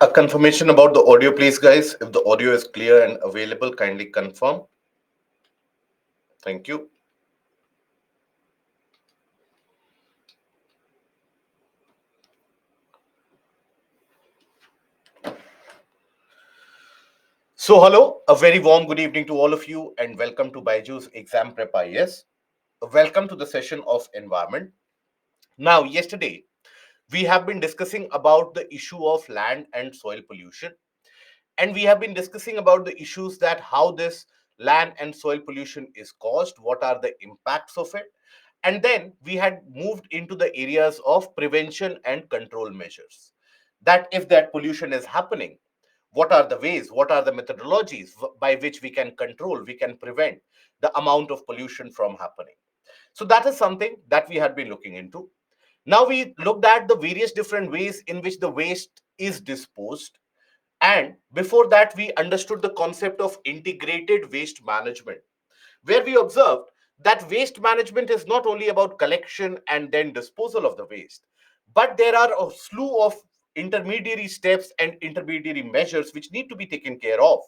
A confirmation about the audio, please, guys. If the audio is clear and available, kindly confirm. Thank you. So, hello, a very warm good evening to all of you, and welcome to Baiju's Exam Prep IS. Welcome to the session of environment. Now, yesterday, we have been discussing about the issue of land and soil pollution, and we have been discussing about the issues that how this land and soil pollution is caused, what are the impacts of it, and then we had moved into the areas of prevention and control measures. That if that pollution is happening, what are the ways, what are the methodologies by which we can control, we can prevent the amount of pollution from happening. So that is something that we had been looking into. Now we looked at the various different ways in which the waste is disposed, and before that we understood the concept of integrated waste management, where we observed that waste management is not only about collection and then disposal of the waste, but there are a slew of intermediary steps and intermediary measures which need to be taken care of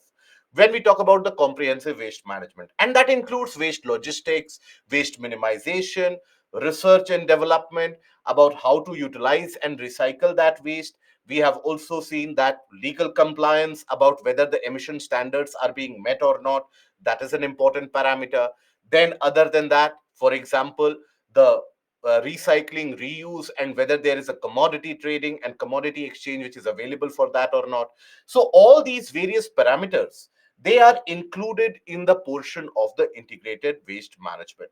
when we talk about the comprehensive waste management. And that includes waste logistics, waste minimization, research and development about how to utilize and recycle that waste. We have also seen that legal compliance about whether the emission standards are being met or not, that is an important parameter. Then other than that, for example, the recycling, reuse, and whether there is a commodity trading and commodity exchange which is available for that or not. So all these various parameters, they are included in the portion of the integrated waste management.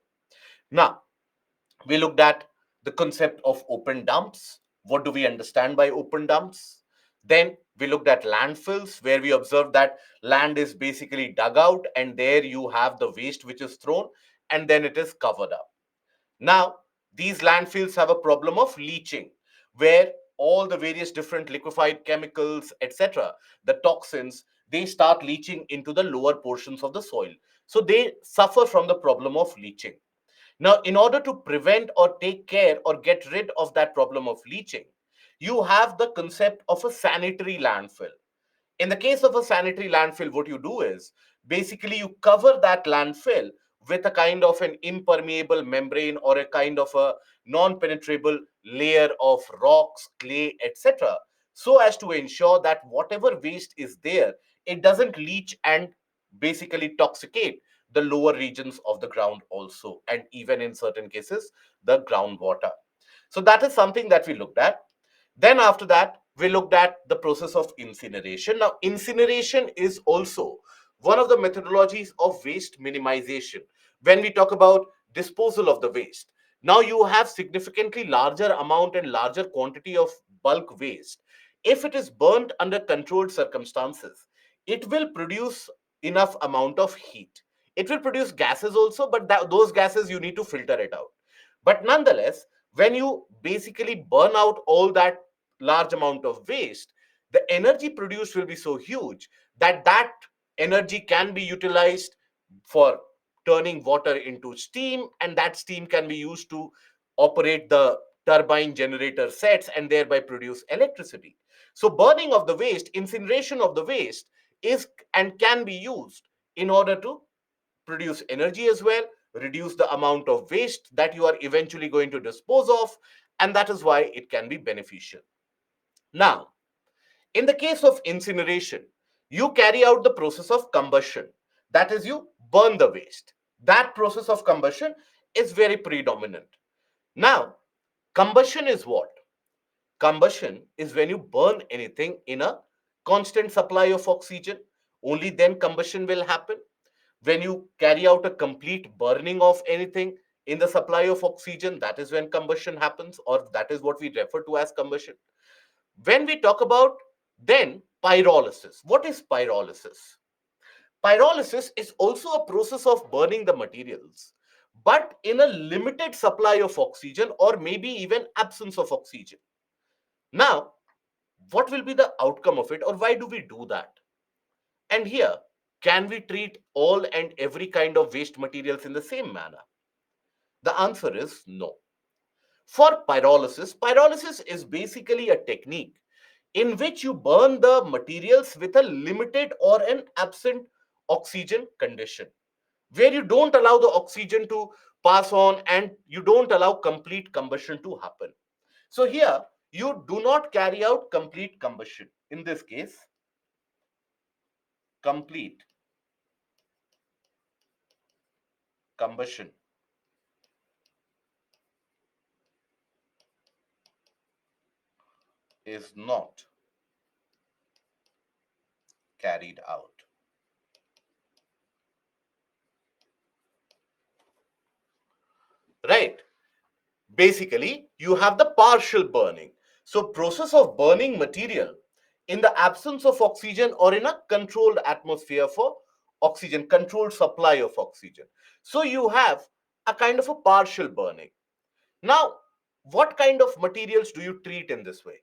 Now, we looked at the concept of open dumps. What do we understand by open dumps? Then we looked at landfills, where we observed that land is basically dug out and there you have the waste which is thrown and then it is covered up. Now, these landfills have a problem of leaching, where all the various different liquefied chemicals, etc., the toxins, they start leaching into the lower portions of the soil. So they suffer from the problem of leaching. Now, in order to prevent or take care or get rid of that problem of leaching, you have the concept of a sanitary landfill. In the case of a sanitary landfill, what you do is basically you cover that landfill with a kind of an impermeable membrane or a kind of a non-penetrable layer of rocks, clay, etc., so as to ensure that whatever waste is there, it doesn't leach and basically toxicate the lower regions of the ground also, and even in certain cases, the groundwater. So that is something that we looked at. Then after that, we looked at the process of incineration. Now, incineration is also one of the methodologies of waste minimization. When we talk about disposal of the waste, now you have significantly larger amount and larger quantity of bulk waste. If it is burnt under controlled circumstances, it will produce enough amount of heat. It will produce gases also, but those gases you need to filter it out. But nonetheless, when you basically burn out all that large amount of waste, the energy produced will be so huge that that energy can be utilized for turning water into steam, and that steam can be used to operate the turbine generator sets and thereby produce electricity. So burning of the waste, incineration of the waste is and can be used in order to produce energy as well, reduce the amount of waste that you are eventually going to dispose of, and that is why it can be beneficial. Now, in the case of incineration, you carry out the process of combustion. That is, you burn the waste. That process of combustion is very predominant. Now, combustion is what? Combustion is when you burn anything in a constant supply of oxygen. Only then combustion will happen. When you carry out a complete burning of anything in the supply of oxygen, that is when combustion happens, or that is what we refer to as combustion. When we talk about then pyrolysis, what is pyrolysis? Pyrolysis is also a process of burning the materials, but in a limited supply of oxygen or maybe even absence of oxygen. Now, what will be the outcome of it, or why do we do that? And here, can we treat all and every kind of waste materials in the same manner? The answer is no. For pyrolysis, pyrolysis is basically a technique in which you burn the materials with a limited or an absent oxygen condition, where you don't allow the oxygen to pass on and you don't allow complete combustion to happen. So here, you do not carry out complete combustion. In this case, complete combustion is not carried out. Right? Basically, you have the partial burning. So process of burning material in the absence of oxygen or in a controlled atmosphere for oxygen, controlled supply of oxygen. So you have a kind of a partial burning. Now, what kind of materials do you treat in this way?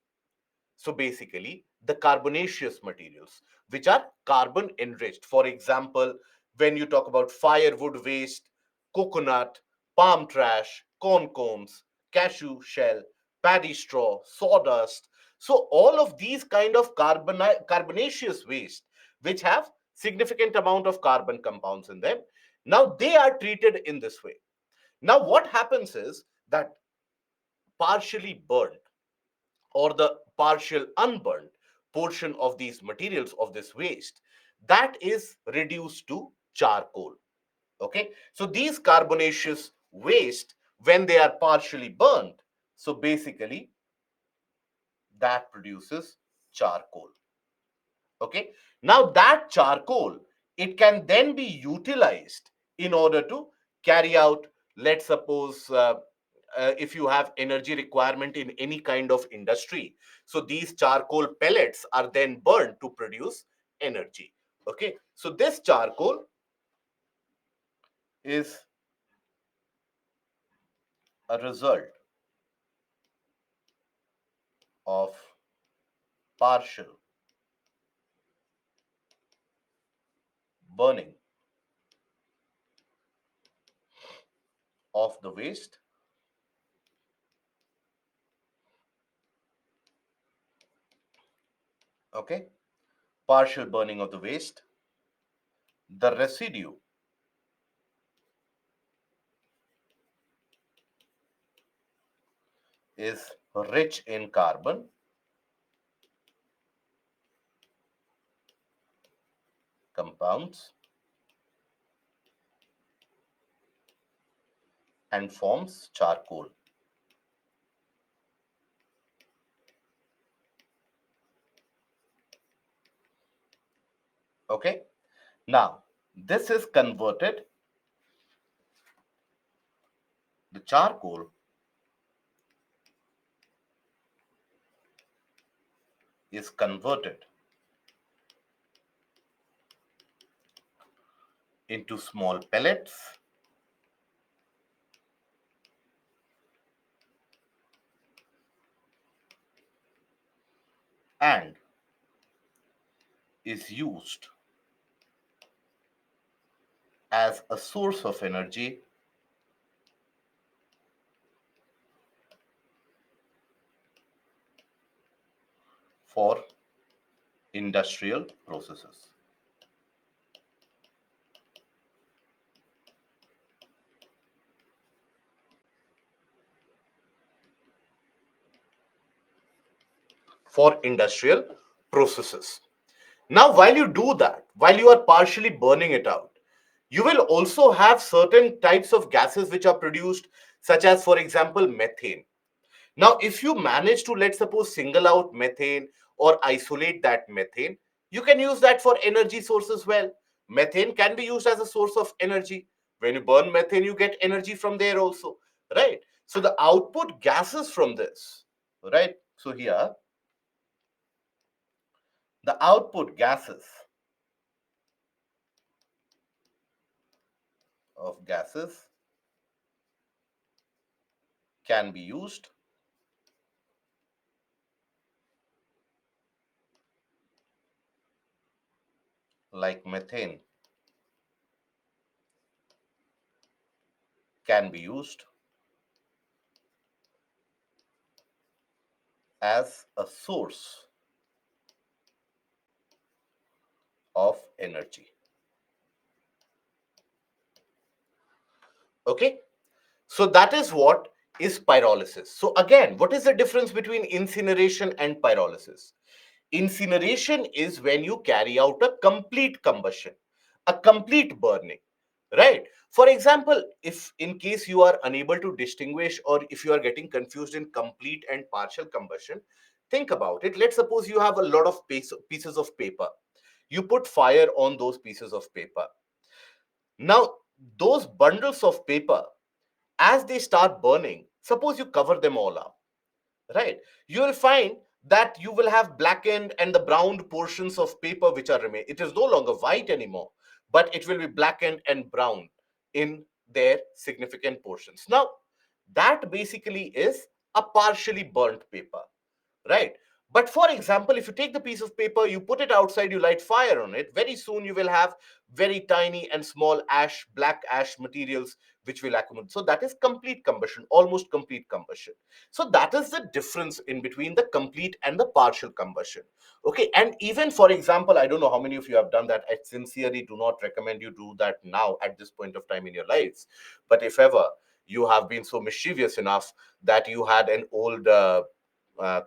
So basically, the carbonaceous materials, which are carbon enriched. For example, when you talk about firewood waste, coconut, palm trash, corn cones, cashew shell, paddy straw, sawdust. So all of these kind of carbonaceous waste, which have significant amount of carbon compounds in them, now they are treated in this way. Now what happens is that partially burned or the partial unburned portion of these materials of this waste, that is reduced to charcoal. Okay, so these carbonaceous waste, when they are partially burned, so basically that produces charcoal. Okay, now that charcoal, it can then be utilized in order to carry out, let's suppose, if you have energy requirement in any kind of industry, so these charcoal pellets are then burned to produce energy. Okay, so this charcoal is a result of partial burning of the waste. Okay, partial burning of the waste, the residue is rich in carbon compounds and forms charcoal. Okay. Now, this is converted, the charcoal is converted into small pellets and is used as a source of energy for industrial processes. For industrial processes. Now, while you do that, while you are partially burning it out, you will also have certain types of gases which are produced, such as, for example, methane. Now, if you manage to, let's suppose, single out methane or isolate that methane, you can use that for energy source as well. Methane can be used as a source of energy. When you burn methane, you get energy from there also, right? So the output gases from this, right? So here, the output gases of gases can be used like methane can be used as a source of energy. Okay, so that is what is pyrolysis. So again, what is the difference between incineration and pyrolysis? Incineration is when you carry out a complete combustion, a complete burning, right? For example, if in case you are unable to distinguish or if you are getting confused in complete and partial combustion, think about it. Let's suppose you have a lot of pieces of paper. You put fire on those pieces of paper. Now, those bundles of paper, as they start burning, suppose you cover them all up, right? You will find that you will have blackened and the browned portions of paper which are remain. It is no longer white anymore, but it will be blackened and brown in their significant portions. Now, that basically is a partially burnt paper, right? But for example, if you take the piece of paper, you put it outside, you light fire on it, very soon you will have very tiny and small ash, black ash materials which will accumulate. So that is complete combustion, almost complete combustion. So that is the difference in between the complete and the partial combustion. Okay, and even for example, I don't know how many of you have done that. I sincerely do not recommend you do that now at this point of time in your lives. But if ever you have been so mischievous enough that you had an old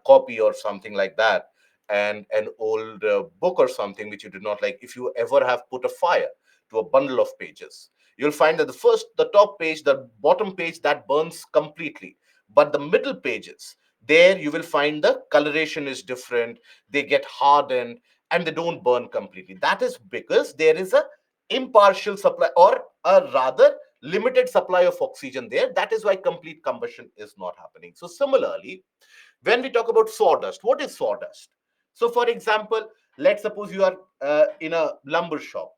copy or something like that, and an old book or something which you did not like, if you ever have put a fire to a bundle of pages, you'll find that the top page, the bottom page, that burns completely, but the middle pages, there you will find the coloration is different, they get hardened and they don't burn completely. That is because there is a impartial supply, or a rather limited supply of oxygen there. That is why complete combustion is not happening. So similarly, when we talk about sawdust, what is sawdust? So for example, let's suppose you are in a lumber shop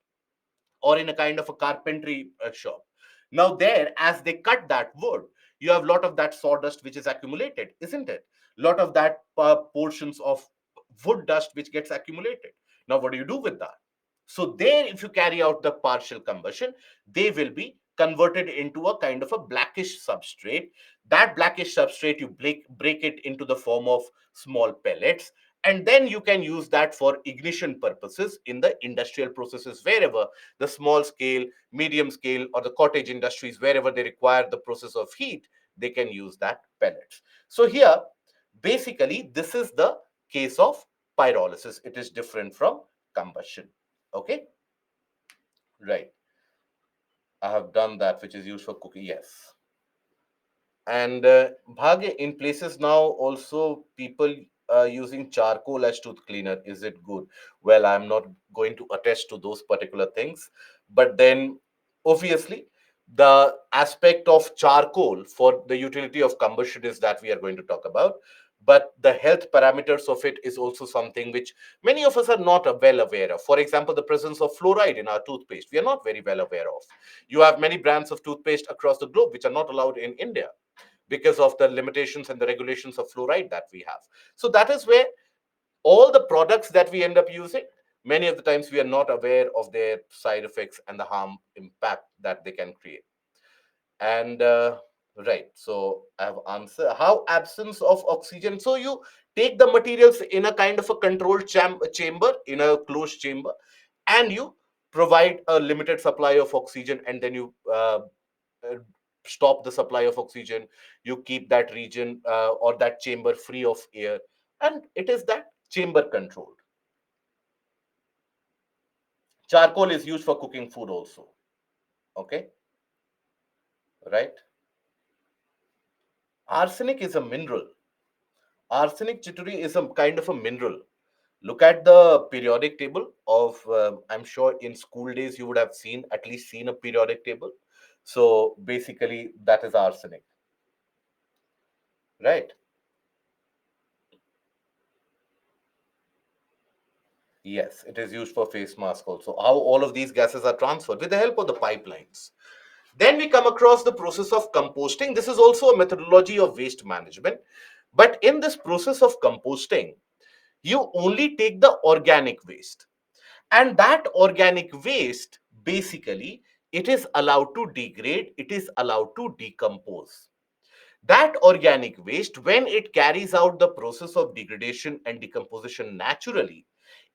or in a kind of a carpentry shop. Now there, as they cut that wood, you have a lot of that sawdust which is accumulated, isn't it? Lot of that portions of wood dust which gets accumulated. Now what do you do with that? So there, if you carry out the partial combustion, they will be converted into a kind of a blackish substrate. That blackish substrate, you break it into the form of small pellets, and then you can use that for ignition purposes in the industrial processes, wherever the small scale, medium scale, or the cottage industries, wherever they require the process of heat, they can use that pellets. So here, basically, this is the case of pyrolysis. It is different from combustion. Okay, right. I have done that, which is used for cooking. Yes. And Bhagya, in places now also people using charcoal as tooth cleaner. Is it good? Well, I'm not going to attest to those particular things, but then obviously the aspect of charcoal for the utility of combustion is that we are going to talk about. But the health parameters of it is also something which many of us are not well aware of. For example, the presence of fluoride in our toothpaste, we are not very well aware of. You have many brands of toothpaste across the globe which are not allowed in India because of the limitations and the regulations of fluoride that we have. So that is where all the products that we end up using, many of the times we are not aware of their side effects and the harm impact that they can create. And right, so I have answered how absence of oxygen. So you take the materials in a kind of a controlled chamber, in a closed chamber, and you provide a limited supply of oxygen, and then you uh, stop the supply of oxygen. You keep that region or that chamber free of air, and it is that chamber controlled. Charcoal is used for cooking food also. Okay, right. Arsenic is a mineral. Arsenic, Chituri, is a kind of a mineral. Look at the periodic table of, I'm sure in school days you would have seen, at least seen a periodic table. So basically, that is arsenic, right? Yes, it is used for face mask also. How all of these gases are transferred with the help of the pipelines. Then we come across the process of composting. This is also a methodology of waste management. But in this process of composting, you only take the organic waste. And that organic waste, basically, it is allowed to degrade, it is allowed to decompose. That organic waste, when it carries out the process of degradation and decomposition naturally,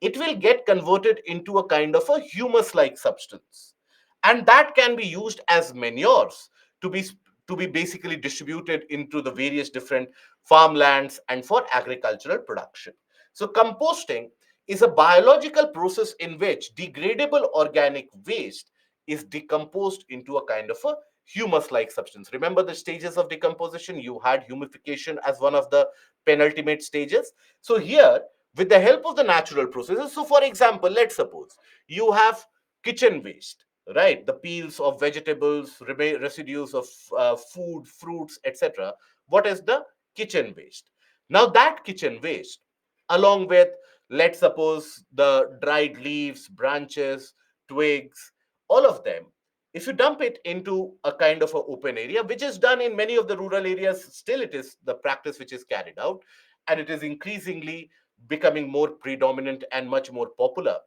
it will get converted into a kind of a humus like substance. And that can be used as manures to be to be basically distributed into the various different farmlands and for agricultural production. So composting is a biological process in which degradable organic waste is decomposed into a kind of a humus like substance. Remember the stages of decomposition? You had humification as one of the penultimate stages. So here, with the help of the natural processes, so for example, let's suppose you have kitchen waste, right? The peels of vegetables, residues of food, fruits, etc. What is the kitchen waste? Now that kitchen waste, along with, let's suppose, the dried leaves, branches, twigs, all of them, if you dump it into a kind of an open area, which is done in many of the rural areas, still it is the practice which is carried out, and it is increasingly becoming more predominant and much more popular.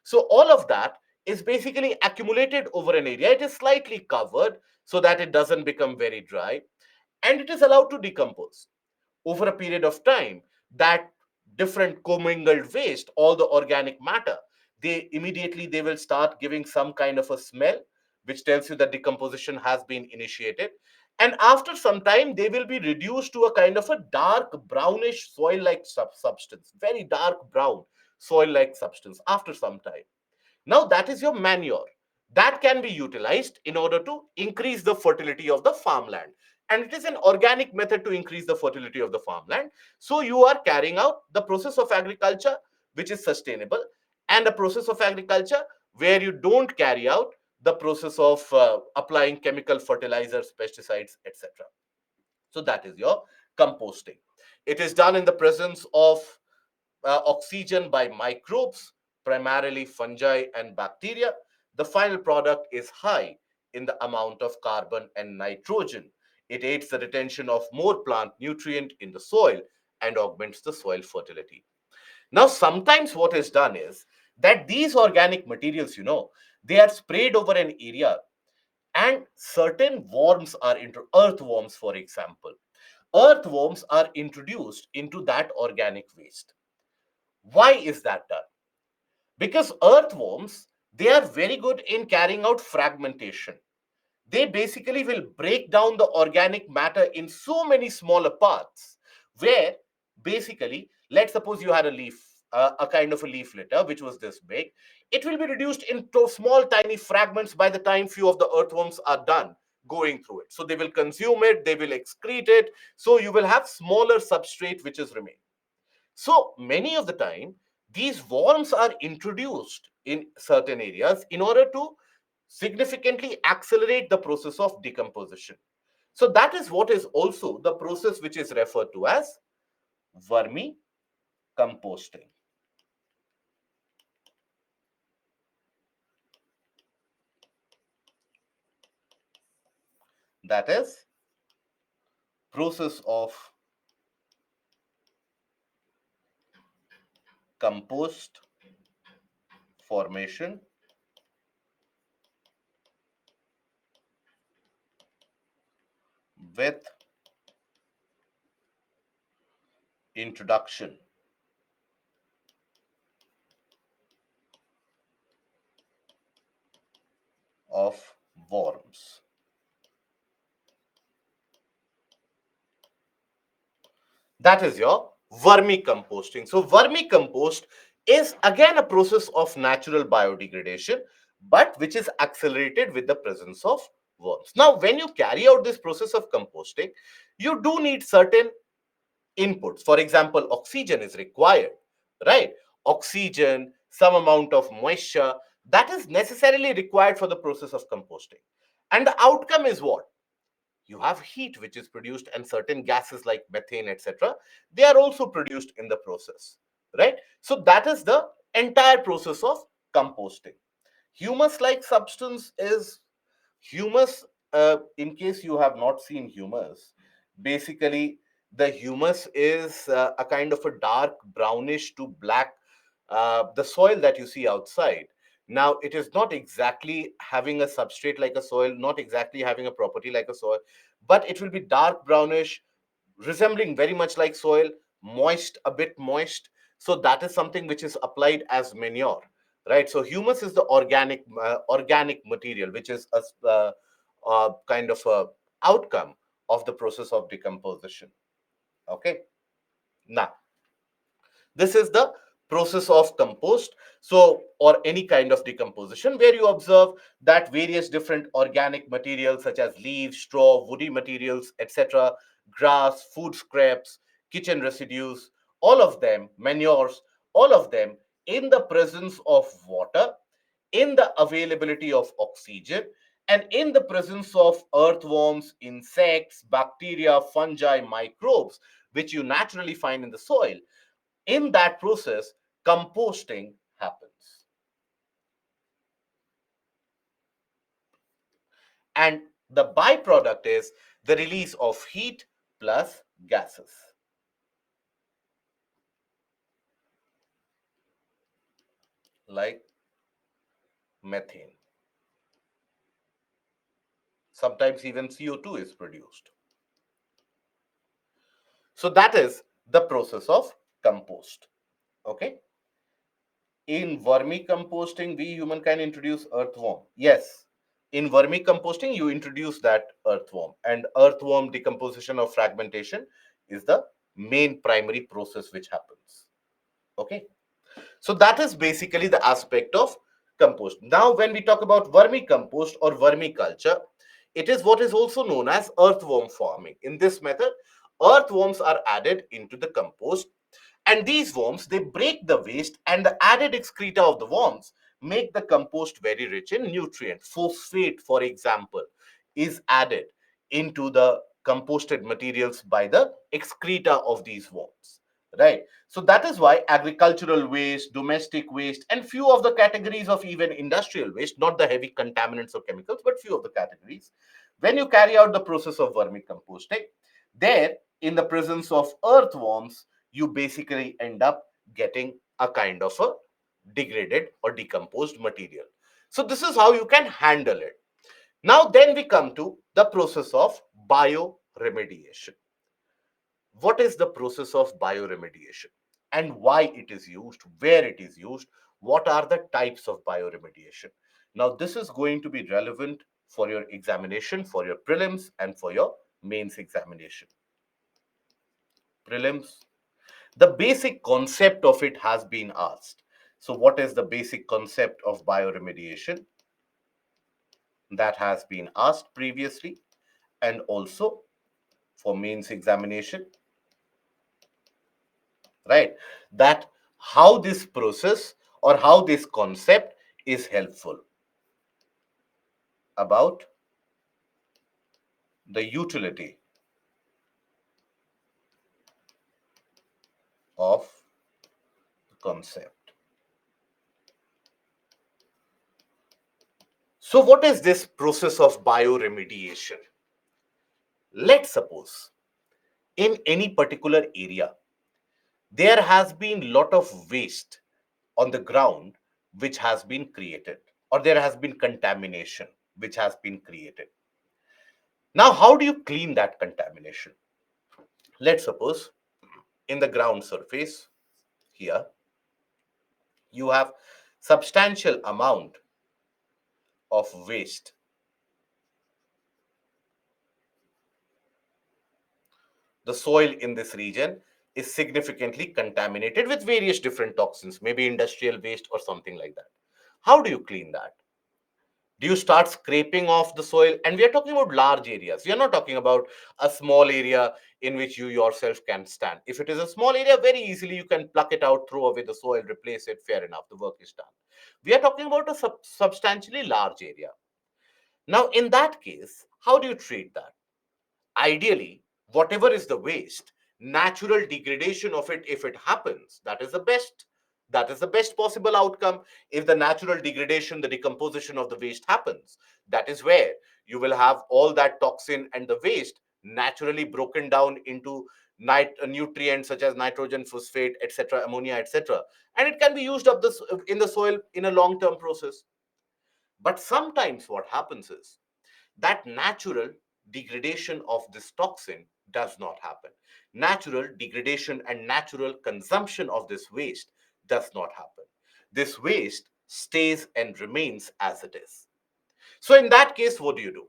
So all of that is basically accumulated over an area. It is slightly covered so that it doesn't become very dry, and it is allowed to decompose over a period of time. That different commingled waste, all the organic matter, they will start giving some kind of a smell, which tells you that decomposition has been initiated. And after some time they will be reduced to a kind of a dark brownish soil like substance, very dark brown soil like substance after some time. Now that is your manure that can be utilized in order to increase the fertility of the farmland. And it is an organic method to increase the fertility of the farmland. So you are carrying out the process of agriculture which is sustainable, and a process of agriculture where you don't carry out the process of applying chemical fertilizers, pesticides, etc. So that is your composting. It is done in the presence of oxygen by microbes, primarily fungi and bacteria. The final product is high in the amount of carbon and nitrogen. It aids the retention of more plant nutrient in the soil and augments the soil fertility. Now, sometimes what is done is that these organic materials, they are sprayed over an area, and certain worms are earthworms, for example. Earthworms are introduced into that organic waste. Why is that done? Because earthworms, they are very good in carrying out fragmentation. They basically will break down the organic matter in so many smaller parts, where basically, let's suppose you had a leaf, a kind of a leaf litter which was this big. It will be reduced into small tiny fragments by the time few of the earthworms are done going through it. So they will consume it, they will excrete it, so you will have smaller substrate which is remain. So many of the time, these worms are introduced in certain areas in order to significantly accelerate the process of decomposition. So that is what is also the process which is referred to as vermicomposting. That is process of compost formation with introduction of worms. That is your vermicomposting. So, vermicompost is again a process of natural biodegradation, but which is accelerated with the presence of worms. Now, when you carry out this process of composting, you do need certain inputs. For example, oxygen is required, right? Oxygen, some amount of moisture, that is necessarily required for the process of composting. And the outcome is what? You have heat which is produced, and certain gases like methane, etc., they are also produced in the process, right? So that is the entire process of composting. Humus like substance is humus. In case you have not seen humus, basically the humus is a kind of a dark brownish to black, the soil that you see outside. Now it is not exactly having a substrate like a soil, not exactly having a property like a soil, but it will be dark brownish, resembling very much like soil, moist, a bit moist. So that is something which is applied as manure, right? So humus is the organic material which is a kind of a outcome of the process of decomposition. Okay. Now this is the process of compost, so or any kind of decomposition, where you observe that various different organic materials such as leaves, straw, woody materials, etc., grass, food scraps, kitchen residues, all of them, manures, all of them, in the presence of water, in the availability of oxygen, and in the presence of earthworms, insects, bacteria, fungi, microbes, which you naturally find in the soil, in that process, composting happens. And the byproduct is the release of heat plus gases like methane. Sometimes even CO2 is produced. So that is the process of compost. Okay. In vermicomposting, we human can introduce earthworm. Yes. In vermicomposting, you introduce that earthworm, and earthworm decomposition or fragmentation is the main primary process which happens. Okay. So that is basically the aspect of compost. Now, when we talk about vermicompost or vermiculture, it is what is also known as earthworm farming. In this method, earthworms are added into the compost, and these worms, they break the waste, and the added excreta of the worms make the compost very rich in nutrients. Phosphate, for example, is added into the composted materials by the excreta of these worms, right? So that is why agricultural waste, domestic waste, and few of the categories of even industrial waste, not the heavy contaminants or chemicals, but few of the categories, when you carry out the process of vermicomposting, there, in the presence of earthworms, you basically end up getting a kind of a degraded or decomposed material. So this is how you can handle it. Now then we come to the process of bioremediation. What is the process of bioremediation? and why it is used, where it is used, what are the types of bioremediation. Now, this is going to be relevant for your examination, for your prelims, and for your mains examination. Prelims, the basic concept of it has been asked. So, what is the basic concept of bioremediation? That has been asked previously, and also for mains examination, right? That how this process or how this concept is helpful about the utility of the concept. So, what is this process of bioremediation? Let's suppose in any particular area there has been lot of waste on the ground which has been created, or there has been contamination which has been created. Now, how do you clean that contamination? Let's suppose in the ground surface here you have substantial amount of waste. The soil in this region is significantly contaminated with various different toxins, maybe industrial waste or something like that. How do you clean that? Do you start scraping off the soil? And we are talking about large areas. We are not talking about a small area in which you yourself can stand. If it is a small area, very easily you can pluck it out, throw away the soil, replace it, fair enough, the work is done. We are talking about a substantially large area. Now, in that case, how do you treat that? Ideally, whatever is the waste, natural degradation of it, if it happens, that is the best possible outcome. If the natural degradation, the decomposition of the waste happens, that is where you will have all that toxin and the waste naturally broken down into nutrients such as nitrogen, phosphate, etc., ammonia, etc., and it can be used up this in the soil in a long term process. But sometimes what happens is that natural degradation of this toxin does not happen. Natural degradation and natural consumption of this waste does not happen. This waste stays and remains as it is. So, in that case, what do you do?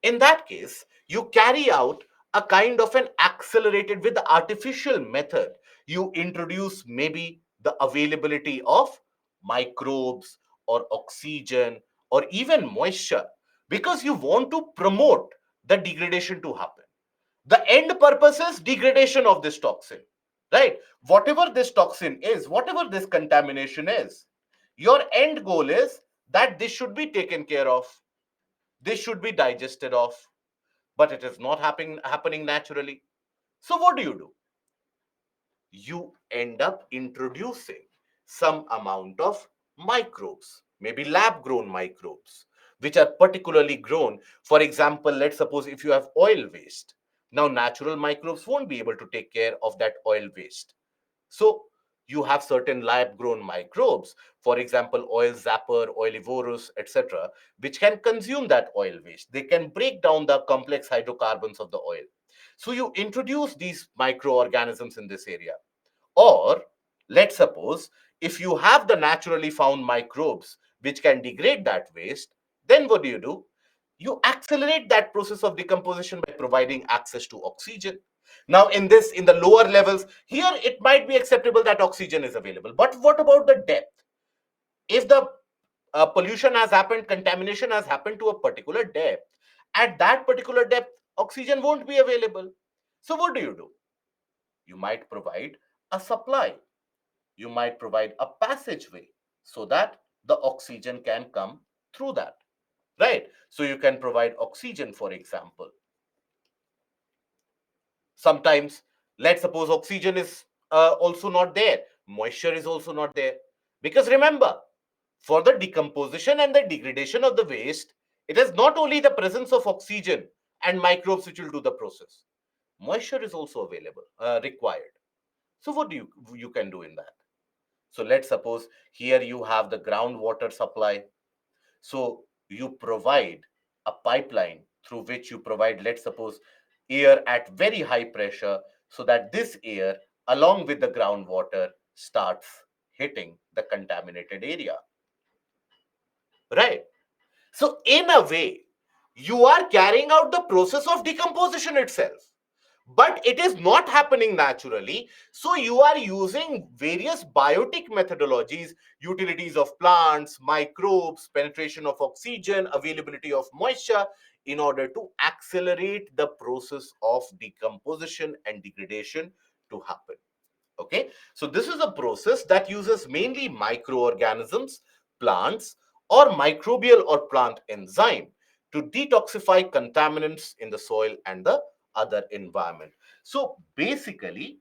In that case, you carry out a kind of an accelerated with the artificial method. You introduce maybe the availability of microbes or oxygen or even moisture, because you want to promote the degradation to happen. The end purpose is degradation of this toxin, right? Whatever this toxin is, whatever this contamination is, your end goal is that this should be taken care of, this should be digested of, but it is not happening naturally. So what do? You end up introducing some amount of microbes, maybe lab grown microbes, which are particularly grown. For example, let's suppose if you have oil waste, now natural microbes won't be able to take care of that oil waste. So you have certain lab grown microbes, for example, oil zapper, oilivorous, etc., which can consume that oil waste. They can break down the complex hydrocarbons of the oil. So you introduce these microorganisms in this area. Or let's suppose if you have the naturally found microbes which can degrade that waste, then what do? You accelerate that process of decomposition by providing access to oxygen. Now, in the lower levels, here it might be acceptable that oxygen is available. But what about the depth? If the pollution has happened, contamination has happened to a particular depth, at that particular depth, oxygen won't be available. So, what do? You might provide a supply, you might provide a passageway so that the oxygen can come through that, right? So, you can provide oxygen, for example. Sometimes, let's suppose oxygen is also not there, moisture is also not there. Because remember, for the decomposition and the degradation of the waste, it is not only the presence of oxygen and microbes which will do the process. Moisture is also available, required. So what you can do in that? So let's suppose here you have the groundwater supply. So you provide a pipeline through which you provide, let's suppose, air at very high pressure, so that this air along with the groundwater, starts hitting the contaminated area. Right? So, in a way, you are carrying out the process of decomposition itself, but it is not happening naturally. So, you are using various biotic methodologies, utilities of plants, microbes, penetration of oxygen, availability of moisture, in order to accelerate the process of decomposition and degradation to happen. Okay, so this is a process that uses mainly microorganisms, plants, or microbial or plant enzyme to detoxify contaminants in the soil and the other environment. So basically,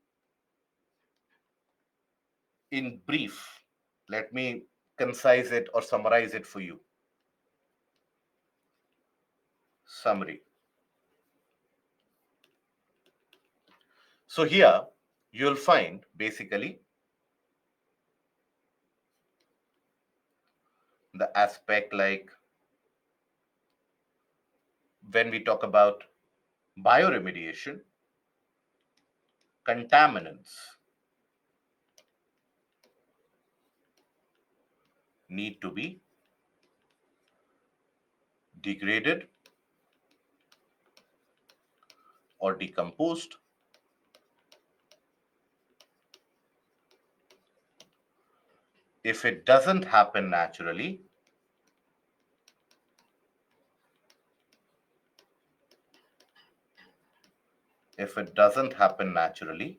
in brief, let me concise it or summarize it for you. Summary. So here you'll find basically the aspect like when we talk about bioremediation, contaminants need to be degraded or decomposed. If it doesn't happen naturally, if it doesn't happen naturally,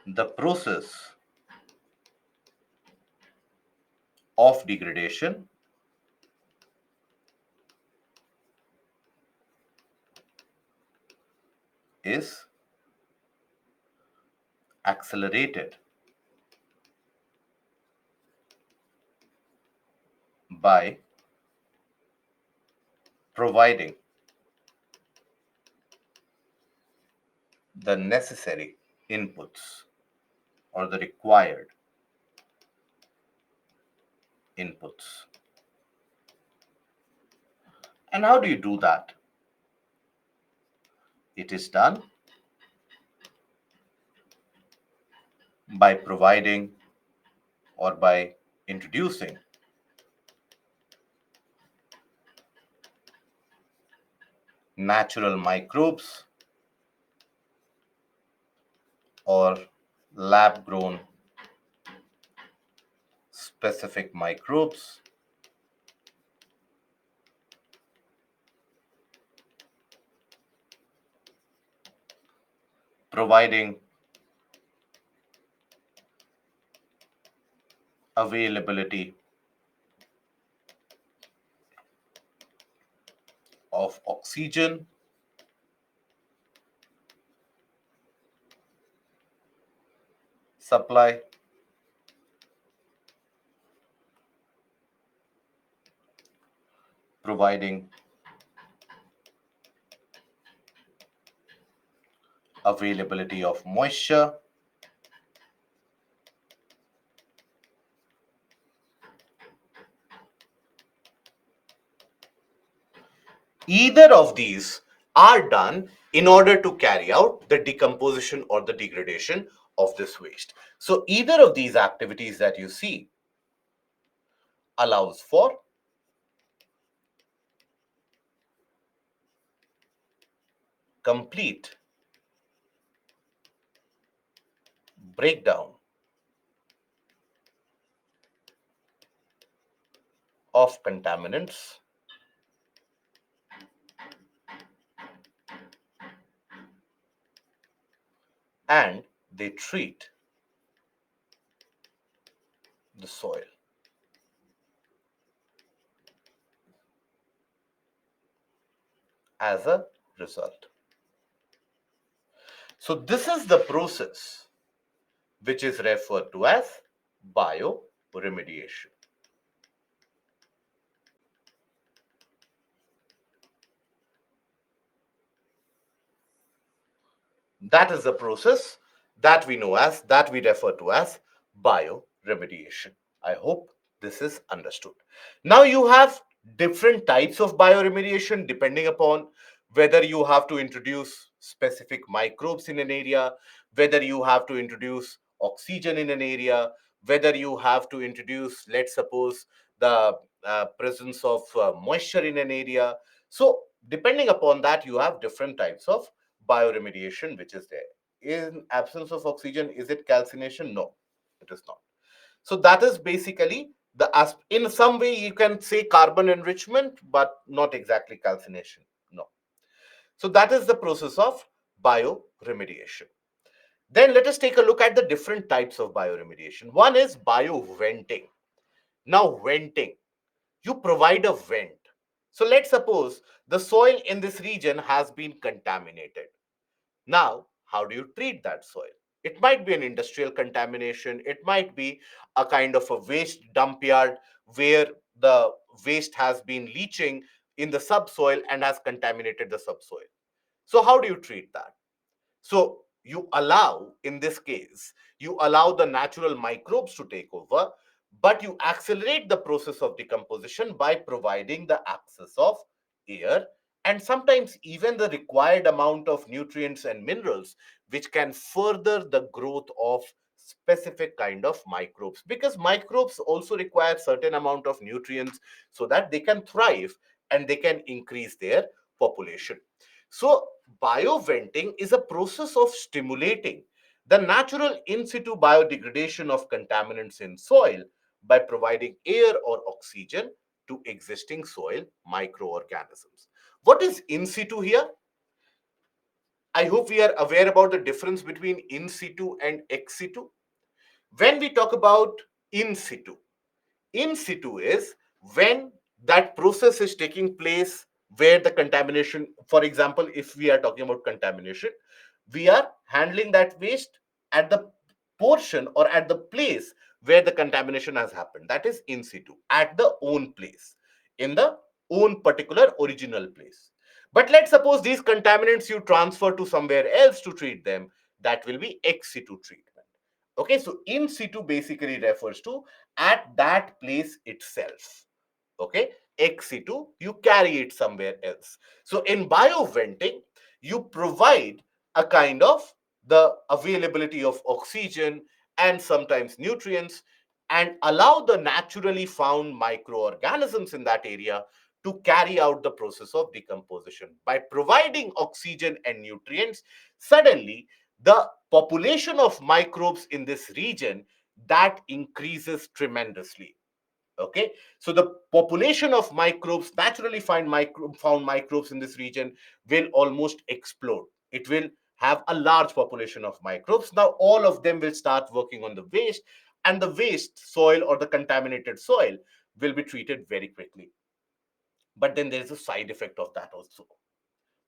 the process of degradation is accelerated by providing the necessary inputs or the required inputs. And how do you do that? It is done by providing or by introducing natural microbes or lab grown specific microbes, providing availability of oxygen, supply, providing availability of moisture, either of these are done in order to carry out the decomposition or the degradation of this waste. So either of these activities that you see allows for complete breakdown of contaminants and they treat the soil. As a result. So this is the process which is referred to as bioremediation. That is the process that we know as, that we refer to as bioremediation. I hope this is understood. Now you have different types of bioremediation depending upon whether you have to introduce specific microbes in an area, whether you have to introduce oxygen in an area, whether you have to introduce, let's suppose, the presence of moisture in an area. So, depending upon that, you have different types of bioremediation which is there. In absence of oxygen, is it calcination? No, it is not. So that is basically in some way you can say carbon enrichment, but not exactly calcination. No. So that is the process of bioremediation. Then let us take a look at the different types of bioremediation. One is bioventing. Now, venting, you provide a vent. So let's suppose the soil in this region has been contaminated. Now, how do you treat that soil? It might be an industrial contamination, it might be a kind of a waste dump yard where the waste has been leaching in the subsoil and has contaminated the subsoil. So, how do you treat that? So you allow, in this case, you allow the natural microbes to take over, but you accelerate the process of decomposition by providing the access of air and sometimes even the required amount of nutrients and minerals, which can further the growth of specific kind of microbes, because microbes also require certain amount of nutrients so that they can thrive and they can increase their population. So bioventing is a process of stimulating the natural in situ biodegradation of contaminants in soil by providing air or oxygen to existing soil microorganisms. What is in situ here? I hope we are aware about the difference between in situ and ex situ. When we talk about in situ is when that process is taking place where the contamination, for example, if we are talking about contamination, we are handling that waste at the portion or at the place where the contamination has happened. That is in situ, at the own place, in the own particular original place. But let's suppose these contaminants you transfer to somewhere else to treat them, that will be ex situ treatment. Okay, so in situ basically refers to at that place itself. Okay, ex situ, you carry it somewhere else. So in bioventing, you provide a kind of the availability of oxygen and sometimes nutrients and allow the naturally found microorganisms in that area to carry out the process of decomposition. By providing oxygen and nutrients, suddenly the population of microbes in this region that increases tremendously. Okay, so the population of microbes, naturally found microbes in this region, will almost explode. It will have a large population of microbes. Now all of them will start working on the waste, and the waste soil or the contaminated soil will be treated very quickly. But then there's a side effect of that also.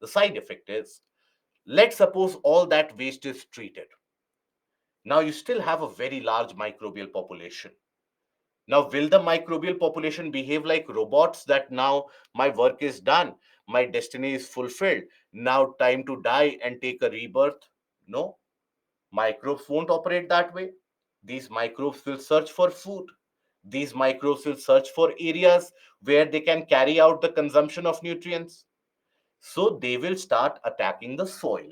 The side effect is, let's suppose all that waste is treated. Now you still have a very large microbial population. Now, will the microbial population behave like robots that now my work is done, my destiny is fulfilled, now time to die and take a rebirth? No, microbes won't operate that way. These microbes will search for food. These microbes will search for areas where they can carry out the consumption of nutrients. So they will start attacking the soil,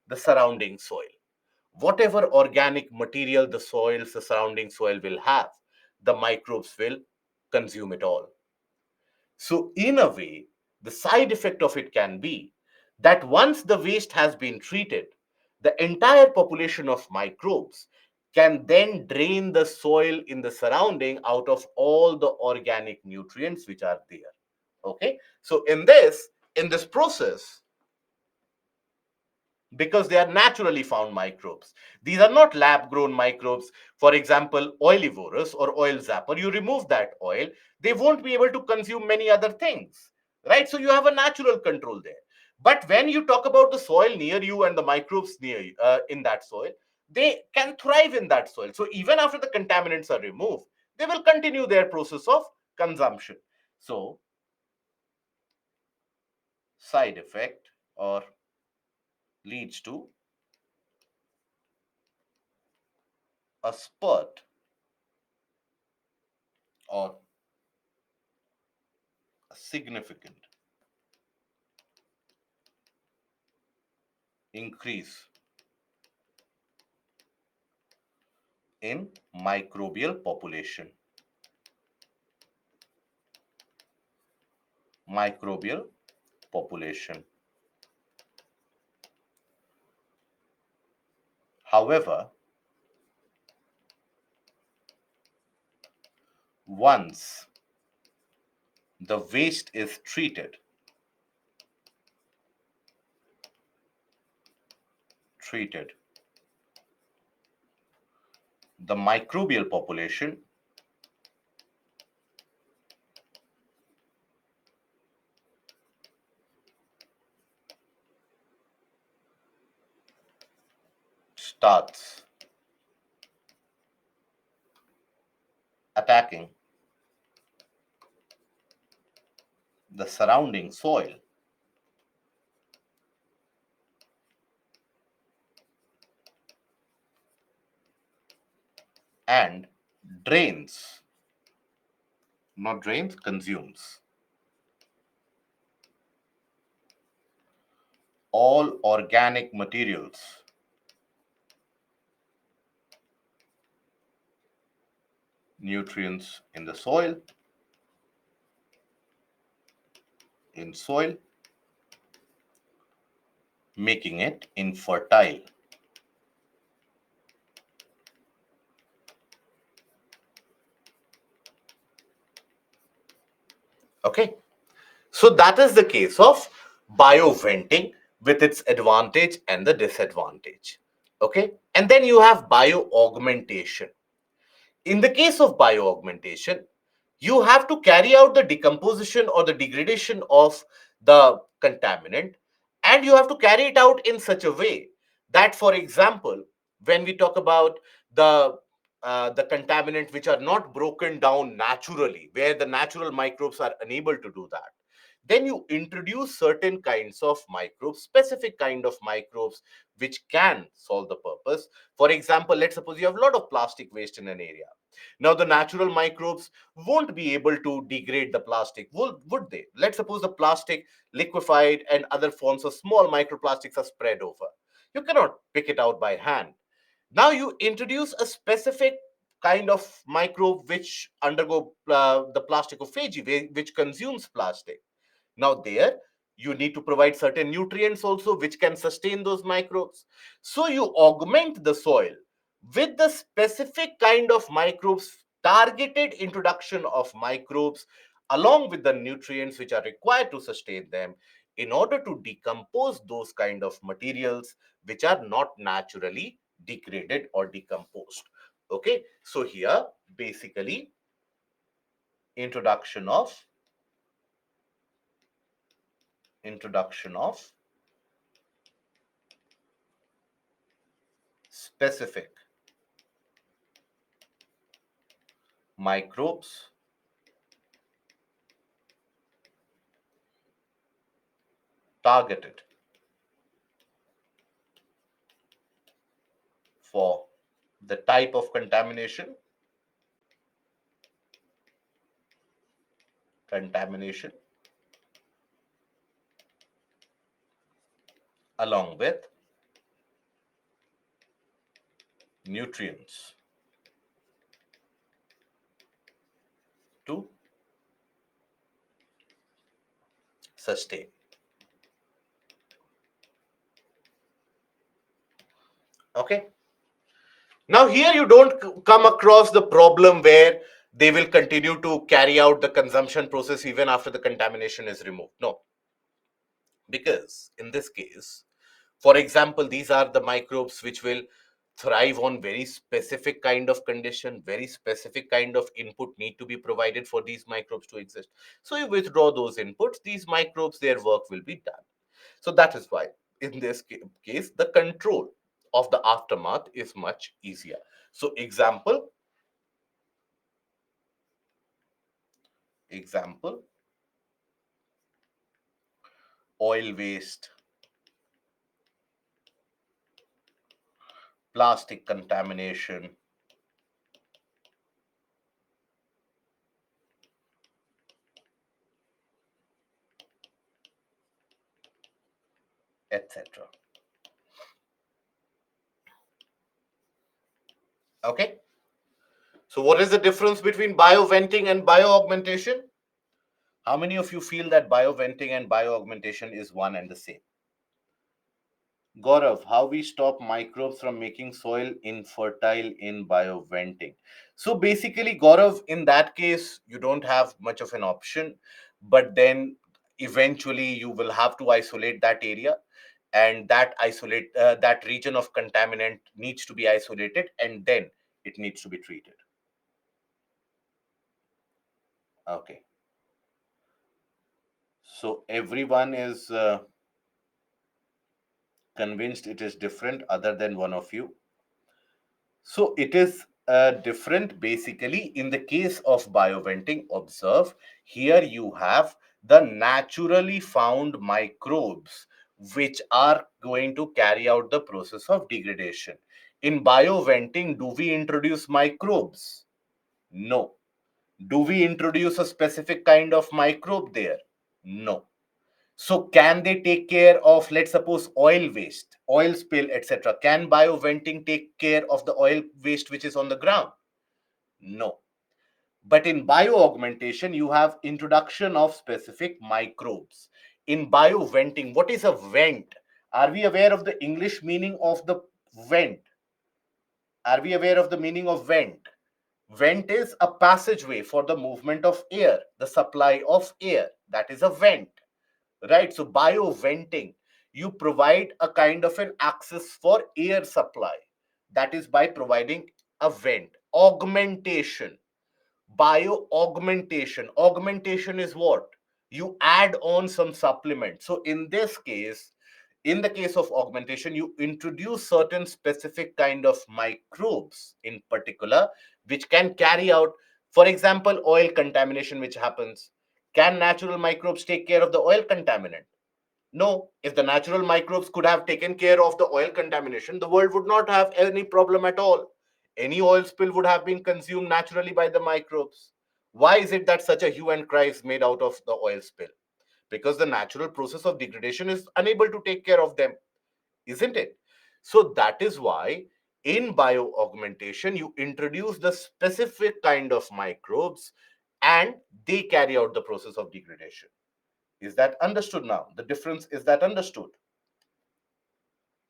the surrounding soil. Whatever organic material the surrounding soil will have, the microbes will consume it all. So, in a way, the side effect of it can be that once the waste has been treated, the entire population of microbes can then drain the soil in the surrounding out of all the organic nutrients which are there. Okay, so in this process, because they are naturally found microbes. These are not lab grown microbes. For example, oilivorous or oil zapper, you remove that oil, they won't be able to consume many other things, right? So you have a natural control there. But when you talk about the soil near you and the microbes near you, in that soil, they can thrive in that soil. So even after the contaminants are removed, they will continue their process of consumption. So, side effect or leads to a spurt or significant increase in microbial population. Microbial population. However, once the waste is treated, the microbial population starts attacking the surrounding soil and drains, not drains, consumes all organic materials nutrients in the soil, making it infertile. Okay, so that is the case of bioventing with its advantage and the disadvantage. Okay, and then you have bioaugmentation. In the case of bioaugmentation, you have to carry out the decomposition or the degradation of the contaminant, and you have to carry it out in such a way that, for example, when we talk about the contaminant which are not broken down naturally, where the natural microbes are unable to do that, then you introduce certain kinds of microbes, specific kind of microbes which can solve the purpose. For example, let's suppose you have a lot of plastic waste in an area. Now, the natural microbes won't be able to degrade the plastic, would they? Let's suppose the plastic liquefied and other forms of small microplastics are spread over. You cannot pick it out by hand. Now, you introduce a specific kind of microbe which undergo the plasticophagy, which consumes plastic. Now, there you need to provide certain nutrients also which can sustain those microbes. So, you augment the soil with the specific kind of microbes, targeted introduction of microbes along with the nutrients which are required to sustain them in order to decompose those kind of materials which are not naturally degraded or decomposed. Okay, so here basically introduction of specific microbes targeted for the type of contamination along with nutrients to sustain. Okay, now here you don't come across the problem where they will continue to carry out the consumption process even after the contamination is removed. No, because in this case, for example, these are the microbes which will thrive on very specific kind of condition, very specific kind of input need to be provided for these microbes to exist. So you withdraw those inputs, these microbes, their work will be done. So that is why in this case the control of the aftermath is much easier. So example, oil waste, plastic contamination, etc. Okay. So, what is the difference between bioventing and bioaugmentation? How many of you feel that bioventing and bioaugmentation is one and the same? Gaurav, how we stop microbes from making soil infertile in bioventing? So basically, Gaurav, in that case, you don't have much of an option, but then eventually you will have to isolate that area, and that region of contaminant needs to be isolated, and then it needs to be treated. Okay. So everyone is convinced it is different, other than one of you. So it is different basically in the case of bioventing. Observe here you have the naturally found microbes which are going to carry out the process of degradation. In bioventing, do we introduce microbes? No. Do we introduce a specific kind of microbe there? No. So can they take care of, let's suppose, oil waste, oil spill, etc.? Can bioventing take care of the oil waste which is on the ground? No. But in bioaugmentation, you have introduction of specific microbes. In bioventing, what is a vent? Are we aware of the English meaning of the vent? Are we aware of the meaning of vent? Vent is a passageway for the movement of air, the supply of air. That is a vent. Right? So bioventing, you provide a kind of an access for air supply. That is by providing a vent. Augmentation, bioaugmentation. Augmentation is what? You add on some supplement. So in this case, in the case of augmentation, you introduce certain specific kind of microbes in particular, which can carry out, for example, oil contamination, which happens. Can natural microbes take care of the oil contaminant? No. If the natural microbes could have taken care of the oil contamination, the world would not have any problem at all. Any oil spill would have been consumed naturally by the microbes. Why is it that such a hue and cry is made out of the oil spill? Because the natural process of degradation is unable to take care of them, isn't it? So that is why in bioaugmentation, you introduce the specific kind of microbes and they carry out the process of degradation. Is that understood now? The difference, is that understood?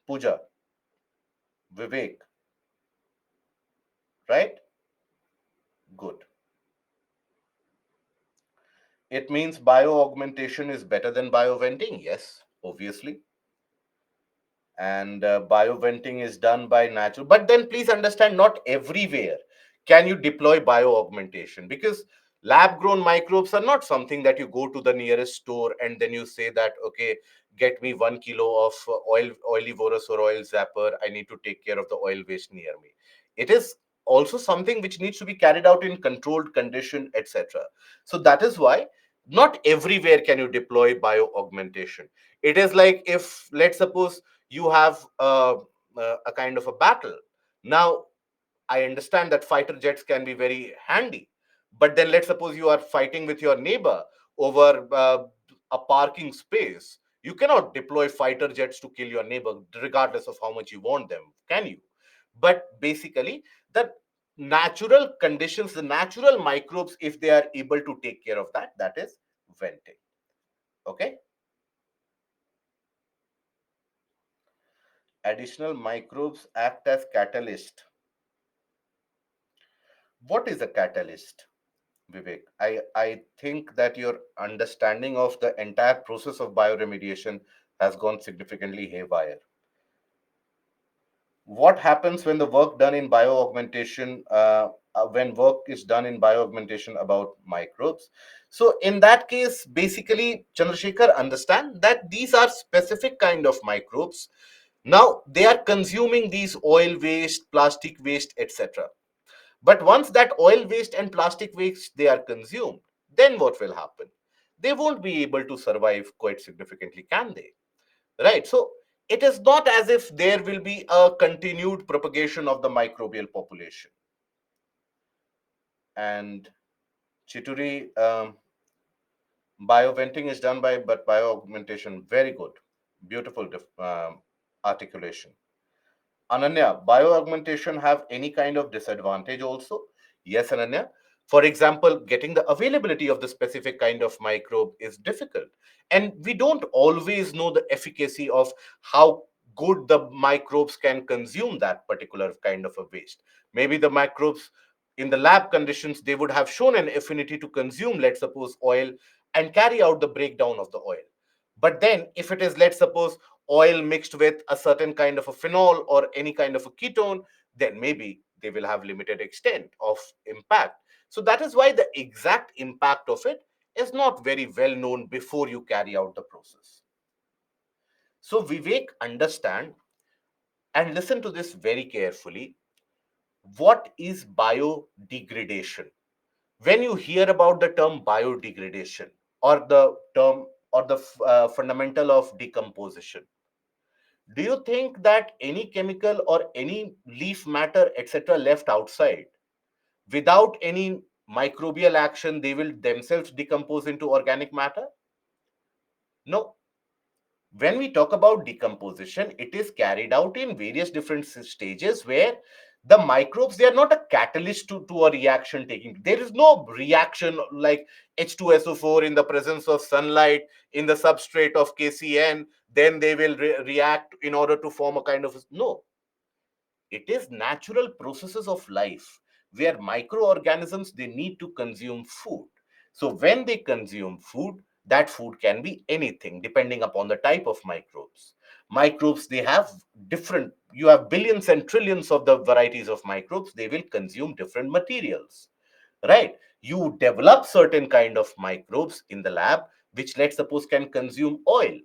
Pooja, Vivek, right? Good. It means bioaugmentation is better than bioventing? Yes, obviously. And bioventing is done by natural. But then please understand, not everywhere can you deploy bioaugmentation, because lab grown microbes are not something that you go to the nearest store and then you say that, okay, get me 1 kilo of oilivorous or oil zapper. I need to take care of the oil waste near me. It is also something which needs to be carried out in controlled condition, etc. So that is why not everywhere can you deploy bioaugmentation. It is like, if let's suppose you have a kind of a battle. Now, I understand that fighter jets can be very handy, but then let's suppose you are fighting with your neighbor over a parking space. You cannot deploy fighter jets to kill your neighbor, regardless of how much you want them, can you? But basically, the natural conditions, the natural microbes, if they are able to take care of that, that is venting. Okay. Additional microbes act as catalyst. What is a catalyst, Vivek? I think that your understanding of the entire process of bioremediation has gone significantly haywire. What happens when the work done in bioaugmentation, when work is done in bioaugmentation about microbes? So in that case, basically, Chandrasekhar, understand that these are specific kind of microbes. Now they are consuming these oil waste, plastic waste, etc. But once that oil waste and plastic waste they are consumed, then what will happen? They won't be able to survive quite significantly, can they? Right? So it is not as if there will be a continued propagation of the microbial population. And Chituri, bioventing is done by, but bioaugmentation, very good. Beautiful articulation. Ananya, bioaugmentation have any kind of disadvantage also? Yes, Ananya. For example, getting the availability of the specific kind of microbe is difficult. And we don't always know the efficacy of how good the microbes can consume that particular kind of a waste. Maybe the microbes in the lab conditions, they would have shown an affinity to consume, let's suppose, oil and carry out the breakdown of the oil. But then, if it is, let's suppose, oil mixed with a certain kind of a phenol or any kind of a ketone, then maybe they will have limited extent of impact. So that is why the exact impact of it is not very well known before you carry out the process. So Vivek, understand and listen to this very carefully. What is biodegradation? When you hear about the term biodegradation or the term or the fundamental of decomposition, do you think that any chemical or any leaf matter, etc., left outside without any microbial action, they will themselves decompose into organic matter? No. When we talk about decomposition, it is carried out in various different stages where the microbes, they are not a catalyst to a reaction taking. There is no reaction like H2SO4 in the presence of sunlight in the substrate of KCN, then they will react in order to form a kind of no. It is natural processes of life where microorganisms, they need to consume food. So when they consume food, that food can be anything depending upon the type of microbes. Microbes, they have different, you have billions and trillions of the varieties of microbes, they will consume different materials, right? You develop certain kind of microbes in the lab which, let's suppose, can consume oil.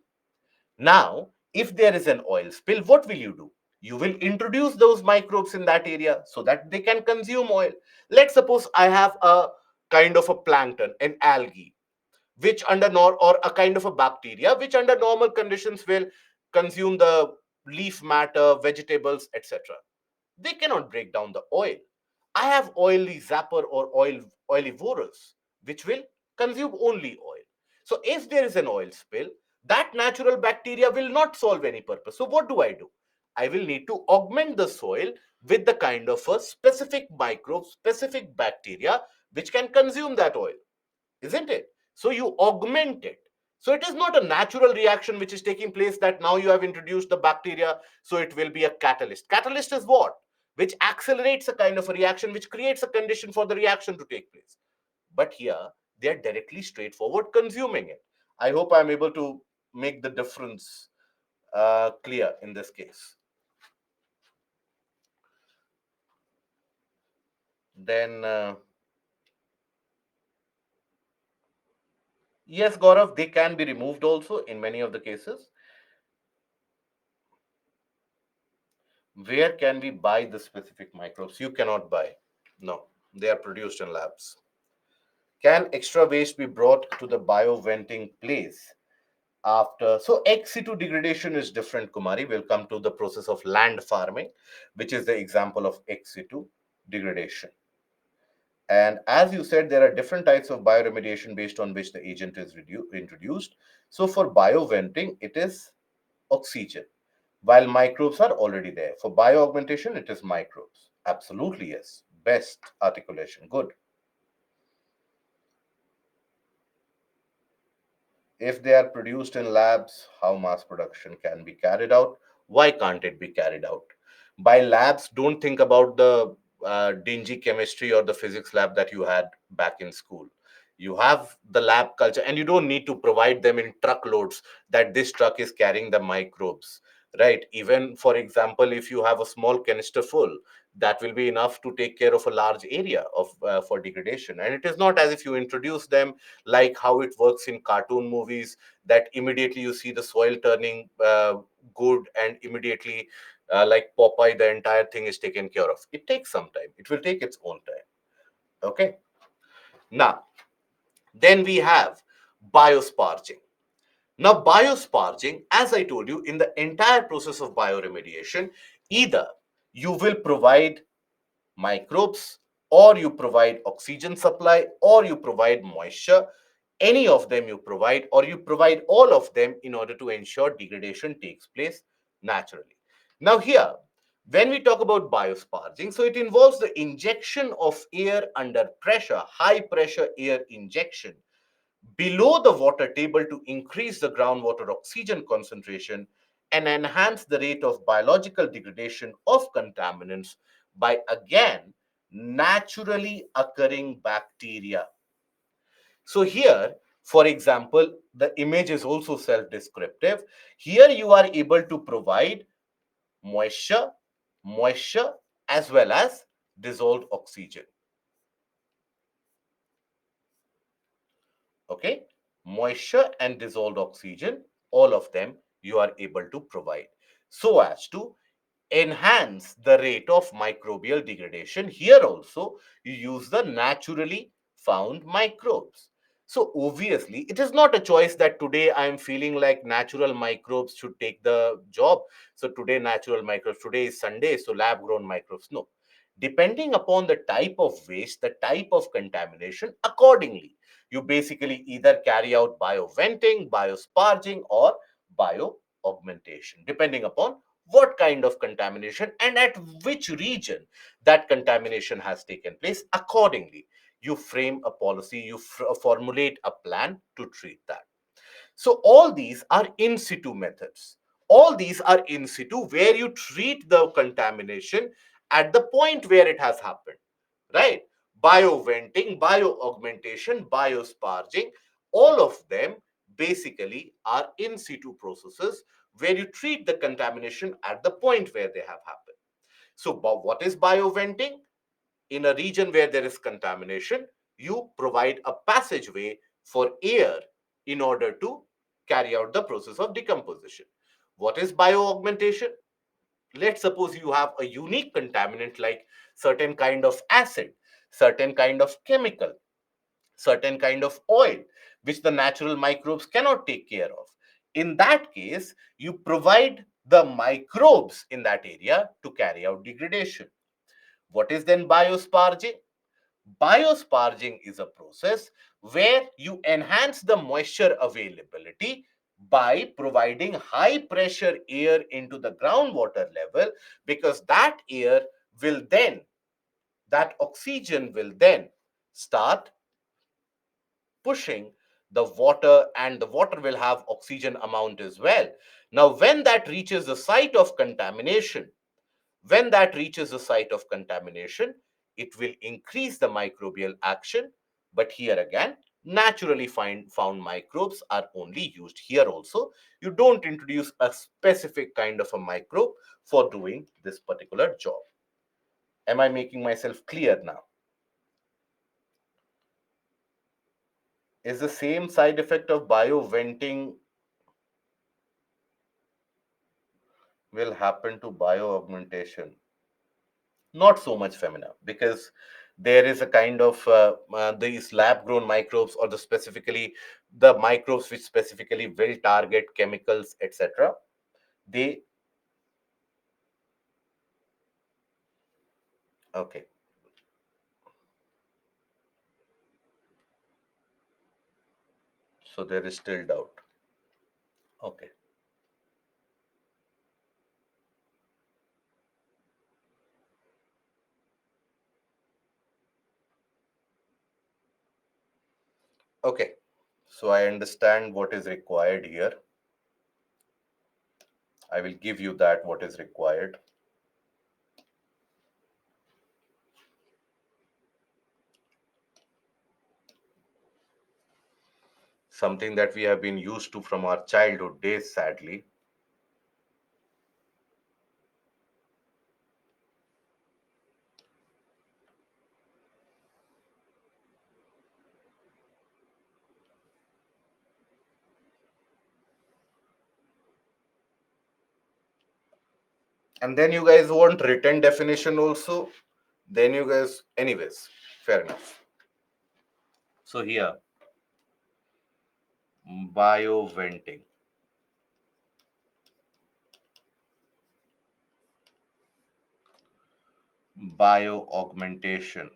Now, if there is an oil spill, what will you do? You will introduce those microbes in that area so that they can consume oil. Let's suppose I have a kind of a plankton, an algae, which under or a kind of a bacteria, which under normal conditions will consume the leaf matter, vegetables, etc. They cannot break down the oil. I have oily zapper or oilivorous, which will consume only oil. So if there is an oil spill, that natural bacteria will not solve any purpose. So what do? I will need to augment the soil with the kind of a specific microbe, specific bacteria, which can consume that oil, isn't it? So you augment it. So it is not a natural reaction which is taking place that now you have introduced the bacteria, so it will be a catalyst. Catalyst is what? Which accelerates a kind of a reaction, which creates a condition for the reaction to take place. But here, they are directly straightforward consuming it. I hope I'm able to make the difference clear in this case. Then, yes, Gaurav, they can be removed also in many of the cases. Where can we buy the specific microbes? You cannot buy. No, they are produced in labs. Can extra waste be brought to the bioventing place after? So ex situ degradation is different, Kumari. We'll come to the process of land farming, which is the example of ex situ degradation. And as you said, there are different types of bioremediation based on which the agent is introduced. So for bioventing, it is oxygen, while microbes are already there. For bioaugmentation, it is microbes. Absolutely, yes. Best articulation. Good. If they are produced in labs, how mass production can be carried out? Why can't it be carried out? By labs, don't think about the dingy chemistry or the physics lab that you had back in school. You have the lab culture, and you don't need to provide them in truckloads that this truck is carrying the microbes, right? Even, for example, if you have a small canister full, that will be enough to take care of a large area of for degradation. And it is not as if you introduce them like how it works in cartoon movies, that immediately you see the soil turning good and immediately like Popeye, the entire thing is taken care of. It takes some time. It will take its own time. Okay. Now, then we have biosparging. Now, biosparging, as I told you, in the entire process of bioremediation, either you will provide microbes, or you provide oxygen supply, or you provide moisture. any of them you provide, or you provide all of them in order to ensure degradation takes place naturally. Now here, when we talk about biosparging, so it involves the injection of air under pressure, high pressure air injection below the water table to increase the groundwater oxygen concentration and enhance the rate of biological degradation of contaminants by again naturally occurring bacteria. So here, for example, the image is also self-descriptive. Here you are able to provide moisture, moisture as well as dissolved oxygen. Okay, moisture and dissolved oxygen, all of them you are able to provide so as to enhance the rate of microbial degradation. Here also you use the naturally found microbes. So obviously it is not a choice that today I am feeling like natural microbes should take the job. So today natural microbes, today is Sunday, so lab grown microbes. No, depending upon the type of waste, the type of contamination, accordingly you basically either carry out bioventing, biosparging, or bio augmentation, depending upon what kind of contamination and at which region that contamination has taken place. Accordingly, you frame a policy, you formulate a plan to treat that. So all these are in situ methods. All these are in situ where you treat the contamination at the point where it has happened, right? Bioventing, bioaugmentation, biosparging, all of them basically are in situ processes where you treat the contamination at the point where they have happened. So what is bioventing? In a region where there is contamination, you provide a passageway for air in order to carry out the process of decomposition. What is bioaugmentation? Let's suppose you have a unique contaminant like certain kind of acid, certain kind of chemical, certain kind of oil, which the natural microbes cannot take care of. In that case, you provide the microbes in that area to carry out degradation. What is then biosparging? Biosparging is a process where you enhance the moisture availability by providing high pressure air into the groundwater level, because that air will then, that oxygen will then start pushing the water, and the water will have oxygen amount as well. Now, when that reaches the site of contamination, when that reaches the site of contamination, it will increase the microbial action. But here again, naturally found microbes are only used. Here also, you don't introduce a specific kind of a microbe for doing this particular job. Am I making myself clear now? Is the same side effect of bioventing will happen to bioaugmentation? Not so much, Femina, because there is a kind of these lab grown microbes, or the specifically the microbes which specifically will target chemicals, etc. They, okay, so there is still doubt. Okay, okay, so I understand what is required here. I will give you that what is required. Something that we have been used to from our childhood days, sadly. And then you guys want written definition also. Then you guys, anyways, fair enough. So here, bioventing. Bioaugmentation.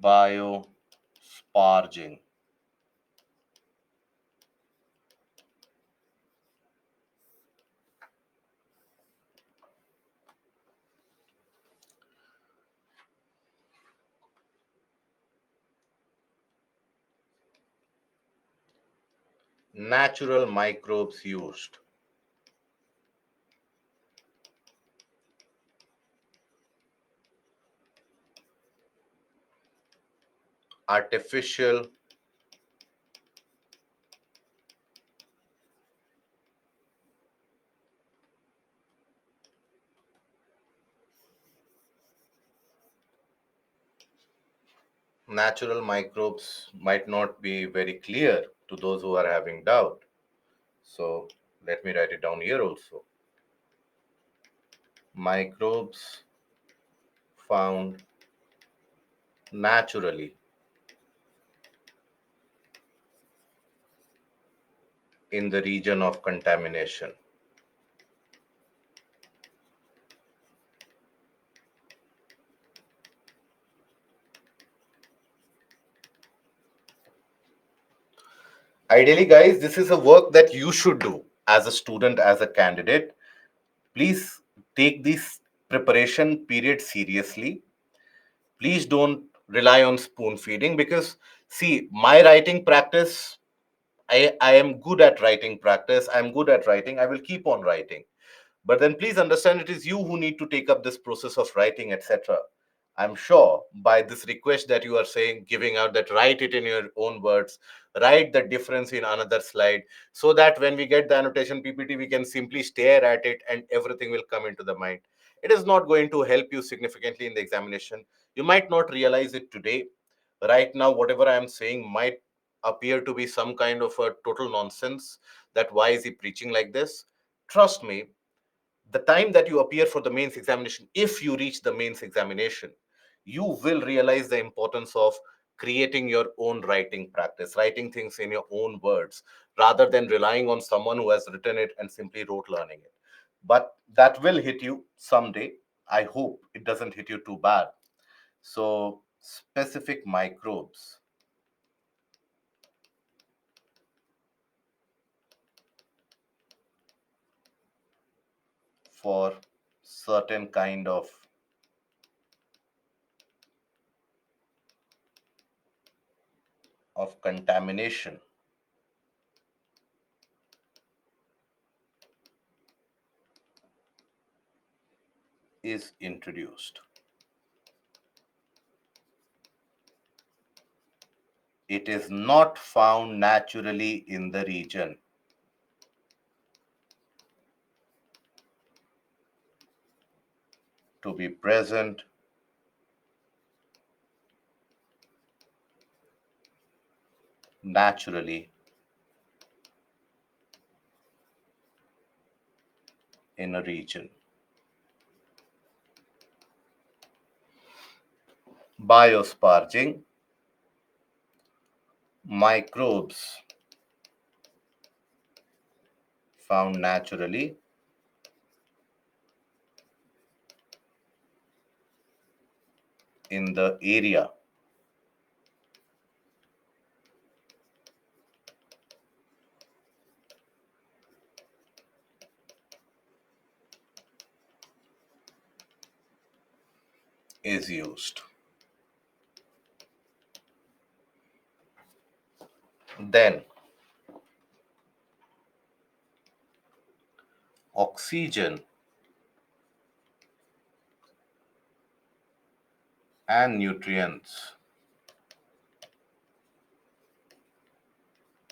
biosparging. Natural microbes used. Artificial natural microbes might not be very clear to those who are having doubt. So let me write it down here also. Microbes found naturally in the region of contamination. Ideally, guys, this is a work that you should do as a student, as a candidate. Please take this preparation period seriously. Please don't rely on spoon feeding because, see, my writing practice, I am good at writing practice. I'm good at writing. I will keep on writing. But then please understand it is you who need to take up this process of writing, etc. I'm sure by this request that you are saying, giving out that write it in your own words, write the difference in another slide, so that when we get the annotation PPT, we can simply stare at it and everything will come into the mind. It is not going to help you significantly in the examination. You might not realize it today. Right now, whatever I am saying might appear to be some kind of a total nonsense, that why is he preaching like this? Trust me, the time that you appear for the mains examination, if you reach the mains examination, you will realize the importance of creating your own writing practice, writing things in your own words, rather than relying on someone who has written it and simply wrote learning it. But that will hit you someday. I hope it doesn't hit you too bad. So, specific microbes for certain kind of contamination is introduced. It is not found naturally in the region. To be present naturally in a region. Biosparging, microbes found naturally in the area is used. Then oxygen and nutrients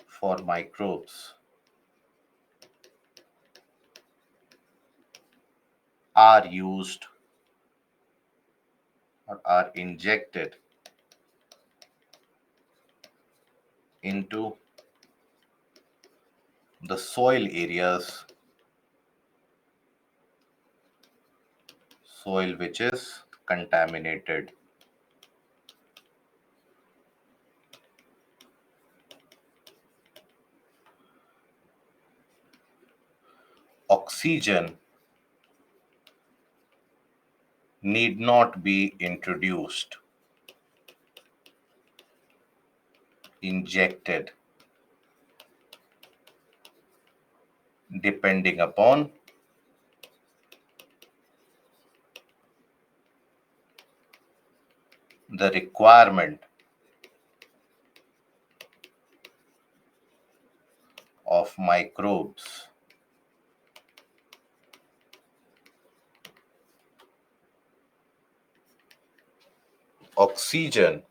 for microbes are used or are injected into the soil areas, soil which is contaminated. Oxygen need not be introduced injected depending upon the requirement of microbes. Oxygen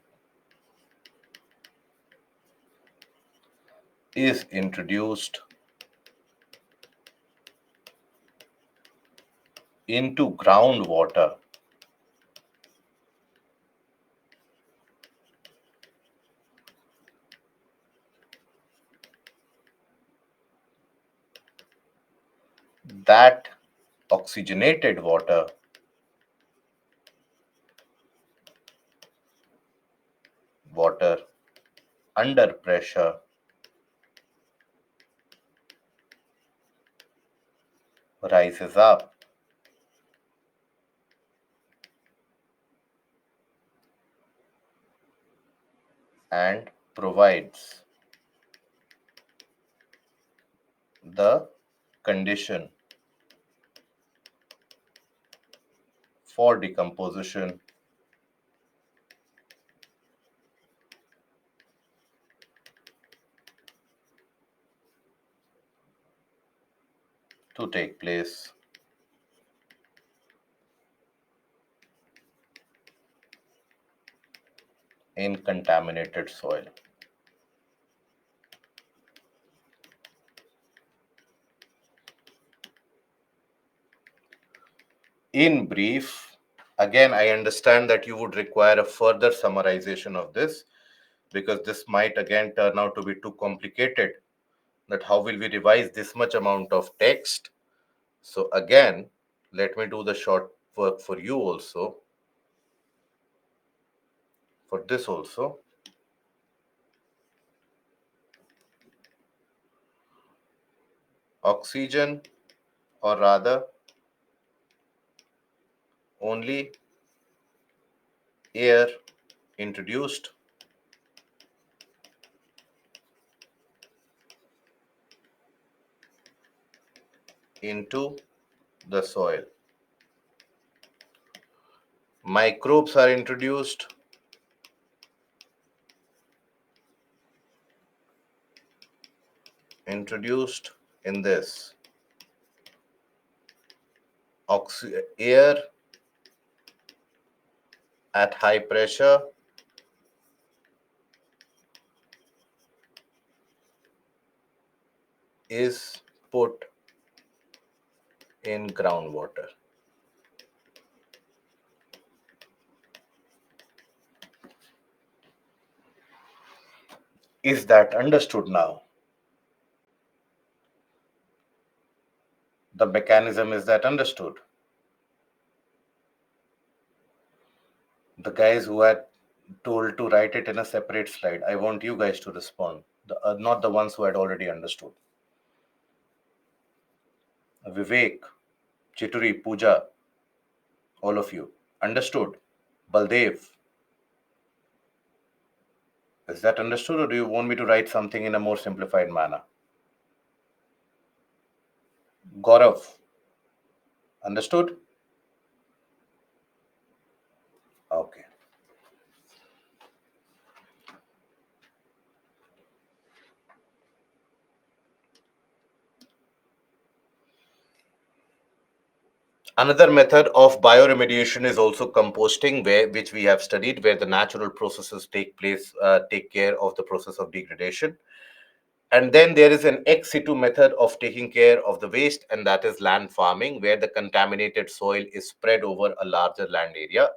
is introduced into groundwater that oxygenated water under pressure rises up and provides the condition for decomposition to take place. In contaminated soil. In brief, again, I understand that you would require a further summarization of this because this might again turn out to be too complicated. That how will we revise this much amount of text? So again, let me do the short work for you also, for this also. Oxygen, or rather only air introduced into the soil. Microbes are introduced in this. Air at high pressure is put in groundwater. Is that understood now? The mechanism, is that understood? The guys who had told to write it in a separate slide, I want you guys to respond, not the ones who had already understood. Vivek, Chituri, Pooja, all of you, understood? Baldev, is that understood, or do you want me to write something in a more simplified manner? Gaurav, understood? Okay. Another method of bioremediation is also composting, which we have studied, where the natural processes take care of the process of degradation. And then there is an ex situ method of taking care of the waste, and that is land farming, where the contaminated soil is spread over a larger land area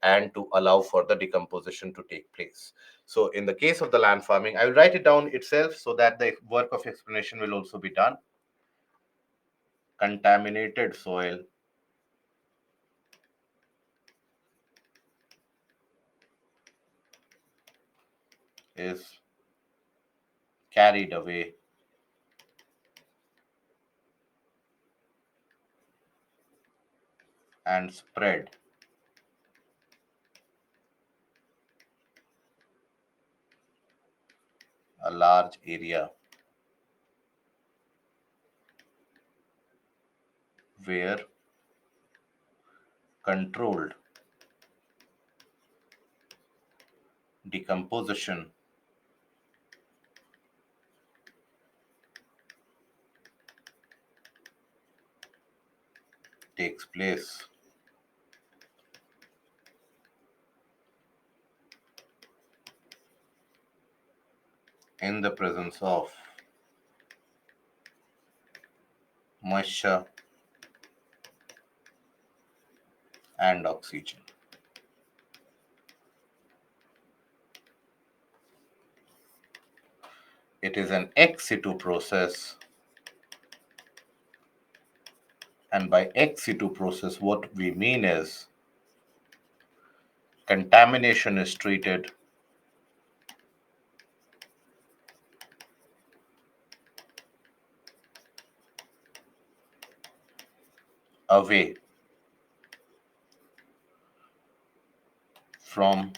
and to allow for the decomposition to take place. So in the case of the land farming, I will write it down itself so that the work of explanation will also be done. Contaminated soil is carried away and spread a large area where controlled decomposition takes place in the presence of moisture and oxygen. It is an ex situ process, and by ex situ process, what we mean is contamination is treated away from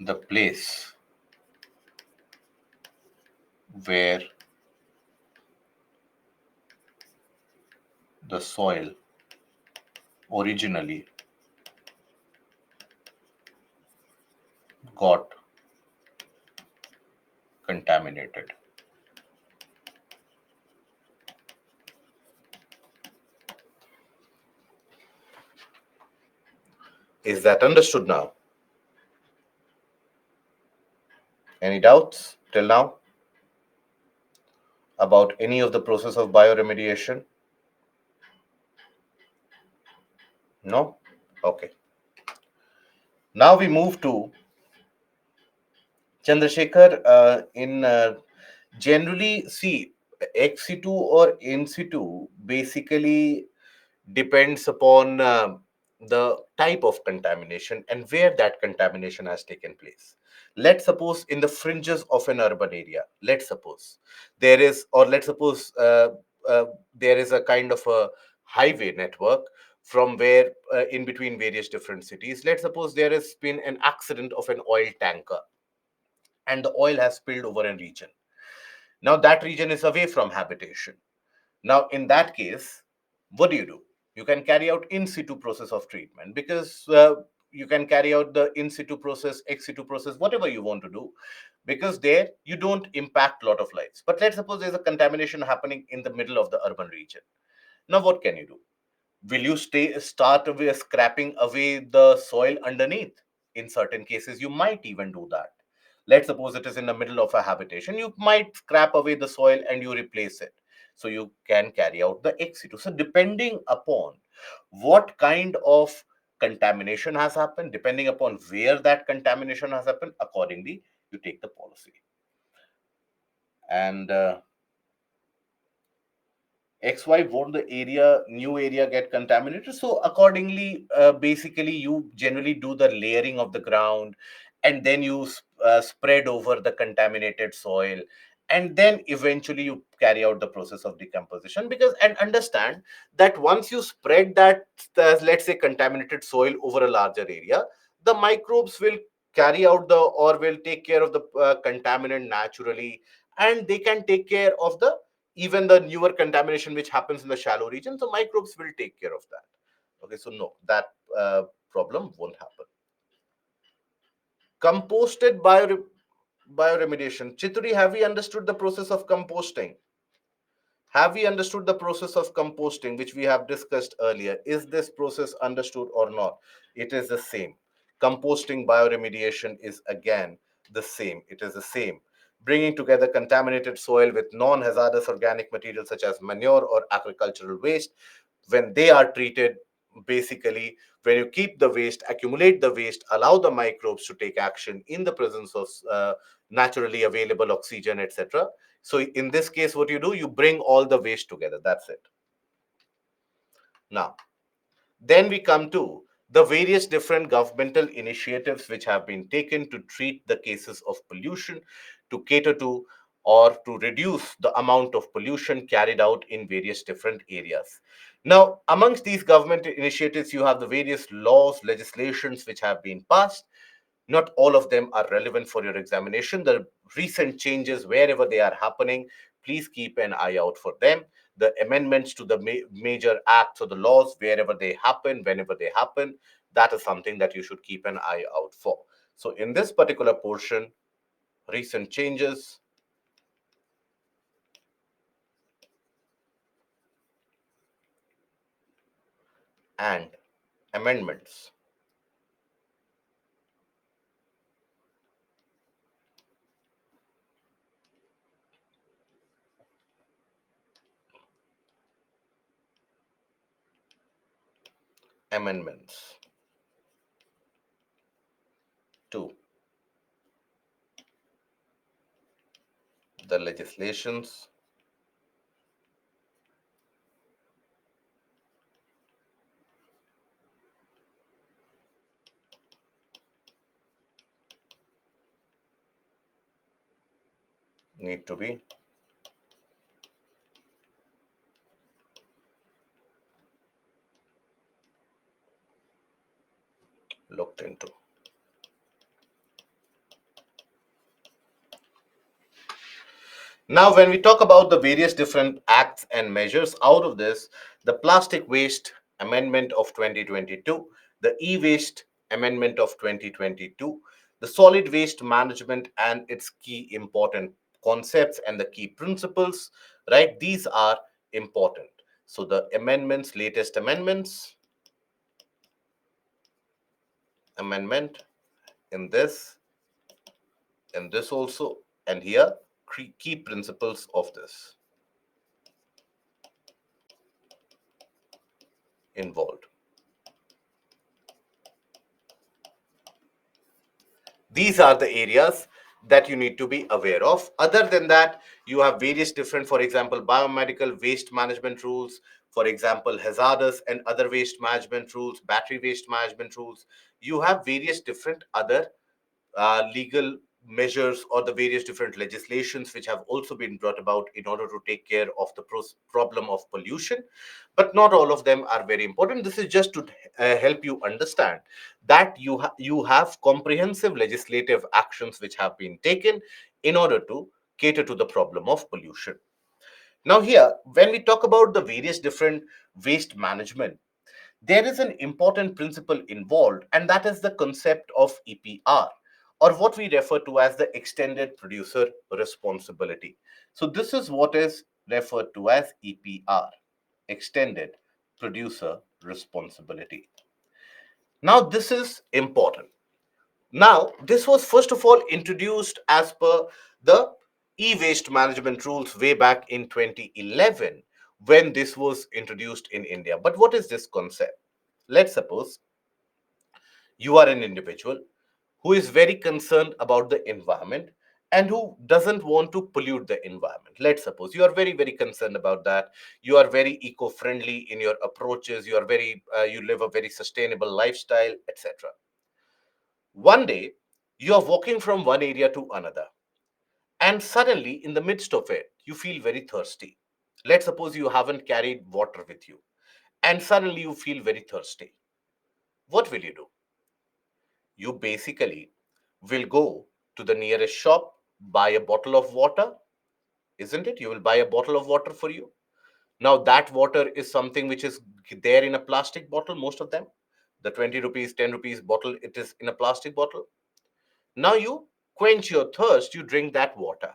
the place where the soil originally got contaminated. Is that understood now? Any doubts till now about any of the process of bioremediation? No? Okay. Now we move to Chandrasekhar. In generally, see, ex situ or in situ basically depends upon the type of contamination and where that contamination has taken place. Let's suppose in the fringes of an urban area, let's suppose there is, or let's suppose there is a kind of a highway network from where in between various different cities. Let's suppose there has been an accident of an oil tanker and the oil has spilled over a region. Now that region is away from habitation. Now, in that case, what do? You can carry out in situ process of treatment, because you can carry out the in situ process, ex situ process, whatever you want to do, because there you don't impact a lot of lives. But let's suppose there's a contamination happening in the middle of the urban region. Now, what can you do? Will you start with scrapping away the soil underneath? In certain cases, you might even do that. Let's suppose it is in the middle of a habitation, you might scrap away the soil and you replace it. So you can carry out the ex situ. So depending upon what kind of contamination has happened, depending upon where that contamination has happened, accordingly you take the policy. And XY, won't the new area get contaminated? So accordingly, basically, you generally do the layering of the ground, and then you spread over the contaminated soil, and then eventually you carry out the process of decomposition. Because, and understand that once you spread that, let's say, contaminated soil over a larger area, the microbes will carry out the, or will take care of the contaminant naturally, and they can take care of the even the newer contamination which happens in the shallow region. So microbes will take care of that. Okay, so no, that problem won't happen. Composted bioremediation. Chituri, have we understood the process of composting? Have we understood the process of composting, which we have discussed earlier? Is this process understood or not? It is the same. Composting bioremediation is again the same. It is the same. Bringing together contaminated soil with non-hazardous organic materials such as manure or agricultural waste, when they are treated, basically, when you keep the waste, accumulate the waste, allow the microbes to take action in the presence of naturally available oxygen, etc. So in this case, what you do, you bring all the waste together. That's it. Now, then we come to the various different governmental initiatives which have been taken to treat the cases of pollution, to cater to or to reduce the amount of pollution carried out in various different areas. Now, amongst these government initiatives, you have the various laws, legislations which have been passed. Not all of them are relevant for your examination. The recent changes, wherever they are happening, please keep an eye out for them. The amendments to the major acts or the laws, wherever they happen, whenever they happen, that is something that you should keep an eye out for. So in this particular portion, recent changes and amendments. Amendments to the legislations need to be looked into. Now, when we talk about the various different acts and measures out of this, the Plastic Waste Amendment of 2022, the E-Waste Amendment of 2022, the Solid Waste Management and its key important concepts and the key principles, right? These are important. So the amendments, latest amendments, amendment in this also, and here key principles of this involved. These are the areas that you need to be aware of. Other than that, you have various different, for example, biomedical waste management rules, for example, hazardous and other waste management rules, battery waste management rules. You have various different other legal measures or the various different legislations which have also been brought about in order to take care of the problem of pollution, but not all of them are very important. This is just to help you understand that you have comprehensive legislative actions which have been taken in order to cater to the problem of pollution. Now here, when we talk about the various different waste management, there is an important principle involved, and that is the concept of EPR, or what we refer to as the extended producer responsibility. So, this is what is referred to as EPR, extended producer responsibility. Now, this is important. Now, this was first of all introduced as per the e-waste management rules way back in 2011 when this was introduced in India. But what is this concept? Let's suppose you are an individual who is very concerned about the environment and who doesn't want to pollute the environment. Let's suppose you are very, very concerned about that. You are very eco-friendly in your approaches. You live a very sustainable lifestyle, etc. One day, you are walking from one area to another, and suddenly, in the midst of it, you feel very thirsty. Let's suppose you haven't carried water with you, and suddenly you feel very thirsty. What will you do? You basically will go to the nearest shop, buy a bottle of water, isn't it? You will buy a bottle of water for you. Now, that water is something which is there in a plastic bottle, most of them. The 20 rupees, 10 rupees bottle, it is in a plastic bottle. Now, you quench your thirst, you drink that water.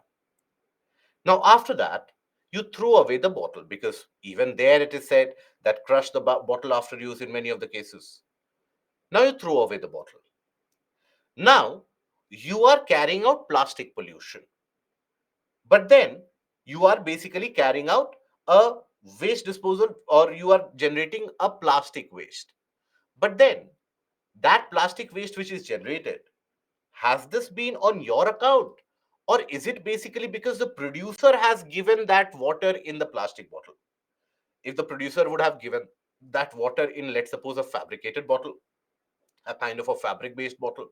Now, after that, you throw away the bottle because even there it is said that crush the bottle after use in many of the cases. Now, you throw away the bottle. Now, you are carrying out plastic pollution. But then you are basically carrying out a waste disposal or you are generating a plastic waste. But then that plastic waste which is generated, has this been on your account? Or is it basically because the producer has given that water in the plastic bottle? If the producer would have given that water in, let's suppose, a fabricated bottle, a kind of a fabric based bottle,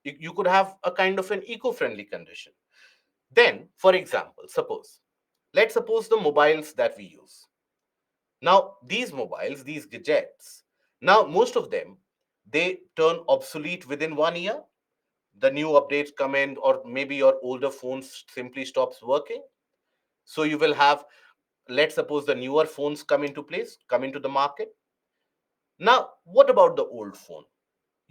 you could have a kind of an eco-friendly condition. Then, for example, let's suppose the mobiles that we use. Now, these mobiles, these gadgets, now most of them, they turn obsolete within 1 year. the new updates come in, or maybe your older phone simply stops working. So you will have, let's suppose, the newer phones come into place, come into the market. Now, what about the old phone?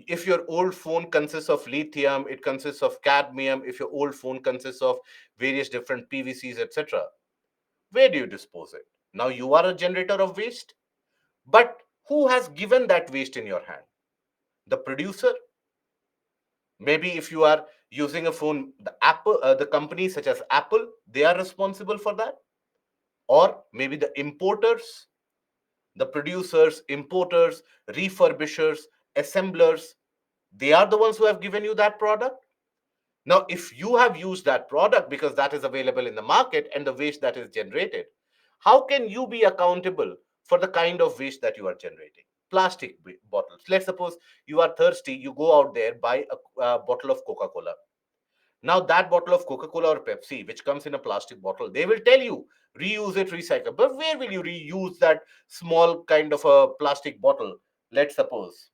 If your old phone consists of lithium, it consists of cadmium, if your old phone consists of various different PVCs, etc., where do you dispose it? Now you are a generator of waste, but who has given that waste in your hand? The producer? Maybe if you are using a phone, the companies such as Apple, they are responsible for that. Or maybe the importers, the producers, importers, refurbishers, assemblers, they are the ones who have given you that product. Now, if you have used that product because that is available in the market and the waste that is generated, how can you be accountable for the kind of waste that you are generating? Plastic bottles. Let's suppose you are thirsty, you go out there, buy a bottle of Coca Cola. Now, that bottle of Coca Cola or Pepsi, which comes in a plastic bottle, they will tell you reuse it, recycle. But where will you reuse that small kind of a plastic bottle? Let's suppose.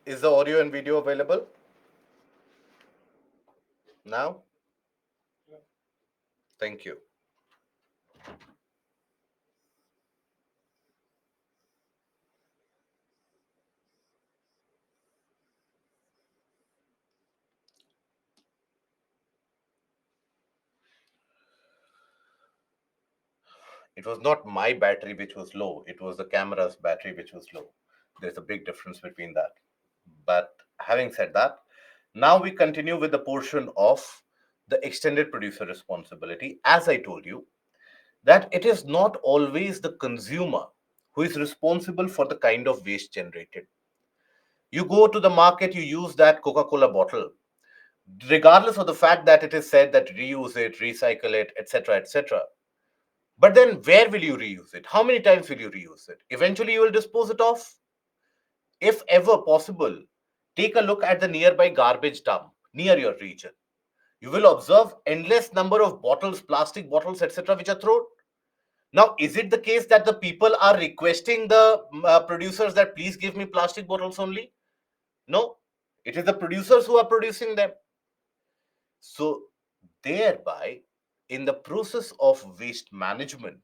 Is the audio and video available now? Thank you. It was not my battery which was low, it was the camera's battery which was low. There's a big difference between that. But having said that, now we continue with the portion of the extended producer responsibility. As I told you, that it is not always the consumer who is responsible for the kind of waste generated. You go to the market, you use that Coca Cola bottle, regardless of the fact that it is said that reuse it, recycle it, etc., etc. But then where will you reuse it? How many times will you reuse it? Eventually, you will dispose it off. If ever possible, take a look at the nearby garbage dump near your region. You will observe endless number of bottles, plastic bottles, etc., which are thrown. Now, is it the case that the people are requesting the producers that please give me plastic bottles only? No, it is the producers who are producing them. So, thereby, in the process of waste management,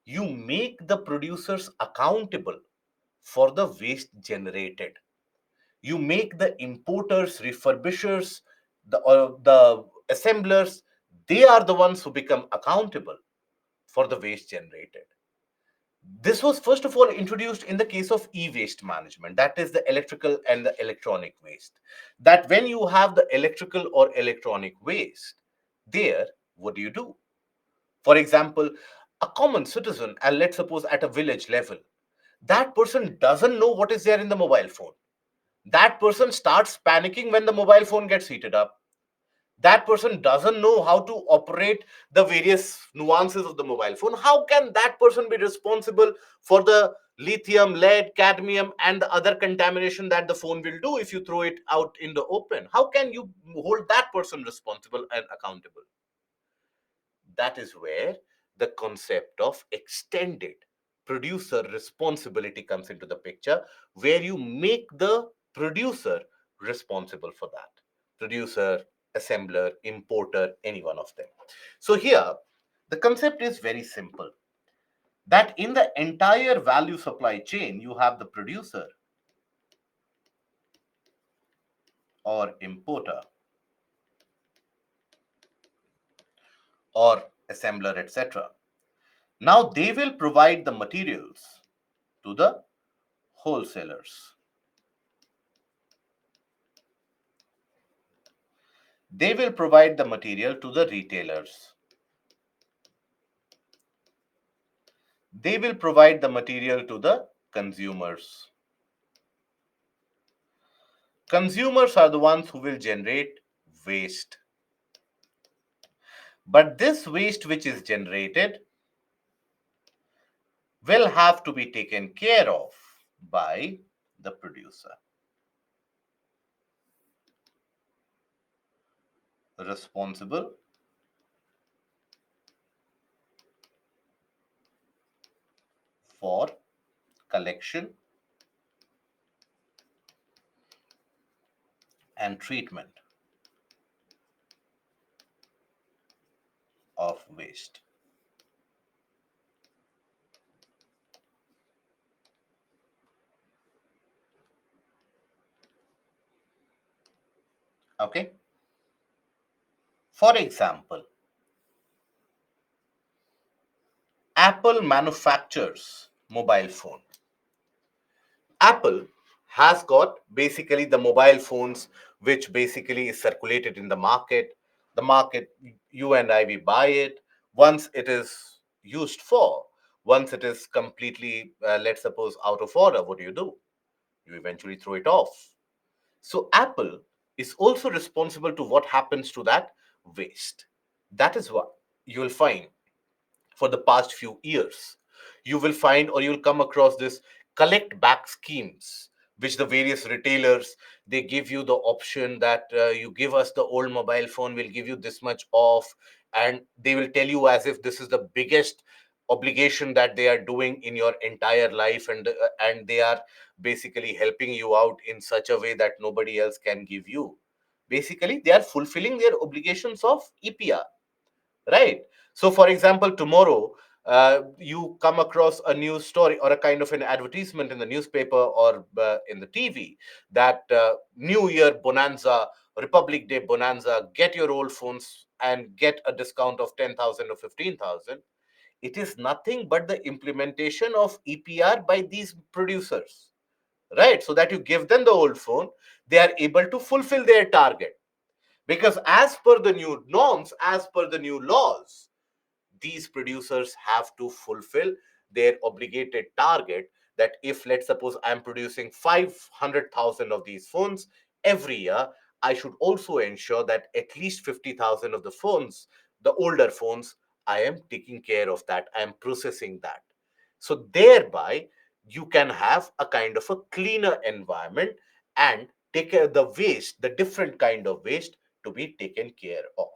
you make the producers accountable for the waste generated. You make the importers, refurbishers, the assemblers, they are the ones who become accountable for the waste generated. This was first of all introduced in the case of e-waste management, that is the electrical and the electronic waste. That when you have the electrical or electronic waste, there, what do you do? For example, a common citizen, and let's suppose at a village level, that person doesn't know what is there in the mobile phone. That person starts panicking when the mobile phone gets heated up. That person doesn't know how to operate the various nuances of the mobile phone. How can that person be responsible for the lithium, lead, cadmium, and the other contamination that the phone will do if you throw it out in the open? How can you hold that person responsible and accountable? That is where the concept of extended producer responsibility comes into the picture, where you make the producer responsible for that. Producer, assembler, importer, any one of them. So here, the concept is very simple, that in the entire value supply chain, you have the producer or importer or assembler, etc. Now they will provide the materials to the wholesalers. They will provide the material to the retailers. They will provide the material to the consumers. Consumers are the ones who will generate waste. But this waste which is generated will have to be taken care of by the producer, responsible for collection and treatment of waste. Okay? For example, Apple manufactures mobile phone. Apple has got basically the mobile phones which basically is circulated in the market. The market, you and I, we buy it. Once it is used for, once it is completely, let's suppose, out of order, what do? You eventually throw it off. So Apple is also responsible to what happens to that waste. That is what you will find for the past few years. You will find or you'll come across this collect back schemes, which the various retailers, they give you the option that you give us the old mobile phone, we'll give you this much off, and they will tell you as if this is the biggest obligation that they are doing in your entire life, and they are basically helping you out in such a way that nobody else can give you. Basically they are fulfilling their obligations of EPR. Right. So, for example, tomorrow you come across a news story or a kind of an advertisement in the newspaper or in the TV that New Year bonanza, Republic Day bonanza, get your old phones and get a discount of 10,000 or 15,000. It is nothing but the implementation of EPR by these producers, right? So that you give them the old phone, they are able to fulfill their target. Because as per the new norms, as per the new laws, these producers have to fulfill their obligated target, that if, let's suppose, I'm producing 500,000 of these phones every year, I should also ensure that at least 50,000 of the phones, the older phones, I am taking care of that, I am processing that. So thereby you can have a kind of a cleaner environment and take care the waste, the different kind of waste to be taken care of.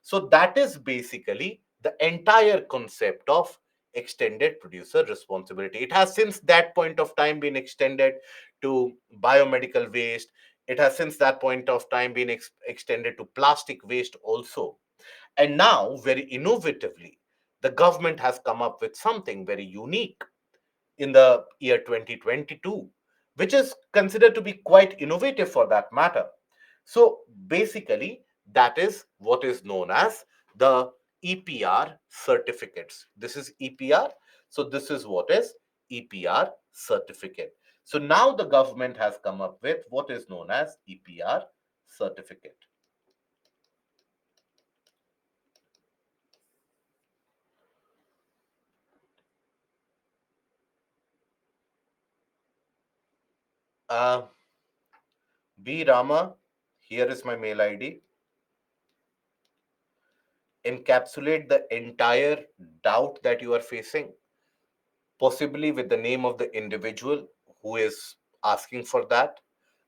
So that is basically the entire concept of extended producer responsibility. It has since that point of time been extended to biomedical waste. It has since that point of time been extended to plastic waste also. And now, very innovatively, the government has come up with something very unique in the year 2022, which is considered to be quite innovative for that matter. So basically, that is what is known as the EPR certificates. This is EPR. So this is what is EPR certificate. So now the government has come up with what is known as EPR certificate. Uh, B. Rama, here is my mail ID. Encapsulate the entire doubt that you are facing, possibly with the name of the individual who is asking for that,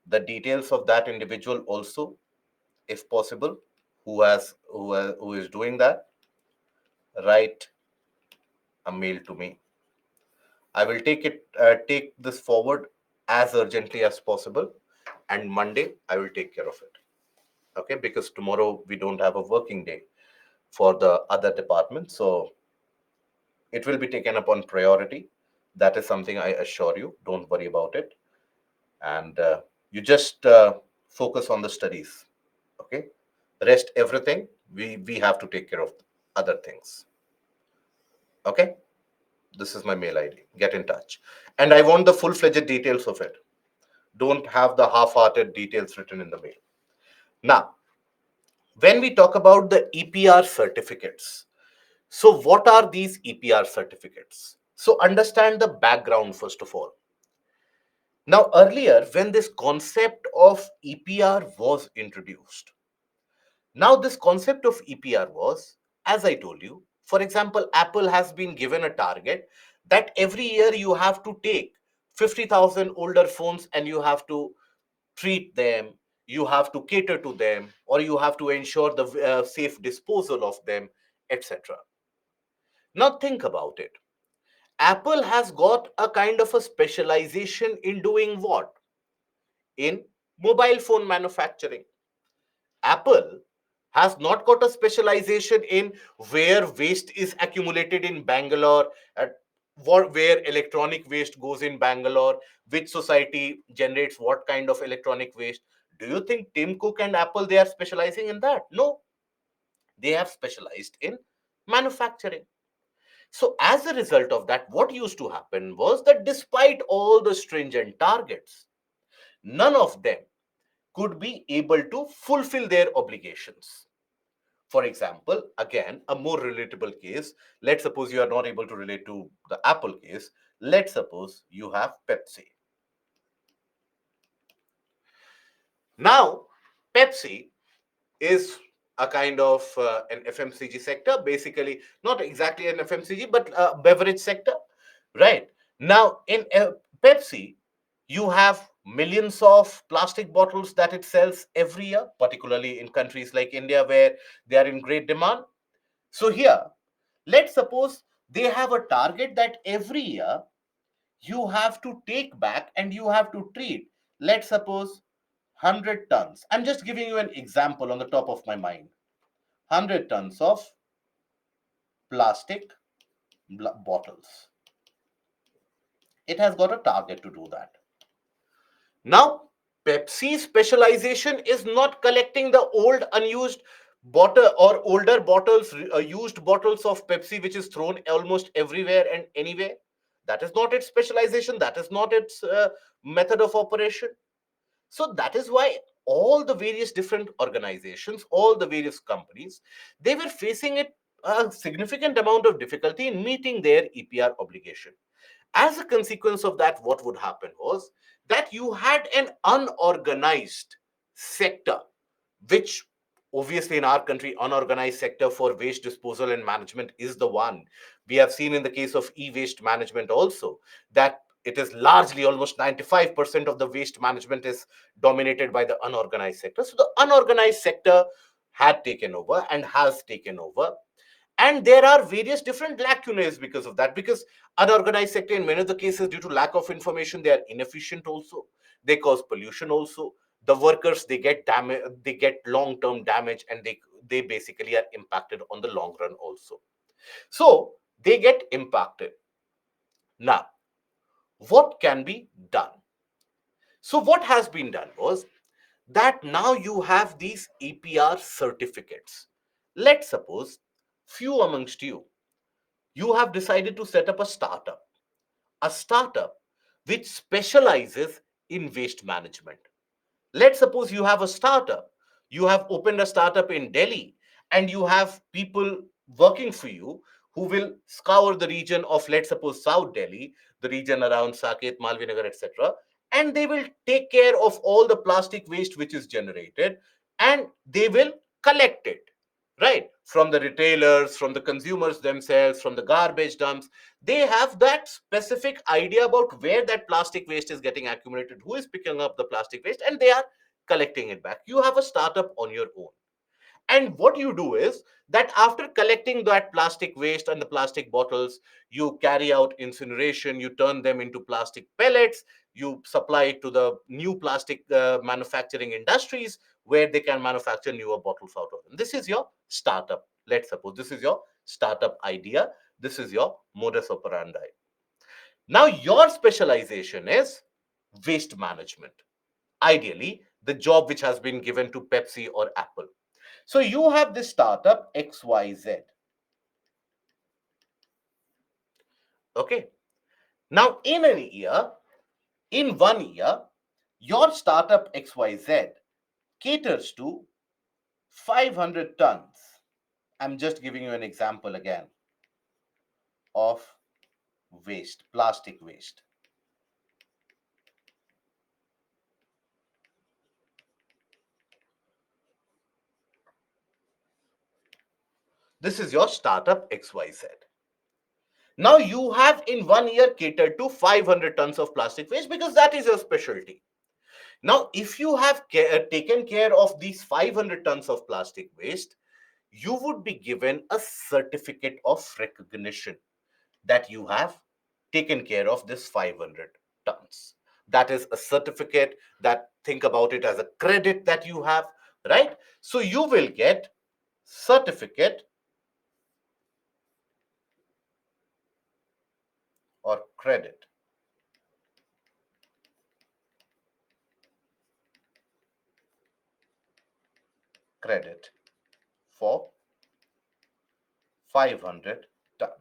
the details of that individual also, if possible, who is doing that. Write a mail to me. I will take this forward as urgently as possible, and Monday I will take care of it. Okay, because tomorrow we don't have a working day for the other department, so it will be taken up on priority. That is something I assure you. Don't worry about it, and you just focus on the studies. Okay, rest everything. We have to take care of other things. Okay, this is my mail ID. Get in touch, and I want the full-fledged details of it. Don't have the half-hearted details written in the mail. Now, when we talk about the EPR certificates, so what are these EPR certificates? So understand the background first of all. Now, earlier, when this concept of EPR was introduced, now this concept of EPR was, as I told you, for example, Apple has been given a target that every year you have to take 50,000 older phones and you have to treat them, you have to cater to them, or you have to ensure the safe disposal of them, etc. Now, think about it. Apple has got a kind of a specialization in doing what? In mobile phone manufacturing. Apple has not got a specialization in where waste is accumulated in Bangalore, at where electronic waste goes in Bangalore, which society generates what kind of electronic waste. Do you think Tim Cook and Apple they are specializing in that? No, they have specialized in manufacturing. So as a result of that, what used to happen was that despite all the stringent targets, none of them could be able to fulfill their obligations. For example, again, a more relatable case. Let's suppose you are not able to relate to the Apple case. Let's suppose you have Pepsi. Now, Pepsi is a kind of an FMCG sector, basically, not exactly an FMCG, but a beverage sector, right? Now, in Pepsi, you have millions of plastic bottles that it sells every year, particularly in countries like India where they are in great demand. So, here, let's suppose they have a target that every year you have to take back and you have to treat, let's suppose, 100 tons. I'm just giving you an example on the top of my mind. 100 tons of plastic bottles. It has got a target to do that. Now, Pepsi's specialization is not collecting the old unused bottle or older bottles, used bottles of Pepsi, which is thrown almost everywhere and anywhere. That is not its specialization. That is not its method of operation. So that is why all the various different organizations, all the various companies, they were facing a significant amount of difficulty in meeting their EPR obligation. As a consequence of that, what would happen was that you had an unorganized sector, which obviously in our country, unorganized sector for waste disposal and management is the one. We have seen in the case of e-waste management also that it is largely almost 95% of the waste management is dominated by the unorganized sector. So the unorganized sector had taken over and has taken over, and there are various different lacunae because of that, because unorganized sector in many of the cases, due to lack of information, they are inefficient also, they cause pollution also, the workers, they get damage, they get long term damage, and they basically are impacted on the long run also. So they get impacted. Now, what can be done? So what has been done was that now you have these EPR certificates. Let's suppose few amongst you have decided to set up a startup which specializes in waste management. Let's suppose you have a startup, you have opened a startup in Delhi, and you have people working for you who will scour the region of, let's suppose, South Delhi, the region around Saket, Malvinagar, etc. And they will take care of all the plastic waste which is generated, and they will collect it, right? From the retailers, from the consumers themselves, from the garbage dumps. They have that specific idea about where that plastic waste is getting accumulated, who is picking up the plastic waste, and they are collecting it back. You have a startup on your own. And what you do is that after collecting that plastic waste and the plastic bottles, you carry out incineration, you turn them into plastic pellets, you supply it to the new plastic manufacturing industries where they can manufacture newer bottles out of them. This is your startup. Let's suppose this is your startup idea. This is your modus operandi. Now, your specialization is waste management. Ideally, the job which has been given to Pepsi or Apple. So you have this startup XYZ. Okay. Now, in 1 year, your startup XYZ caters to 500 tons. I'm just giving you an example again of waste, plastic waste. This is your startup XYZ. Now you have in 1 year catered to 500 tons of plastic waste because that is your specialty. Now, if you have taken care of these 500 tons of plastic waste, you would be given a certificate of recognition that you have taken care of this 500 tons. That is a certificate, that think about it as a credit that you have, right? So you will get certificate or credit for 500 tons.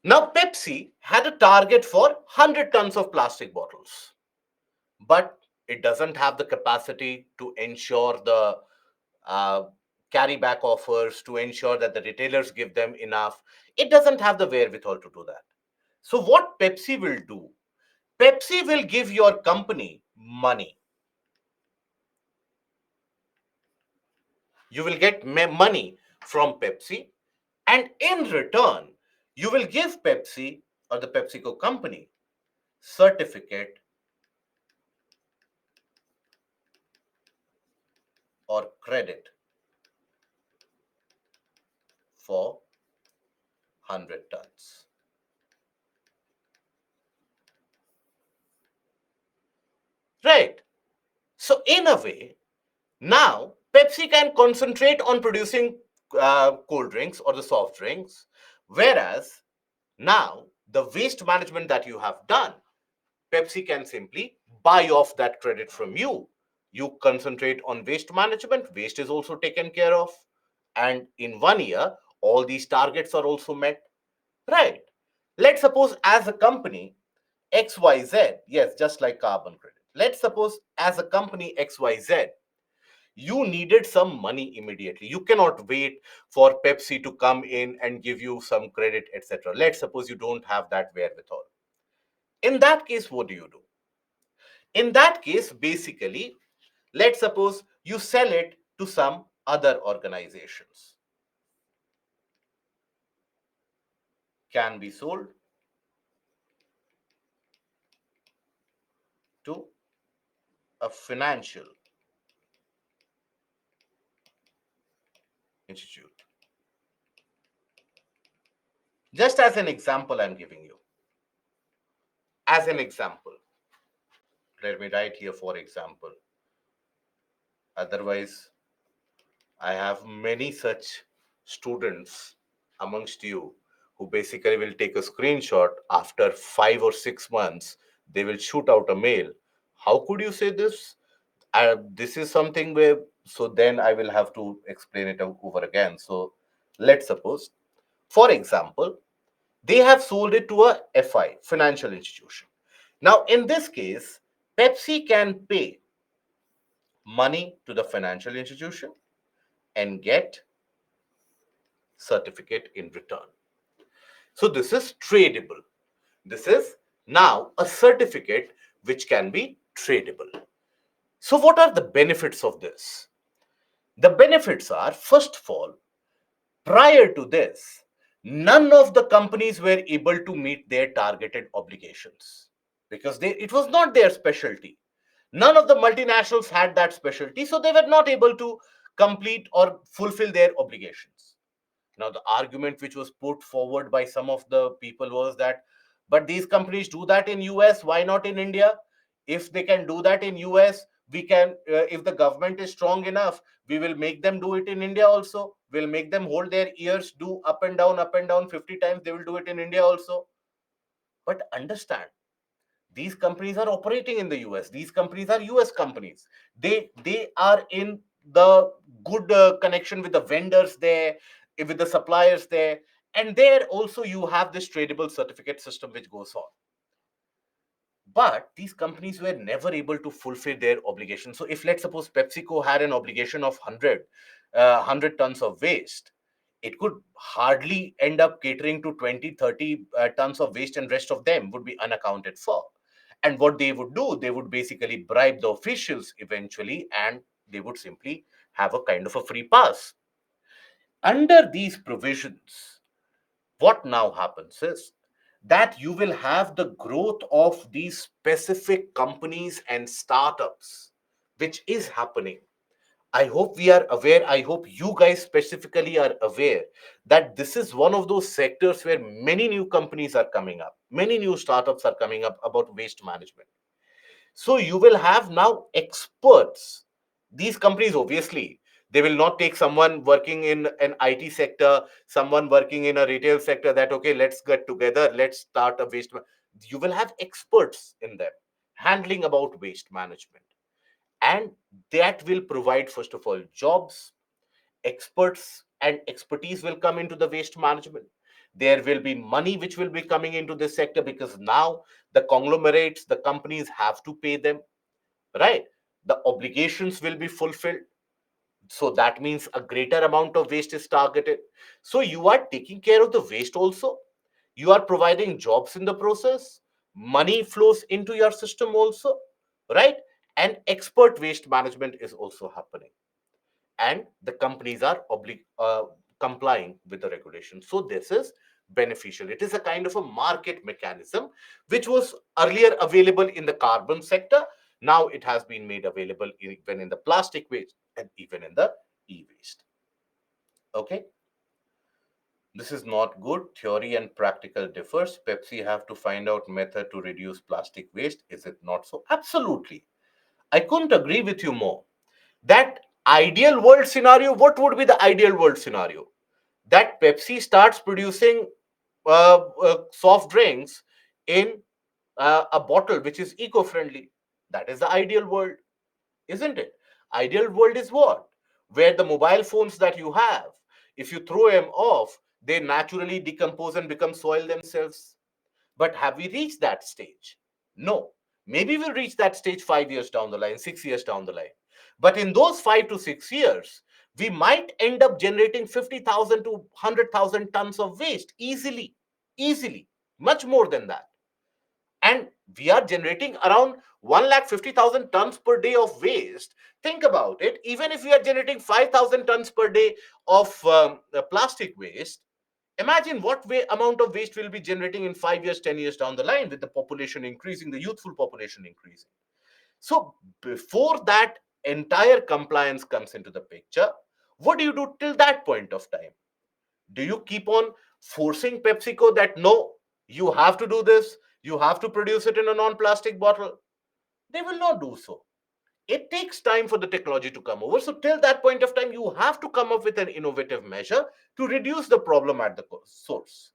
Now, Pepsi had a target for 100 tons of plastic bottles, but it doesn't have the capacity to ensure the uh, carry back offers, to ensure that the retailers give them enough. It doesn't have the wherewithal to do that. So, what Pepsi will do? Pepsi will give your company money. You will get money from Pepsi, and in return, you will give Pepsi or the PepsiCo company certificate or credit for 100 tons. Right. So, in a way, now Pepsi can concentrate on producing cold drinks or the soft drinks, whereas now the waste management that you have done, Pepsi can simply buy off that credit from you. You concentrate on waste management, waste is also taken care of, and in 1 year, all these targets are also met. Right. Let's suppose as a company XYZ, yes, just like carbon credit. Let's suppose as a company XYZ, you needed some money immediately. You cannot wait for Pepsi to come in and give you some credit, etc. Let's suppose you don't have that wherewithal. In that case, what do? In that case, basically, let's suppose you sell it to some other organizations. can be sold to a financial institute. Just as an example, I'm giving you. As an example, let me write here for example. Otherwise, I have many such students amongst you who basically will take a screenshot after 5 or 6 months. They will shoot out a mail. How could you say this? This is something where, so then I will have to explain it over again. So let's suppose, for example, they have sold it to a FI, financial institution. Now, in this case, Pepsi can pay money to the financial institution and get certificate in return. So this is tradable. This is now a certificate which can be tradable. So what are the benefits of this? The benefits are, first of all, prior to this, none of the companies were able to meet their targeted obligations because it was not their specialty. None of the multinationals had that specialty, so they were not able to complete or fulfill their obligations. Now, the argument which was put forward by some of the people was that, but these companies do that in US, why not in India? If they can do that in US, we can, if the government is strong enough, we will make them do it in India also. We'll make them hold their ears, do up and down 50 times. They will do it in India also. But understand, these companies are operating in the US. These companies are US companies. They are in the good connection with the vendors there, with the suppliers there, and there also you have this tradable certificate system which goes on. But these companies were never able to fulfill their obligations. So if, let's suppose, PepsiCo had an obligation of 100 tons of waste, it could hardly end up catering to 20, 30 tons of waste, and rest of them would be unaccounted for. And what they would do, they would basically bribe the officials eventually, and they would simply have a kind of a free pass. Under these provisions, what now happens is that you will have the growth of these specific companies and startups, which is happening. I hope we are aware. I hope you guys specifically are aware that this is one of those sectors where many new companies are coming up, many new startups are coming up about waste management. So you will have now experts. These companies, obviously, they will not take someone working in an IT sector, someone working in a retail sector that, okay, let's get together, let's start a waste. You will have experts in them handling about waste management. And that will provide, first of all, jobs. Experts and expertise will come into the waste management. There will be money which will be coming into this sector because now the conglomerates, the companies have to pay them, right? The obligations will be fulfilled. So that means a greater amount of waste is targeted. So you are taking care of the waste also. You are providing jobs in the process. Money flows into your system also, right? And expert waste management is also happening, and the companies are complying with the regulation. So this is beneficial. It is a kind of a market mechanism which was earlier available in the carbon sector. Now it has been made available even in the plastic waste and even in the e-waste. Okay, this is not good. Theory and practical differs. Pepsi have to find out method to reduce plastic waste. Is it not so? Absolutely. I couldn't agree with you more. That ideal world scenario, what would be the ideal world scenario? That Pepsi starts producing soft drinks in a bottle which is eco-friendly. That is the ideal world, isn't it? Ideal world is what? Where the mobile phones that you have, if you throw them off, they naturally decompose and become soil themselves. But have we reached that stage? No. Maybe we'll reach that stage 5 years down the line, 6 years down the line. But in those 5 to 6 years, we might end up generating 50,000 to 100,000 tons of waste easily, easily, much more than that. And we are generating around 150,000 tons per day of waste. Think about it. Even if we are generating 5,000 tons per day of plastic waste, Imagine what amount of waste we'll be generating in 5 years, 10 years down the line, with the population increasing, the youthful population increasing. So before that entire compliance comes into the picture, what do you do till that point of time? Do you keep on forcing PepsiCo that no, you have to do this, you have to produce it in a non-plastic bottle? They will not do so. It takes time for the technology to come over. So till that point of time, you have to come up with an innovative measure to reduce the problem at the source.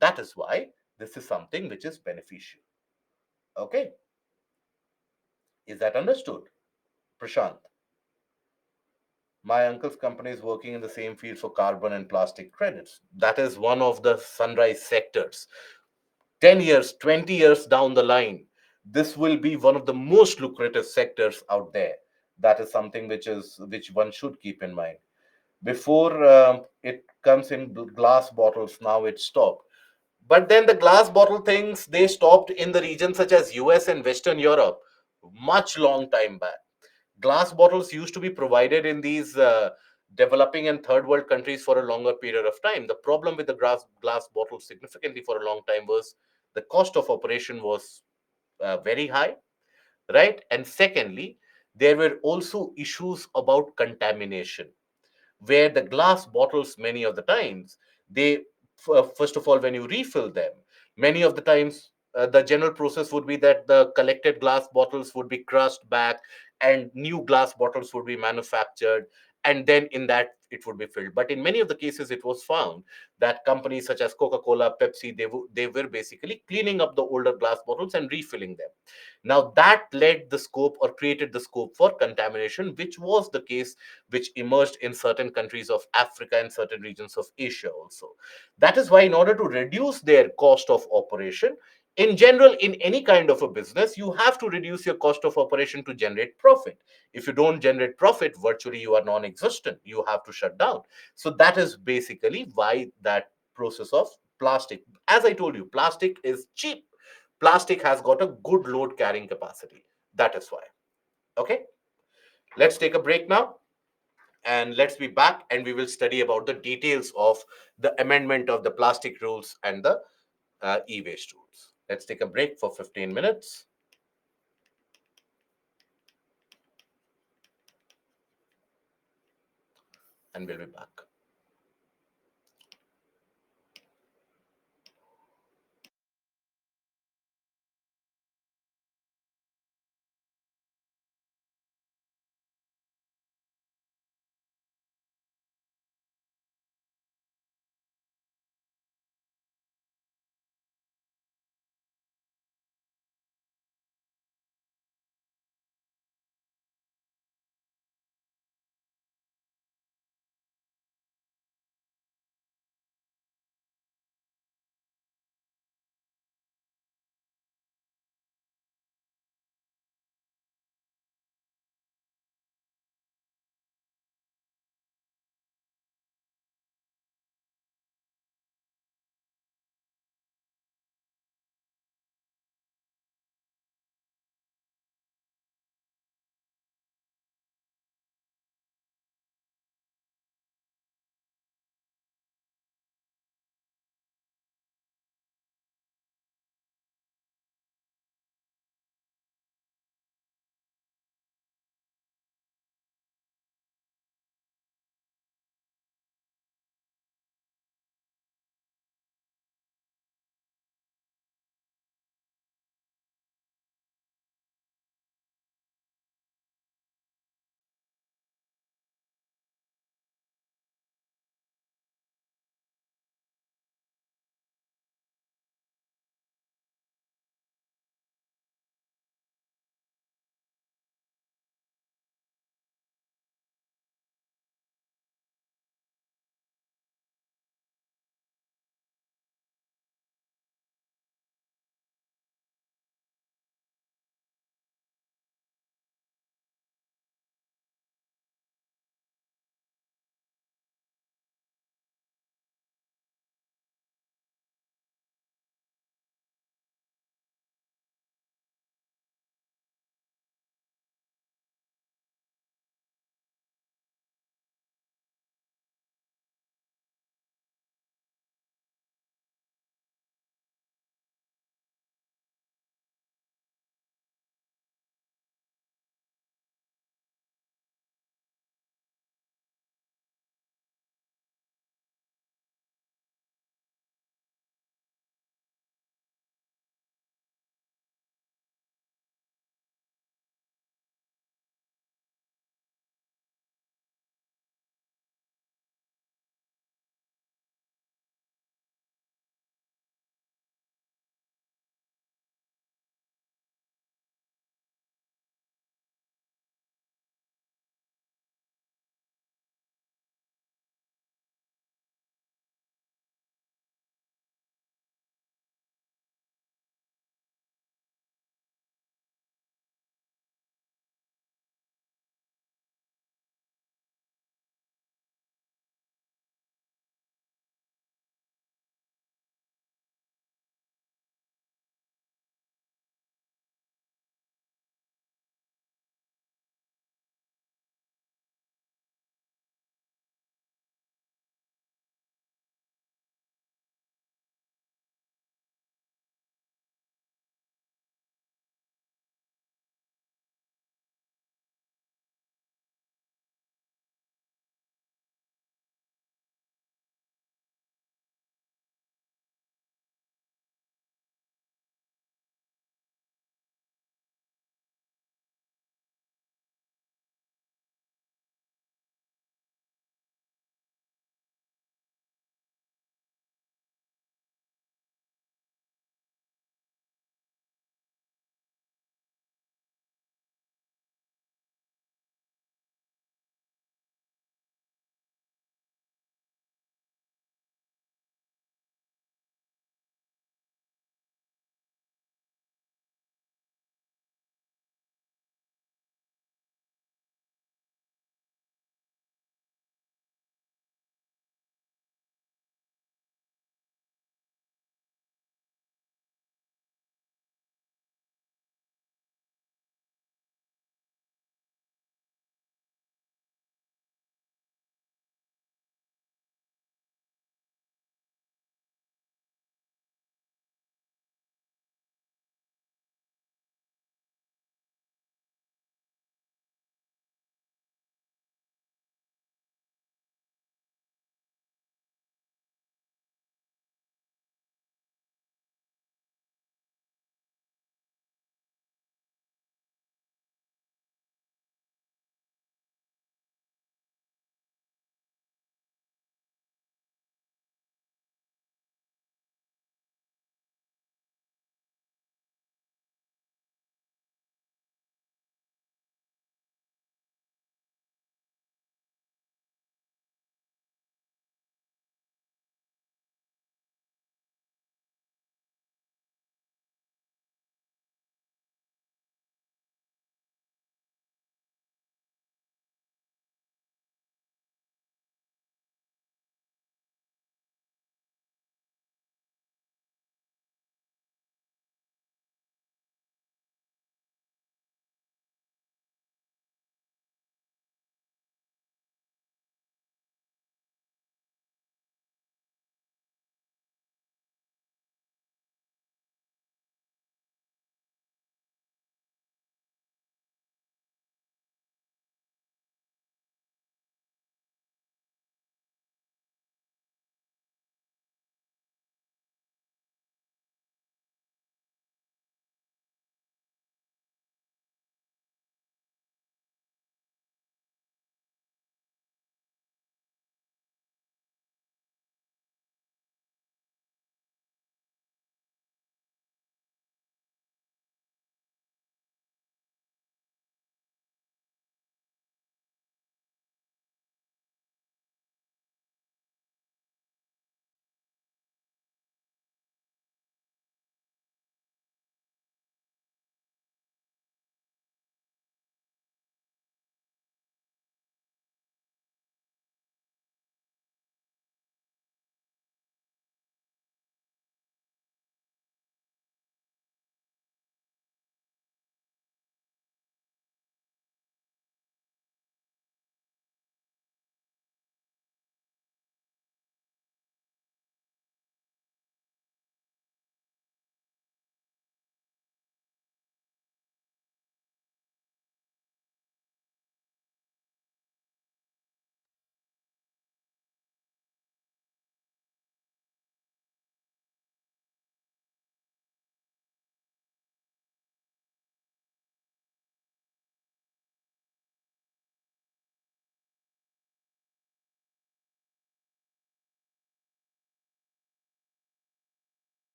That is why this is something which is beneficial. Okay, is that understood, Prashant? My uncle's company is working in the same field for carbon and plastic credits. That is one of the sunrise sectors. 10 years, 20 years down the line, this will be one of the most lucrative sectors out there. That is something which one should keep in mind. Before it comes in glass bottles, now it's stopped. But then the glass bottle things, they stopped in the regions such as US and Western Europe much long time back. Glass bottles used to be provided in these developing and third world countries for a longer period of time. The problem with the glass bottles significantly for a long time was the cost of operation was very high, right? And secondly, there were also issues about contamination, where the glass bottles, many of the times, they first of all, when you refill them, many of the times, the general process would be that the collected glass bottles would be crushed back and new glass bottles would be manufactured, and then in that it would be filled. But in many of the cases, it was found that companies such as Coca-Cola, Pepsi, they were basically cleaning up the older glass bottles and refilling them. Now that led the scope or created the scope for contamination, which was the case which emerged in certain countries of Africa and certain regions of Asia also. That is why, in order to reduce their cost of operation, in general, in any kind of a business, you have to reduce your cost of operation to generate profit. If you don't generate profit, virtually you are non existent. You have to shut down. So, that is basically why that process of plastic, as I told you, plastic is cheap. Plastic has got a good load carrying capacity. That is why. Okay, let's take a break now, and let's be back, and we will study about the details of the amendment of the plastic rules and the e-waste rules. Let's take a break for 15 minutes, and we'll be back.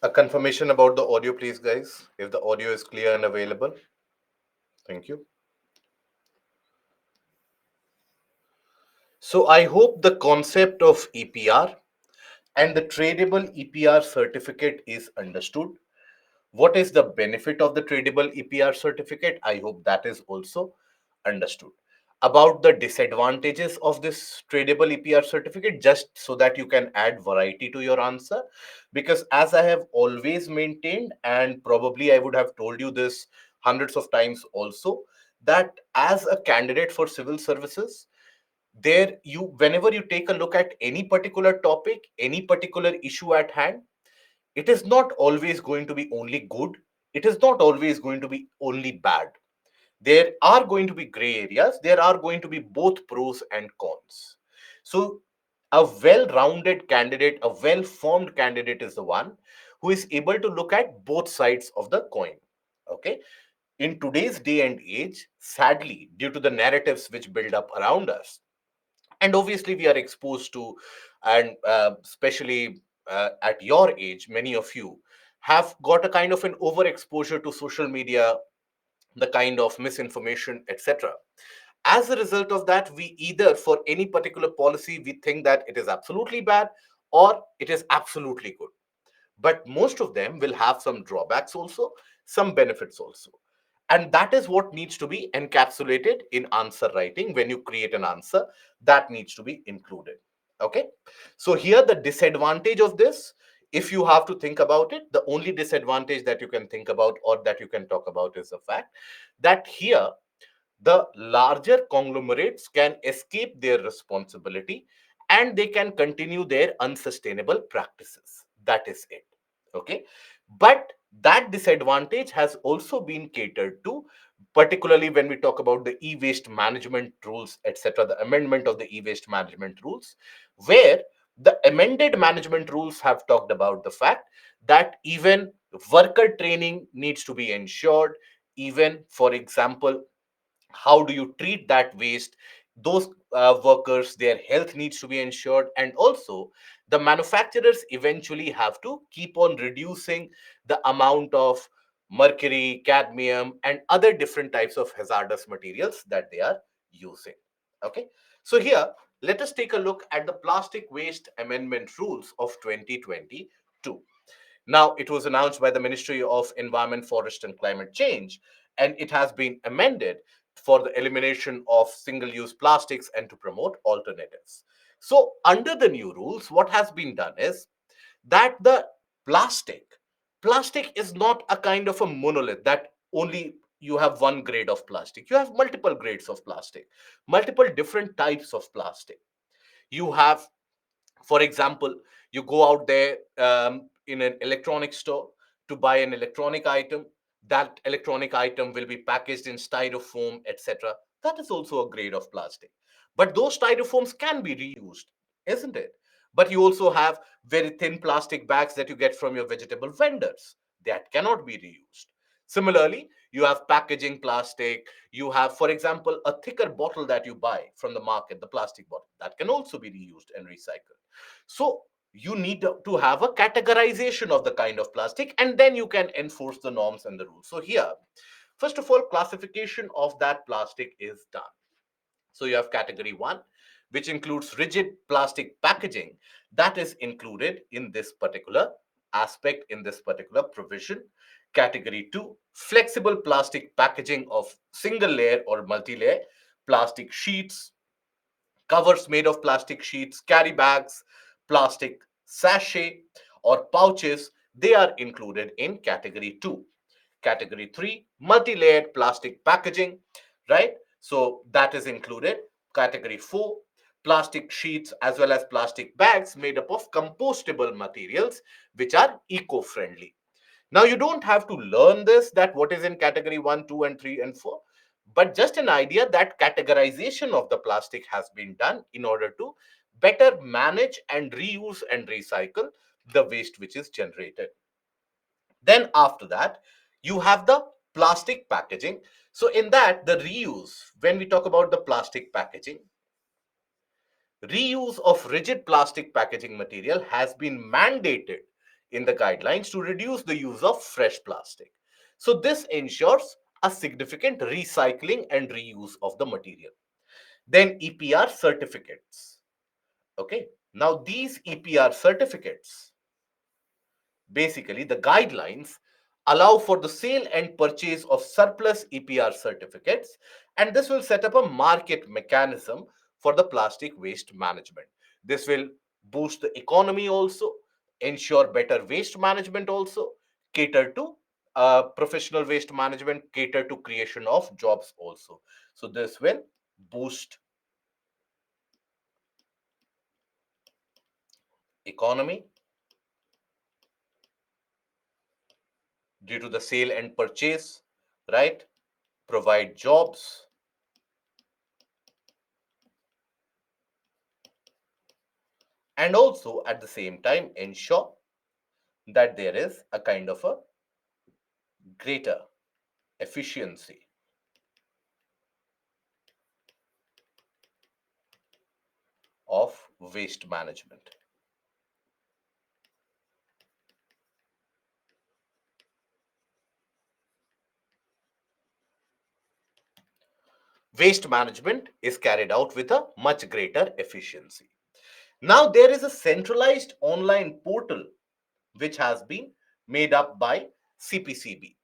A confirmation about the audio, please, guys. If the audio is clear and available. Thank you. So I hope the concept of EPR and the tradable EPR certificate is understood. What is the benefit of the tradable EPR certificate? I hope that is also understood. About the disadvantages of this tradable EPR certificate, just so that you can add variety to your answer. Because as I have always maintained, and probably I would have told you this hundreds of times also, that as a candidate for civil services, there you whenever you take a look at any particular topic, any particular issue at hand, it is not always going to be only good, it is not always going to be only bad. There are going to be gray areas, there are going to be both pros and cons. So a well rounded candidate, a well formed candidate is the one who is able to look at both sides of the coin. Okay, in today's day and age, sadly, due to the narratives which build up around us, and obviously we are exposed to, and especially at your age, many of you have got a kind of an overexposure to social media, the kind of misinformation, etc. As a result of that, we either for any particular policy we think that it is absolutely bad or it is absolutely good, but most of them will have some drawbacks also, some benefits also. And that is what needs to be encapsulated in answer writing. When you create an answer, that needs to be included. Okay, so here the disadvantage of this, if you have to think about it, the only disadvantage that you can think about or that you can talk about is the fact that here the larger conglomerates can escape their responsibility and they can continue their unsustainable practices. That is it. Okay, but that disadvantage has also been catered to, particularly when we talk about the e-waste management rules, etc., the amendment of the e-waste management rules, where the amended management rules have talked about the fact that even worker training needs to be ensured. Even, for example, how do you treat that waste, those workers, their health needs to be ensured. And also the manufacturers eventually have to keep on reducing the amount of mercury, cadmium, and other different types of hazardous materials that they are using. Okay, so here let us take a look at the plastic waste amendment rules of 2022. Now, it was announced by the Ministry of Environment, Forest and Climate Change, and it has been amended for the elimination of single use plastics and to promote alternatives. So, under the new rules, what has been done is that the plastic, plastic is not a kind of a monolith that only you have one grade of plastic. You have multiple grades of plastic, multiple different types of plastic. You have, for example, you go out there in an electronic store to buy an electronic item. That electronic item will be packaged in styrofoam, etc. That is also a grade of plastic. But those styrofoams can be reused, isn't it? But you also have very thin plastic bags that you get from your vegetable vendors that cannot be reused. Similarly, you have packaging plastic. You have, for example, a thicker bottle that you buy from the market, the plastic bottle, that can also be reused and recycled. So you need to have a categorization of the kind of plastic, and then you can enforce the norms and the rules. So here, first of all, classification of that plastic is done. So you have category 1, which includes rigid plastic packaging. That is included in this particular aspect, in this particular provision. Category 2, flexible plastic packaging of single layer or multi-layer plastic sheets, covers made of plastic sheets, carry bags, plastic sachet, or pouches, they are included in category 2. Category 3, multi layered plastic packaging, right? So that is included. Category 4, plastic sheets as well as plastic bags made up of compostable materials which are eco friendly. Now, you don't have to learn this, that what is in category 1, 2, and 3, and 4, but just an idea that categorization of the plastic has been done in order to better manage and reuse and recycle the waste which is generated. Then, after that, you have the plastic packaging. So, in that, the reuse, when we talk about the plastic packaging, reuse of rigid plastic packaging material has been mandated in the guidelines to reduce the use of fresh plastic. So this ensures a significant recycling and reuse of the material. Then EPR certificates. Okay. Now these EPR certificates, basically the guidelines allow for the sale and purchase of surplus EPR certificates, and this will set up a market mechanism for the plastic waste management. This will boost the economy also, ensure better waste management also, cater to professional waste management, cater to creation of jobs also. So this will boost economy due to the sale and purchase, right? Provide jobs, and also at the same time ensure that there is a kind of a greater efficiency of waste management. Waste management is carried out with a much greater efficiency. Now there is a centralized online portal which has been made up by CPCB.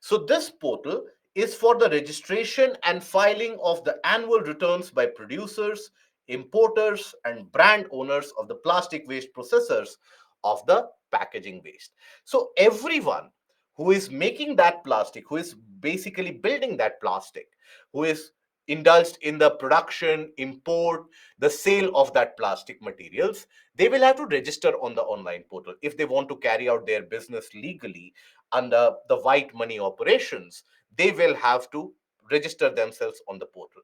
So this portal is for the registration and filing of the annual returns by producers, importers, and brand owners of the plastic waste processors of the packaging waste. So everyone who is making that plastic, who is basically building that plastic, who is indulged in the production, import, the sale of that plastic materials, they will have to register on the online portal if they want to carry out their business legally under the white money operations. They will have to register themselves on the portal,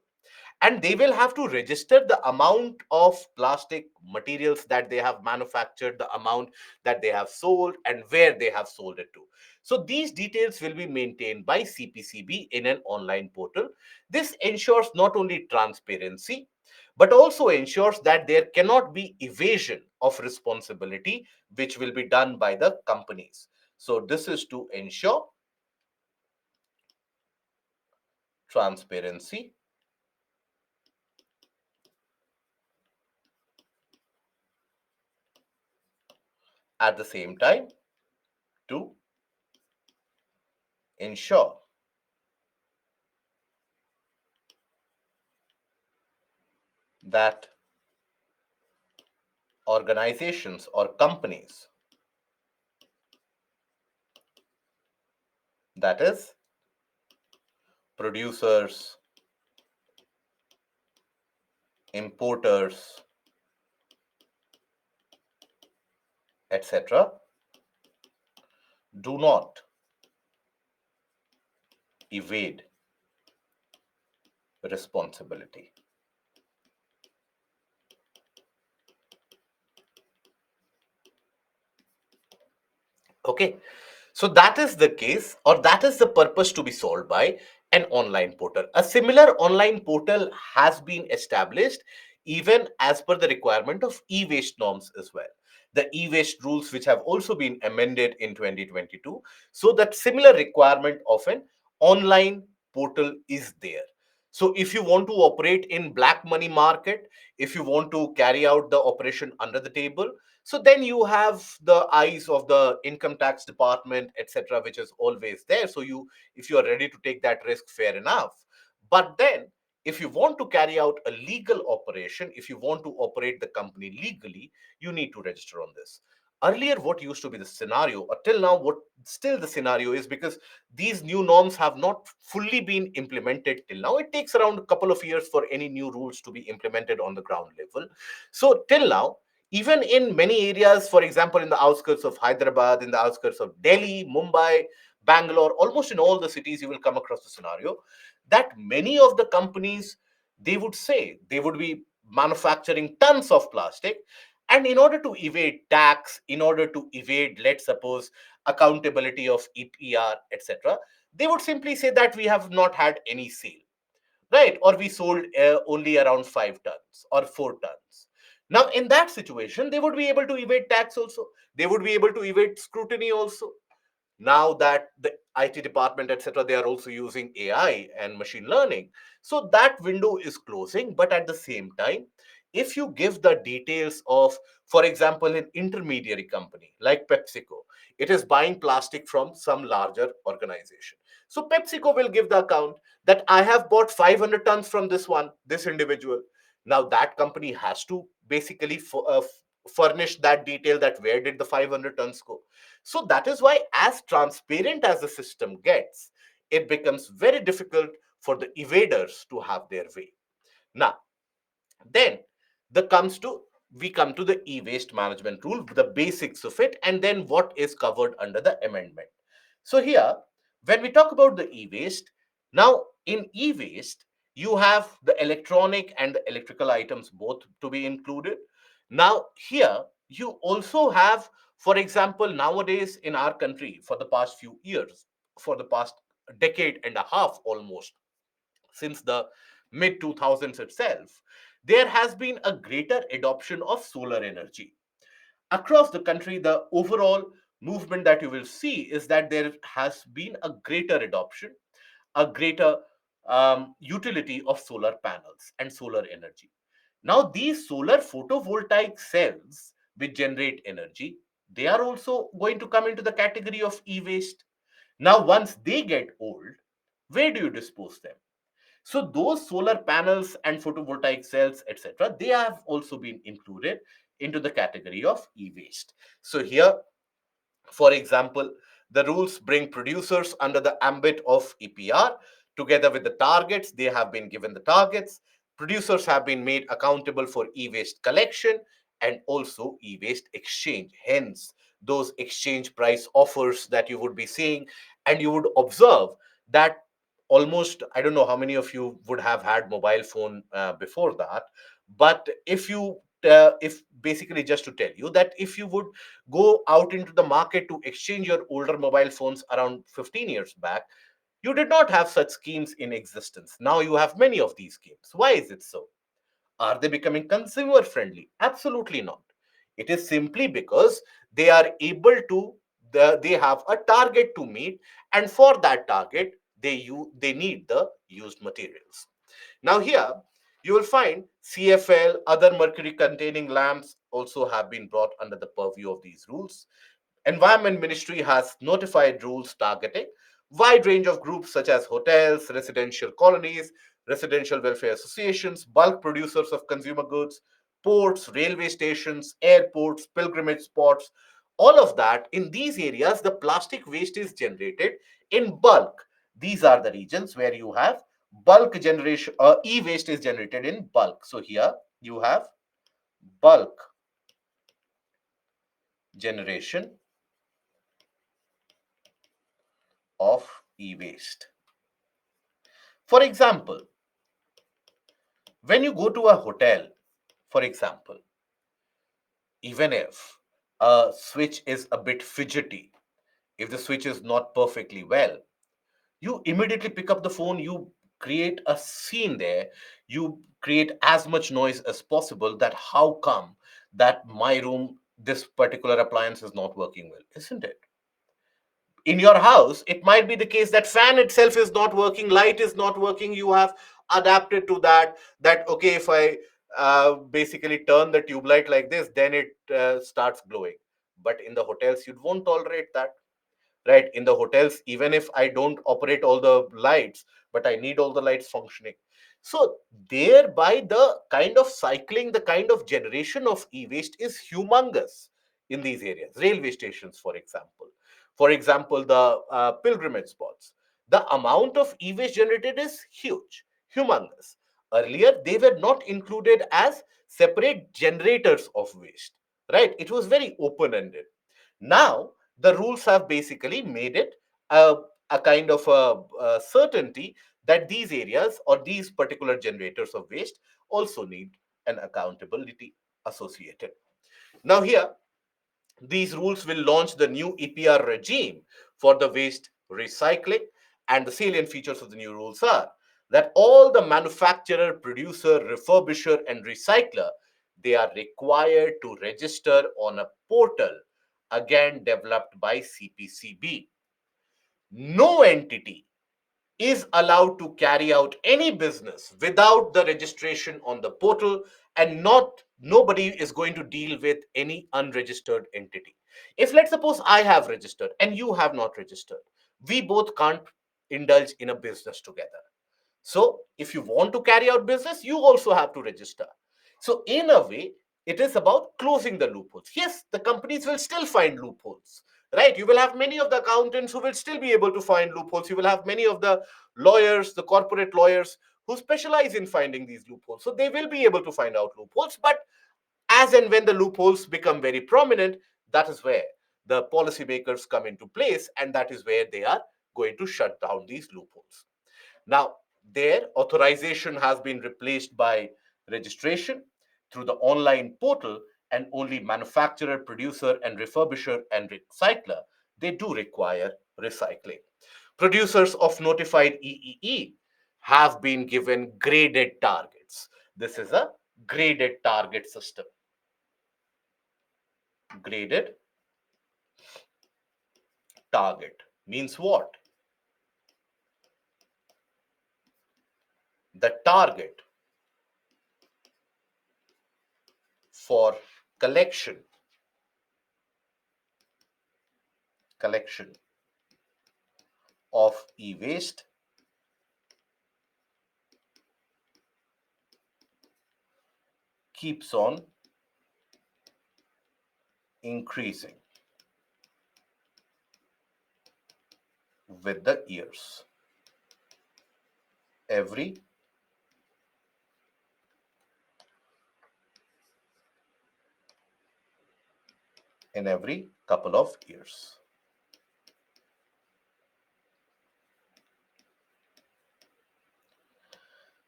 and they will have to register the amount of plastic materials that they have manufactured, the amount that they have sold, and where they have sold it to. So these details will be maintained by CPCB in an online portal. This ensures not only transparency but also ensures that there cannot be evasion of responsibility which will be done by the companies. So this is to ensure transparency, at the same time to ensure that organizations or companies, that is producers, importers, etc., do not evade responsibility. Okay, so that is the case, or that is the purpose to be solved by an online portal. A similar online portal has been established even as per the requirement of e-waste norms as well. The e-waste rules, which have also been amended in 2022, so that similar requirement of an online portal is there. So if you want to operate in black money market, if you want to carry out the operation under the table, so then you have the eyes of the income tax department, etc., which is always there. So you, if you are ready to take that risk, fair enough. But then if you want to carry out a legal operation, if you want to operate the company legally, you need to register on this. Earlier, what used to be the scenario, or till now what still the scenario is, because these new norms have not fully been implemented till now, it takes around a couple of years for any new rules to be implemented on the ground level. So till now, even in many areas, for example, in the outskirts of Hyderabad, in the outskirts of Delhi, Mumbai, Bangalore, almost in all the cities, you will come across the scenario that many of the companies, they would say they would be manufacturing tons of plastic. And in order to evade tax, in order to evade, let's suppose, accountability of EPR, etc., they would simply say that we have not had any sale, right? Or we sold only around 5 tons or 4 tons. Now, in that situation, they would be able to evade tax also. They would be able to evade scrutiny also. Now that the IT department, etc., they are also using AI and machine learning. So that window is closing. But at the same time, if you give the details of, for example, an intermediary company like PepsiCo, it is buying plastic from some larger organization. So PepsiCo will give the account that I have bought 500 tons from this individual. Now that company has to basically furnish that detail, that where did the 500 tons go. So that is why, as transparent as the system gets, it becomes very difficult for the evaders to have their way. Now, then the comes to we come to the e-waste management rule, the basics of it, and then what is covered under the amendment. So here, when we talk about the e-waste, now in e-waste, you have the electronic and the electrical items both to be included. Now here, you also have, for example, nowadays in our country, for the past few years, for the past decade and a half almost, since the mid 2000s itself, there has been a greater adoption of solar energy across the country. The overall movement that you will see is that there has been a greater adoption, a greater utility of solar panels and solar energy. Now these solar photovoltaic cells which generate energy, they are also going to come into the category of e-waste. Now once they get old, where do you dispose them? So those solar panels and photovoltaic cells, etc., they have also been included into the category of e-waste. So here, for example, the rules bring producers under the ambit of EPR. Together with the targets, they have been given the targets. Producers have been made accountable for e-waste collection and also e-waste exchange. Hence, those exchange price offers that you would be seeing, and you would observe that almost, I don't know how many of you would have had mobile phone before that, but if basically, just to tell you that if you would go out into the market to exchange your older mobile phones around 15 years back, you did not have such schemes in existence. Now you have many of these schemes. Why is it so? Are they becoming consumer friendly? Absolutely not. It is simply because they are able to, they have a target to meet, and for that target, they need the used materials. Now here, you will find CFL, other mercury containing lamps also have been brought under the purview of these rules. Environment Ministry has notified rules targeting wide range of groups such as hotels, residential colonies, residential welfare associations, bulk producers of consumer goods, ports, railway stations, airports, pilgrimage spots. All of that, in these areas, the plastic waste is generated in bulk. These are the regions where you have bulk generation, e-waste is generated in bulk. So here you have bulk generation of e-waste. For example, when you go to a hotel, for example, even if a switch is a bit fidgety, if the switch is not perfectly well, you immediately pick up the phone, you create a scene there, you create as much noise as possible, that how come that my room, this particular appliance is not working well, isn't it? In your house, it might be the case that fan itself is not working, light is not working, you have adapted to that, that okay, if I basically turn the tube light like this, then it starts glowing. But in the hotels, you won't tolerate that, right? In the hotels, even if I don't operate all the lights, but I need all the lights functioning. So thereby, the kind of cycling, the kind of generation of e-waste is humongous in these areas. Railway stations, for example, the pilgrimage spots, the amount of e-waste generated is huge, humongous. Earlier they were not included as separate generators of waste, right? It was very open ended. Now the rules have basically made it a kind of a certainty that these areas or these particular generators of waste also need an accountability associated. Now here, these rules will launch the new EPR regime for the waste recycling, and the salient features of the new rules are that all the manufacturer, producer, refurbisher, and recycler, they are required to register on a portal, again developed by CPCB. No entity is allowed to carry out any business without the registration on the portal, and nobody is going to deal with any unregistered entity. If let's suppose I have registered and you have not registered, we both can't indulge in a business together. So if you want to carry out business, you also have to register. So in a way, it is about closing the loopholes. Yes, the companies will still find loopholes, right? You will have many of the accountants who will still be able to find loopholes. You will have many of the lawyers, the corporate lawyers who specialize in finding these loopholes. So they will be able to find out loopholes. But as and when the loopholes become very prominent, that is where the policymakers come into place, and that is where they are going to shut down these loopholes. Now, their authorization has been replaced by registration through the online portal, and only manufacturer, producer, and refurbisher and recycler, they do require recycling. Producers of notified EEE have been given graded targets. This is a graded target system. Graded target means what? The target for collection of e-waste keeps on increasing with the years. Every couple of years.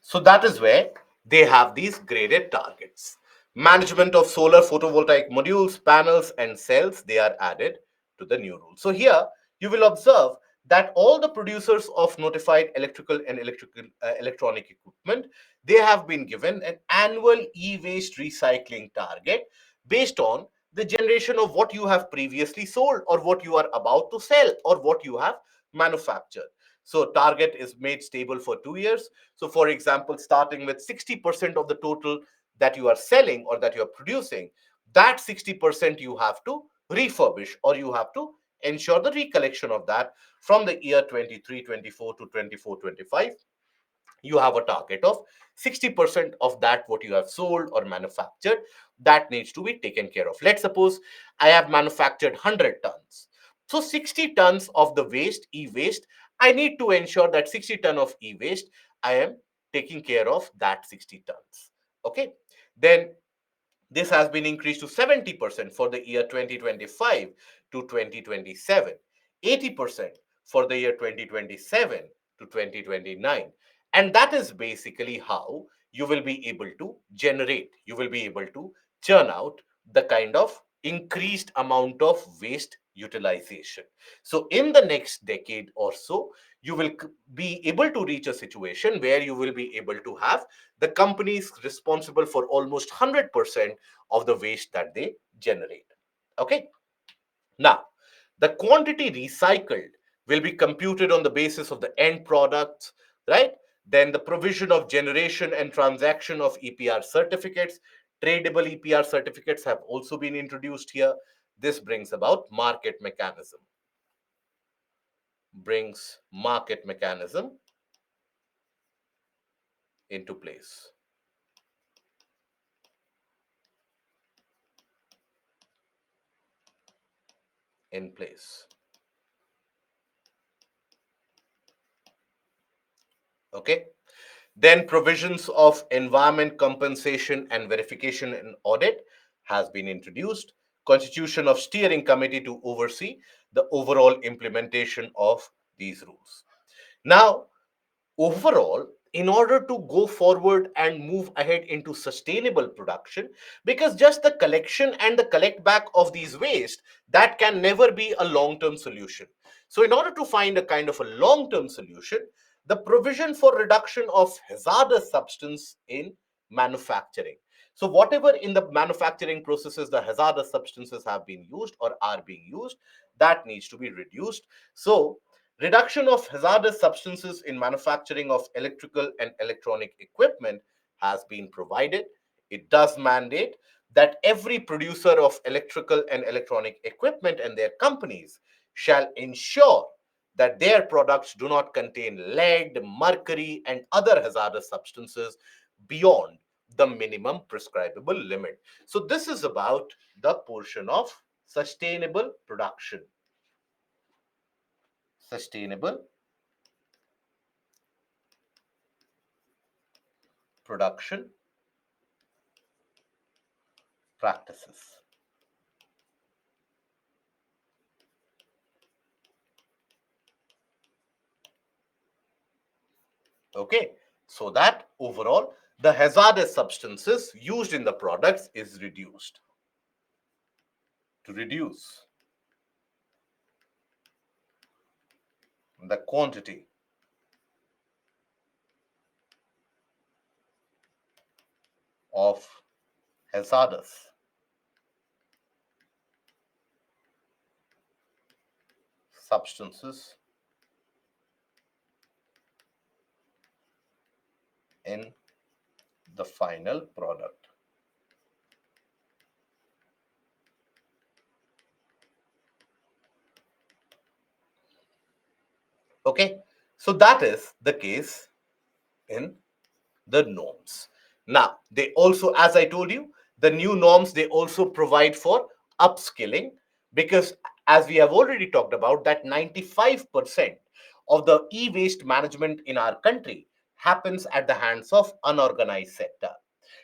So that is where they have these graded targets. Management of solar photovoltaic modules, panels, and cells, they are added to the new rule. So here you will observe that all the producers of notified electrical and electronic equipment, they have been given an annual e-waste recycling target based on the generation of what you have previously sold, or what you are about to sell, or what you have manufactured. So target is made stable for 2 years. So for example, starting with 60% of the total that you are selling or that you are producing, that 60% you have to refurbish, or you have to ensure the recollection of that from the year 23-24 to 24-25. You have a target of 60% of that what you have sold or manufactured, that needs to be taken care of. Let's suppose I have manufactured 100 tons. So 60 tons of the waste, e-waste, I need to ensure that 60 ton of e-waste, I am taking care of that 60 tons. Okay. Then this has been increased to 70% for the year 2025 to 2027, 80% for the year 2027 to 2029. And that is basically how you will be able to generate, you will be able to churn out the kind of increased amount of waste utilization. So in the next decade or so, you will be able to reach a situation where you will be able to have the companies responsible for almost 100% of the waste that they generate. Okay. Now, the quantity recycled will be computed on the basis of the end products, right? Then the provision of generation and transaction of EPR certificates, tradable EPR certificates have also been introduced here. This brings about brings market mechanism into place. In place. Okay. Then provisions of environment compensation and verification and audit has been introduced. Constitution of steering committee to oversee the overall implementation of these rules. Now, overall, in order to go forward and move ahead into sustainable production, because just the collection and the collect back of these waste, that can never be a long-term solution. So in order to find a kind of a long-term solution, the provision for reduction of hazardous substance in manufacturing. So whatever in the manufacturing processes the hazardous substances have been used or are being used, that needs to be reduced. So reduction of hazardous substances in manufacturing of electrical and electronic equipment has been provided. It does mandate that every producer of electrical and electronic equipment and their companies shall ensure that their products do not contain lead, mercury, and other hazardous substances beyond the minimum prescribable limit. So, this is about the portion of sustainable production. Sustainable production practices. Okay, so that overall the hazardous substances used in the products is reduced. To reduce the quantity of hazardous substances in the final product. Okay, so that is the case in the norms. Now, they also, as I told you, the new norms, they also provide for upskilling, because as we have already talked about, that 95% of the e-waste management in our country happens at the hands of unorganized sector.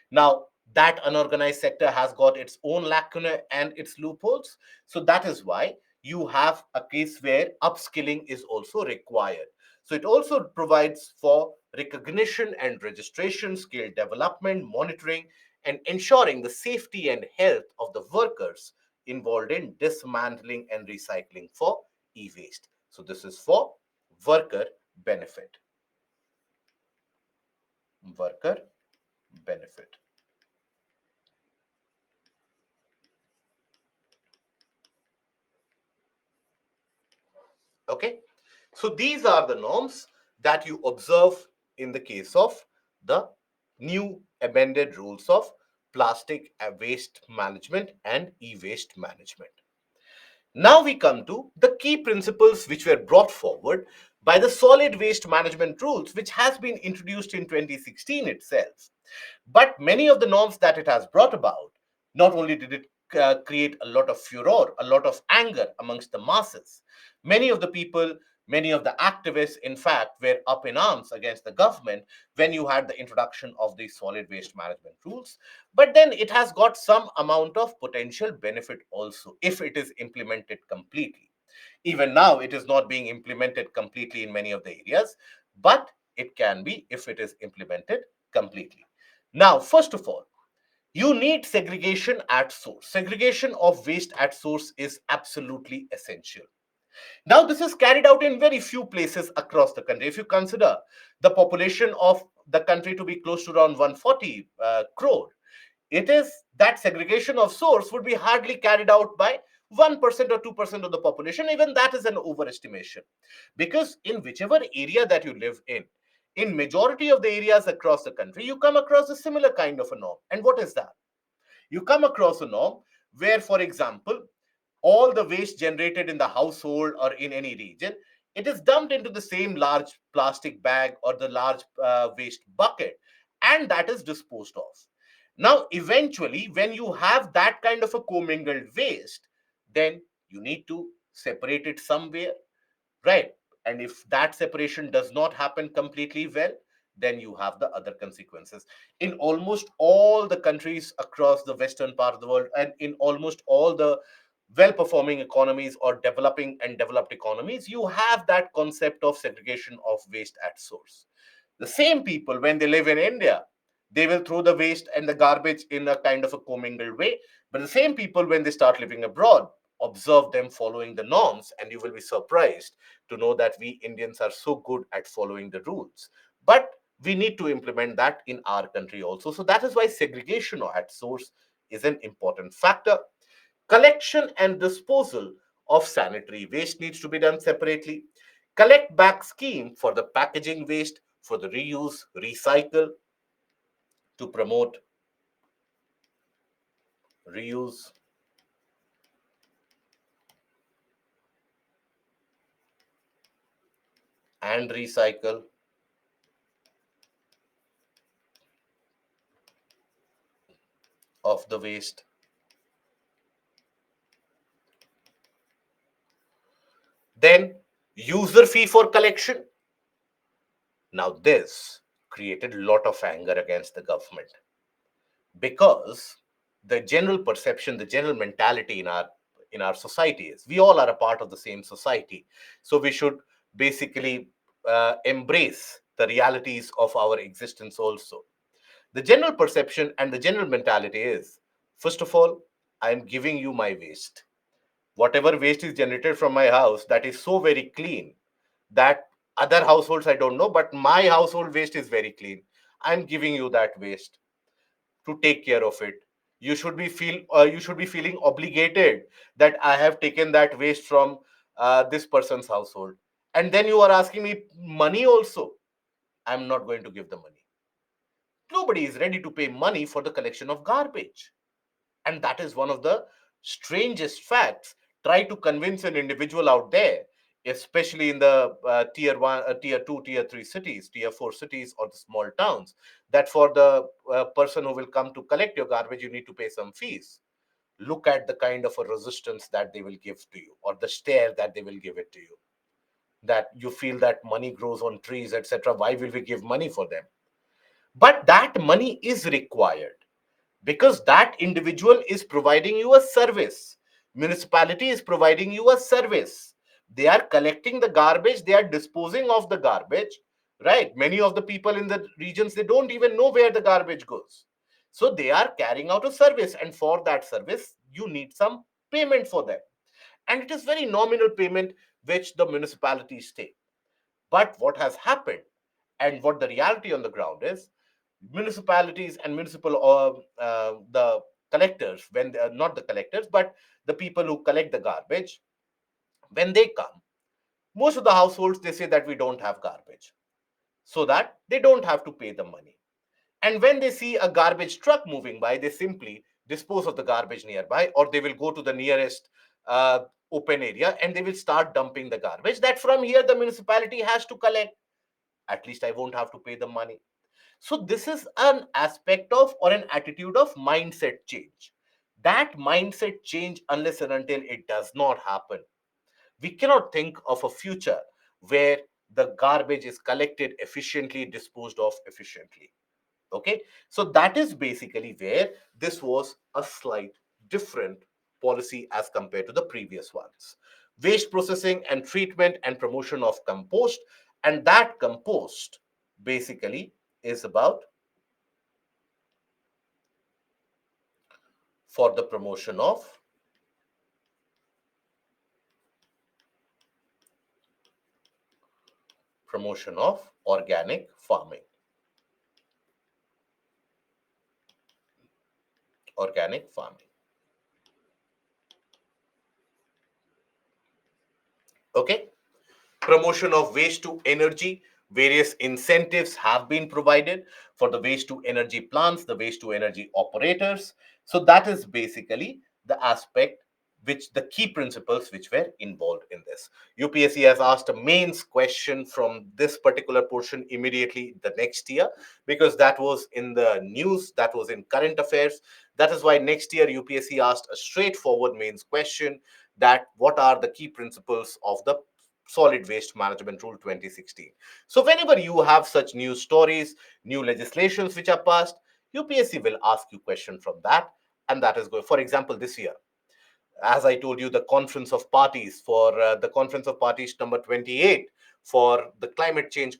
Now, that unorganized sector has got its own lacunae and its loopholes. So that is why you have a case where upskilling is also required. So it also provides for recognition and registration, skill development, monitoring, and ensuring the safety and health of the workers involved in dismantling and recycling for e-waste. So this is for worker benefit. Worker benefit. Okay, so these are the norms that you observe in the case of the new amended rules of plastic waste management and e-waste management. Now we come to the key principles which were brought forward by the solid waste management rules, which has been introduced in 2016 itself. But many of the norms that it has brought about, not only did it create a lot of furor, a lot of anger amongst the masses, many of the people, many of the activists, in fact, were up in arms against the government when you had the introduction of these solid waste management rules. But then it has got some amount of potential benefit also if it is implemented completely. Even now, it is not being implemented completely in many of the areas, but it can be if it is implemented completely. Now, first of all, you need segregation at source. Segregation of waste at source is absolutely essential. Now, this is carried out in very few places across the country. If you consider the population of the country to be close to around 140 crore, it is that segregation of source would be hardly carried out by 1% or 2% of the population. Even that is an overestimation, because in whichever area that you live in majority of the areas across the country, you come across a similar kind of a norm. And what is that? You come across a norm where, for example, all the waste generated in the household or in any region, it is dumped into the same large plastic bag or the large waste bucket, and that is disposed of. Now, eventually, when you have that kind of a commingled waste, then you need to separate it somewhere, right? And if that separation does not happen completely well, then you have the other consequences. In almost all the countries across the western part of the world, and in almost all the well performing economies or developing and developed economies, you have that concept of segregation of waste at source. The same people, when they live in India, they will throw the waste and the garbage in a kind of a commingled way. But the same people, when they start living abroad, observe them following the norms, and you will be surprised to know that we Indians are so good at following the rules. But We need to implement that in our country also. So that is why segregation at source is an important factor. Collection and disposal of sanitary waste needs to be done separately. Collect back scheme for the packaging waste, for the reuse, recycle, to promote reuse and recycle of the waste. Then user fee for collection. Now this created a lot of anger against the government, because the general perception, the general mentality in our society is we all are a part of the same society. So we should basically embrace the realities of our existence also. The general perception and the general mentality is, first of all, I am giving you my waste. Whatever waste is generated from my house, that is so very clean that other households I don't know, but my household waste is very clean. I'm giving you that waste to take care of it. You should be feeling obligated that I have taken that waste from this person's household, and then you are asking me money also. I'm not going to give the money. Nobody is ready to pay money for the collection of garbage. And that is one of the strangest facts. Try to convince an individual out there, especially in the tier 1, tier 2, tier 3 cities, tier 4 cities, or the small towns, that for the person who will come to collect your garbage, you need to pay some fees. Look at the kind of a resistance that they will give to you, or the stare that they will give it to you, that you feel that money grows on trees, etc. Why will we give money for them? But that money is required, because that individual is providing you a service. Municipality is providing you a service. They are collecting the garbage, they are disposing of the garbage, right? Many of the people in the regions, they don't even know where the garbage goes. So they are carrying out a service, and for that service you need some payment for them, and it is very nominal payment which the municipalities take. But what has happened, and what the reality on the ground is, municipalities and municipal the collectors, when they are not the collectors but the people who collect the garbage, when they come, most of the households, they say that we don't have garbage, so that they don't have to pay the money. And when they see a garbage truck moving by, they simply dispose of the garbage nearby, or they will go to the nearest open area and they will start dumping the garbage that from here the municipality has to collect. At least I won't have to pay the money. So this is an aspect of, or an attitude of, mindset change. That mindset change, unless and until it does not happen, we cannot think of a future where the garbage is collected efficiently, disposed of efficiently. Okay, so that is basically where this was a slight different policy as compared to the previous ones. Waste processing and treatment and promotion of compost, and that compost basically is about for the promotion of organic farming. Organic farming. Okay. Promotion of waste to energy. Various incentives have been provided for the waste to energy plants, the waste to energy operators. So that is basically the aspect, which the key principles which were involved in this. UPSC has asked a mains question from this particular portion immediately the next year, because that was in the news, that was in current affairs. That is why next year UPSC asked a straightforward mains question, that what are the key principles of the solid waste management rule 2016. So whenever you have such news stories, new legislations which are passed, UPSC will ask you question from that. And that is good. For example, this year, as I told you, the conference of parties for the conference of parties number 28 for the climate change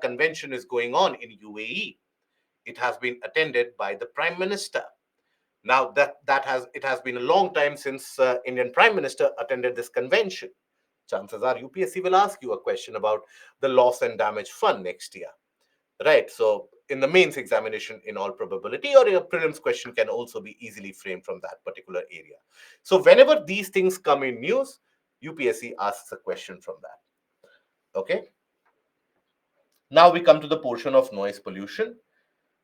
convention is going on in UAE. It has been attended by the Prime Minister. Now it has been a long time since Indian Prime Minister attended this convention. Chances are UPSC will ask you a question about the loss and damage fund next year. right? So in the mains examination, in all probability, or your prelims question can also be easily framed from that particular area. So whenever these things come in news, UPSC asks a question from that. Okay. Now we come to the portion of noise pollution.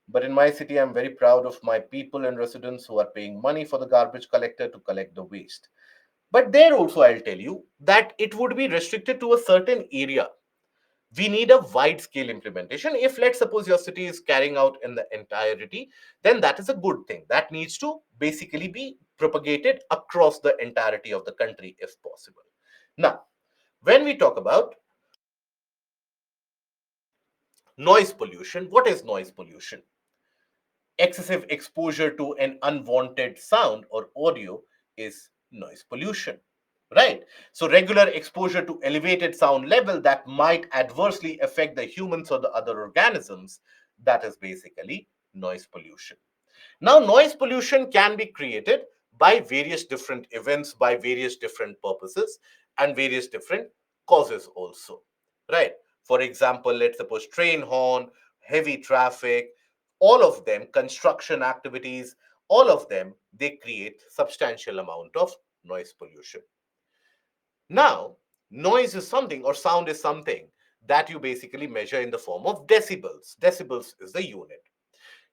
But in my city, I'm very proud of my people and residents who are paying money for the garbage collector to collect the waste. But there also, I'll tell you that it would be restricted to a certain area. We need a wide scale implementation. If, let's suppose, your city is carrying out in the entirety, then that is a good thing. That needs to basically be propagated across the entirety of the country if possible. Now, when we talk about noise pollution, what is noise pollution? Excessive exposure to an unwanted sound or audio is noise pollution, right? So regular exposure to elevated sound level that might adversely affect the humans or the other organisms, that is basically noise pollution. Now, noise pollution can be created by various different events, by various different purposes, and various different causes also, right? For example, let's suppose train horn, heavy traffic, all of them, construction activities, all of them, they create substantial amount of noise pollution. Now, noise is something, or sound is something that you basically measure in the form of decibels. Decibels is the unit.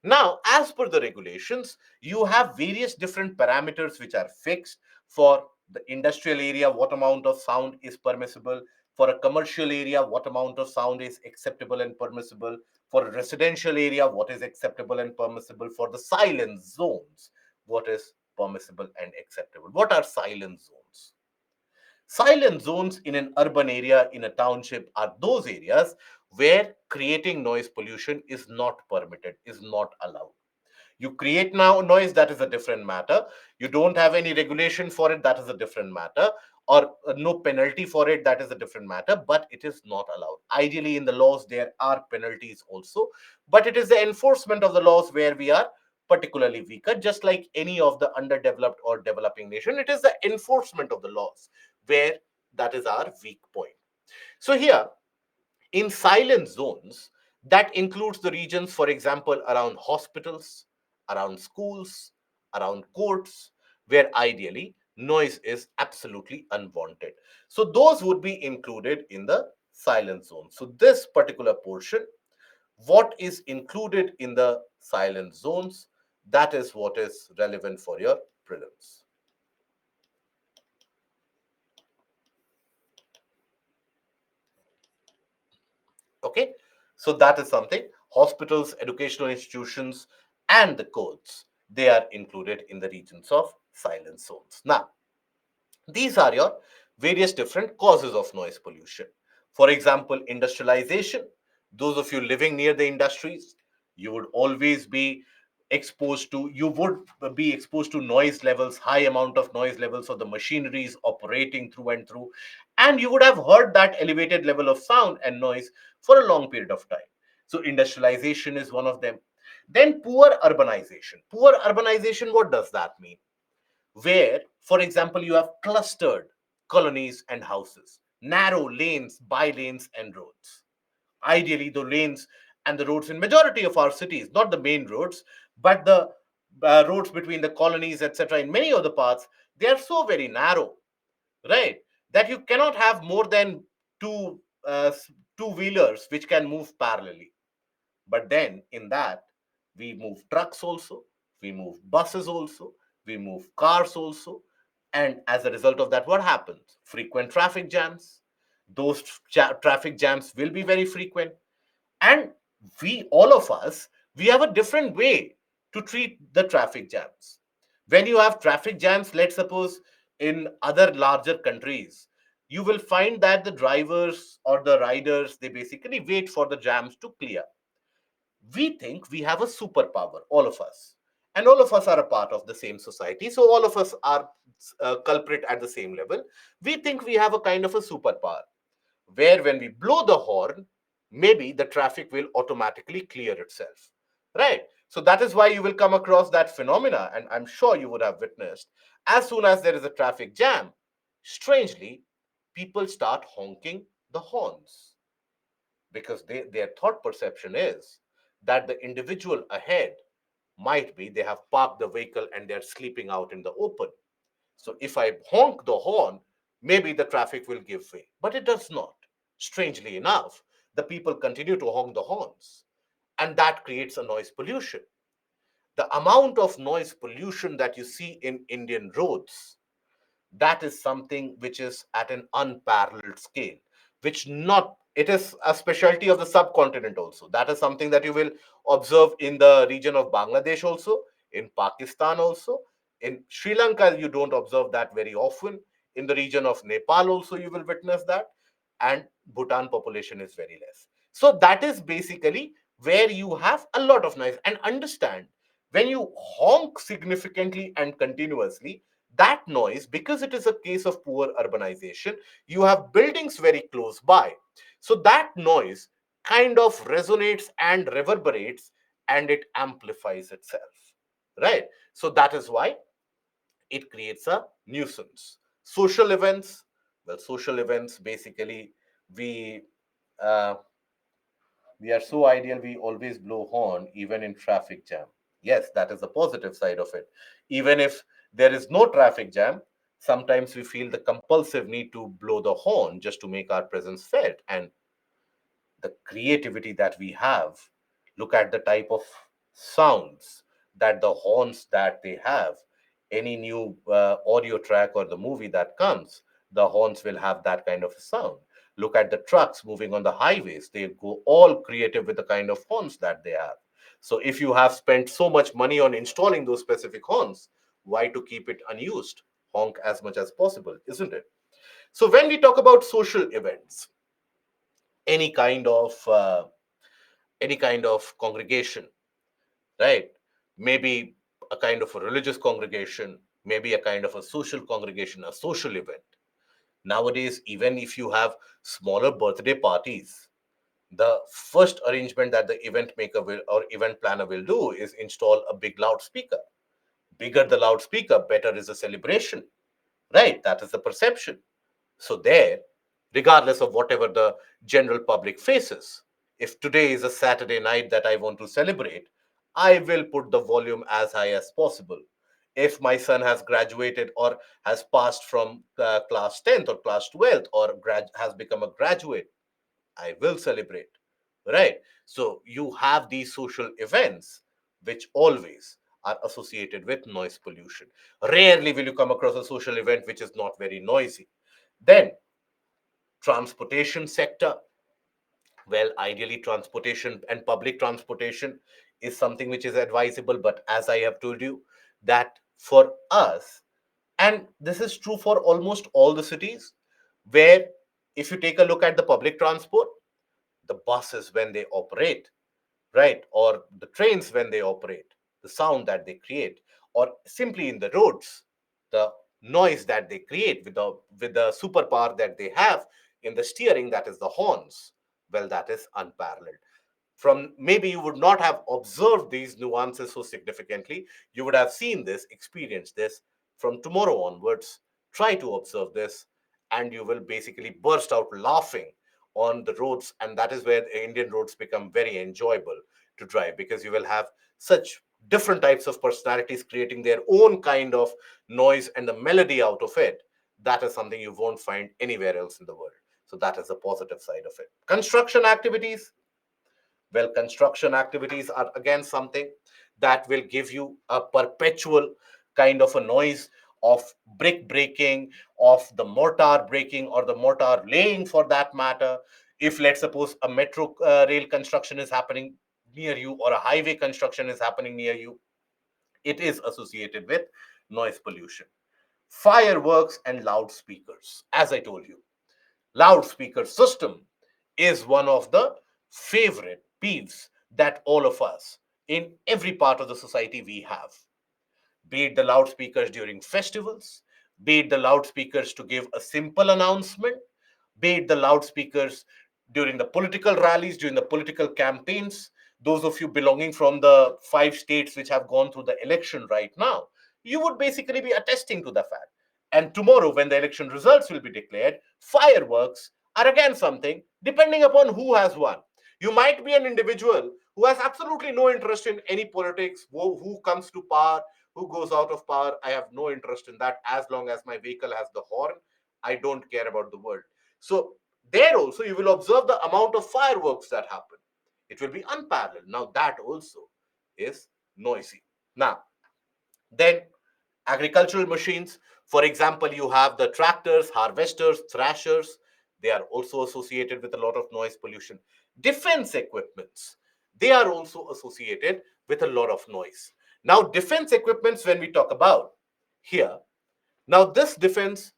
Now, as per the regulations, you have various different parameters which are fixed. For the industrial area, what amount of sound is permissible. For a commercial area, what amount of sound is acceptable and permissible. For a residential area, what is acceptable and permissible. For the silence zones, what is permissible and acceptable. What are silence zones? Silent zones in an urban area, in a township, are those areas where creating noise pollution is not permitted, is not allowed. You create now noise, that is a different matter. You don't have any regulation for it, that is a different matter. Or no penalty for it, that is a different matter, but it is not allowed. Ideally, in the laws, there are penalties also, but it is the enforcement of the laws where we are particularly weaker. Just like any of the underdeveloped or developing nation, it is the enforcement of the laws where that is our weak point. So here, in silent zones, that includes the regions, for example, around hospitals, around schools, around courts, where ideally noise is absolutely unwanted. So those would be included in the silent zone. So this particular portion, what is included in the silent zones, that is what is relevant for your prelims. Okay, so that is something. Hospitals, educational institutions, and the courts, they are included in the regions of silent zones. Now, these are your various different causes of noise pollution. For example, industrialization. Those of you living near the industries, you would always be you would be exposed to noise levels, high amount of noise levels of the machineries operating through and through. And you would have heard that elevated level of sound and noise for a long period of time. So industrialization is one of them. Then poor urbanization. Poor urbanization, what does that mean? Where, for example, you have clustered colonies and houses, narrow lanes, by lanes, and roads. Ideally, the lanes and the roads in majority of our cities, not the main roads, but the roads between the colonies, etc., in many of the parts, they are so very narrow, right? That you cannot have more than two two-wheelers which can move parallelly. But then in that, we move trucks also, we move buses also, we move cars also. And as a result of that, what happens? Frequent traffic jams. Those traffic jams will be very frequent. And all of us, we have a different way to treat the traffic jams. When you have traffic jams, let's suppose in other larger countries, you will find that the drivers or the riders, they basically wait for the jams to clear. We think we have a superpower, all of us, and all of us are a part of the same society, so all of us are culprit at the same level. We think we have a kind of a superpower where when we blow the horn, maybe the traffic will automatically clear itself, right? So that is why you will come across that phenomena, and I'm sure you would have witnessed, as soon as there is a traffic jam, strangely, people start honking the horns because their thought perception is that the individual ahead might be they have parked the vehicle and they're sleeping out in the open. So if I honk the horn, maybe the traffic will give way. But it does not. Strangely enough, the people continue to honk the horns, and that creates a noise pollution. The amount of noise pollution that you see in Indian roads, that is something which is at an unparalleled scale, which not it is a specialty of the subcontinent also. That is something that you will observe in the region of Bangladesh also, in Pakistan also, in Sri Lanka you don't observe that very often, in the region of Nepal also you will witness that, and Bhutan population is very less. So that is basically where you have a lot of noise. And understand, when you honk significantly and continuously, that noise, because it is a case of poor urbanization, you have buildings very close by, so that noise kind of resonates and reverberates, and it amplifies itself, right? So that is why it creates a nuisance. Social events, well, social events basically, we uh, we are so ideal, we always blow horn even in traffic jam. Yes, that is the positive side of it. Even if there is no traffic jam, sometimes we feel the compulsive need to blow the horn just to make our presence felt. And the creativity that we have, look at the type of sounds that the horns that they have. Any new audio track or the movie that comes, the horns will have that kind of a sound. Look at the trucks moving on the highways, they go all creative with the kind of horns that they have. So if you have spent so much money on installing those specific horns, why to keep it unused? Honk as much as possible, isn't it? So when we talk about social events, any kind of congregation, right? Maybe a kind of a religious congregation, maybe a kind of a social congregation, a social event. Nowadays, even if you have smaller birthday parties, the first arrangement that the event maker will or event planner will do is install a big loudspeaker. Bigger the loudspeaker, better is the celebration, right? That is the perception. So, there, regardless of whatever the general public faces, if today is a Saturday night that I want to celebrate, I will put the volume as high as possible. If my son has graduated or has passed from class 10th or class 12th or has become a graduate, I will celebrate, right? So you have these social events which always are associated with noise pollution. Rarely will you come across a social event which is not very noisy. Then transportation sector, well, ideally transportation and public transportation is something which is advisable, but as I have told you, that for us, and this is true for almost all the cities, where if you take a look at the public transport, the buses when they operate, right, or the trains when they operate, the sound that they create, or simply in the roads, the noise that they create with the superpower that they have in the steering, that is the horns, well, that is unparalleled. From maybe you would not have observed these nuances so significantly, you would have seen this, experienced this. From tomorrow onwards, try to observe this, and you will basically burst out laughing on the roads. And that is where the Indian roads become very enjoyable to drive, because you will have such different types of personalities creating their own kind of noise and the melody out of it. That is something you won't find anywhere else in the world. So that is the positive side of it. Construction activities, well, construction activities are again something that will give you a perpetual kind of a noise of brick breaking, of the mortar breaking or the mortar laying for that matter. If let's suppose a metro rail construction is happening near you or a highway construction is happening near you, it is associated with noise pollution. Fireworks and loudspeakers, as I told you, loudspeaker system is one of the favorite peeves that all of us in every part of the society we have. Be it the loudspeakers during festivals, be it the loudspeakers to give a simple announcement, be it the loudspeakers during the political rallies, during the political campaigns. Those of you belonging from the 5 states which have gone through the election right now, you would basically be attesting to the fact. And tomorrow, when the election results will be declared, fireworks are again something, depending upon who has won. You might be an individual who has absolutely no interest in any politics, who comes to power, who goes out of power. I have no interest in that. As long as my vehicle has the horn, I don't care about the world. So there also you will observe the amount of fireworks that happen. It will be unparalleled. Now that also is noisy. Now then, agricultural machines, for example, you have the tractors, harvesters, thrashers. They are also associated with a lot of noise pollution. Defense equipments, they are also associated with a lot of noise. Now defense equipments, when we talk about here, now this defense,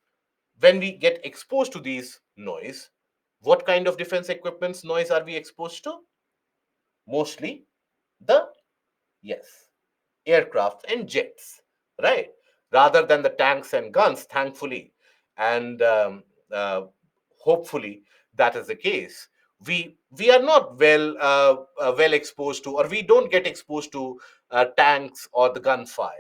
when we get exposed to these noise, what kind of defense equipments noise are we exposed to? Mostly the, yes, aircraft and jets, right? Rather than the tanks and guns, thankfully. And hopefully that is the case. We are not well exposed to, or we don't get exposed to tanks or the gunfire.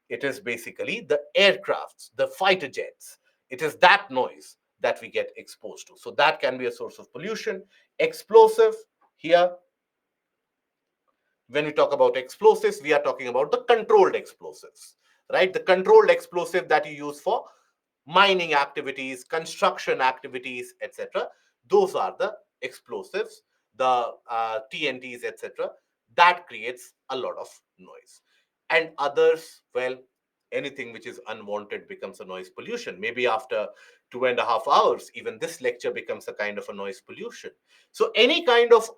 It is basically the aircrafts, the fighter jets. It is that noise that we get exposed to. So that can be a source of pollution. Explosive, here when we talk about explosives, we are talking about the controlled explosives, right? The controlled explosive that you use for mining activities, construction activities, etc. Those are the explosives, the TNTs, etc. That creates a lot of noise. And others, well, anything which is unwanted becomes a noise pollution. Maybe after 2.5 hours, even this lecture becomes a kind of a noise pollution. So any kind of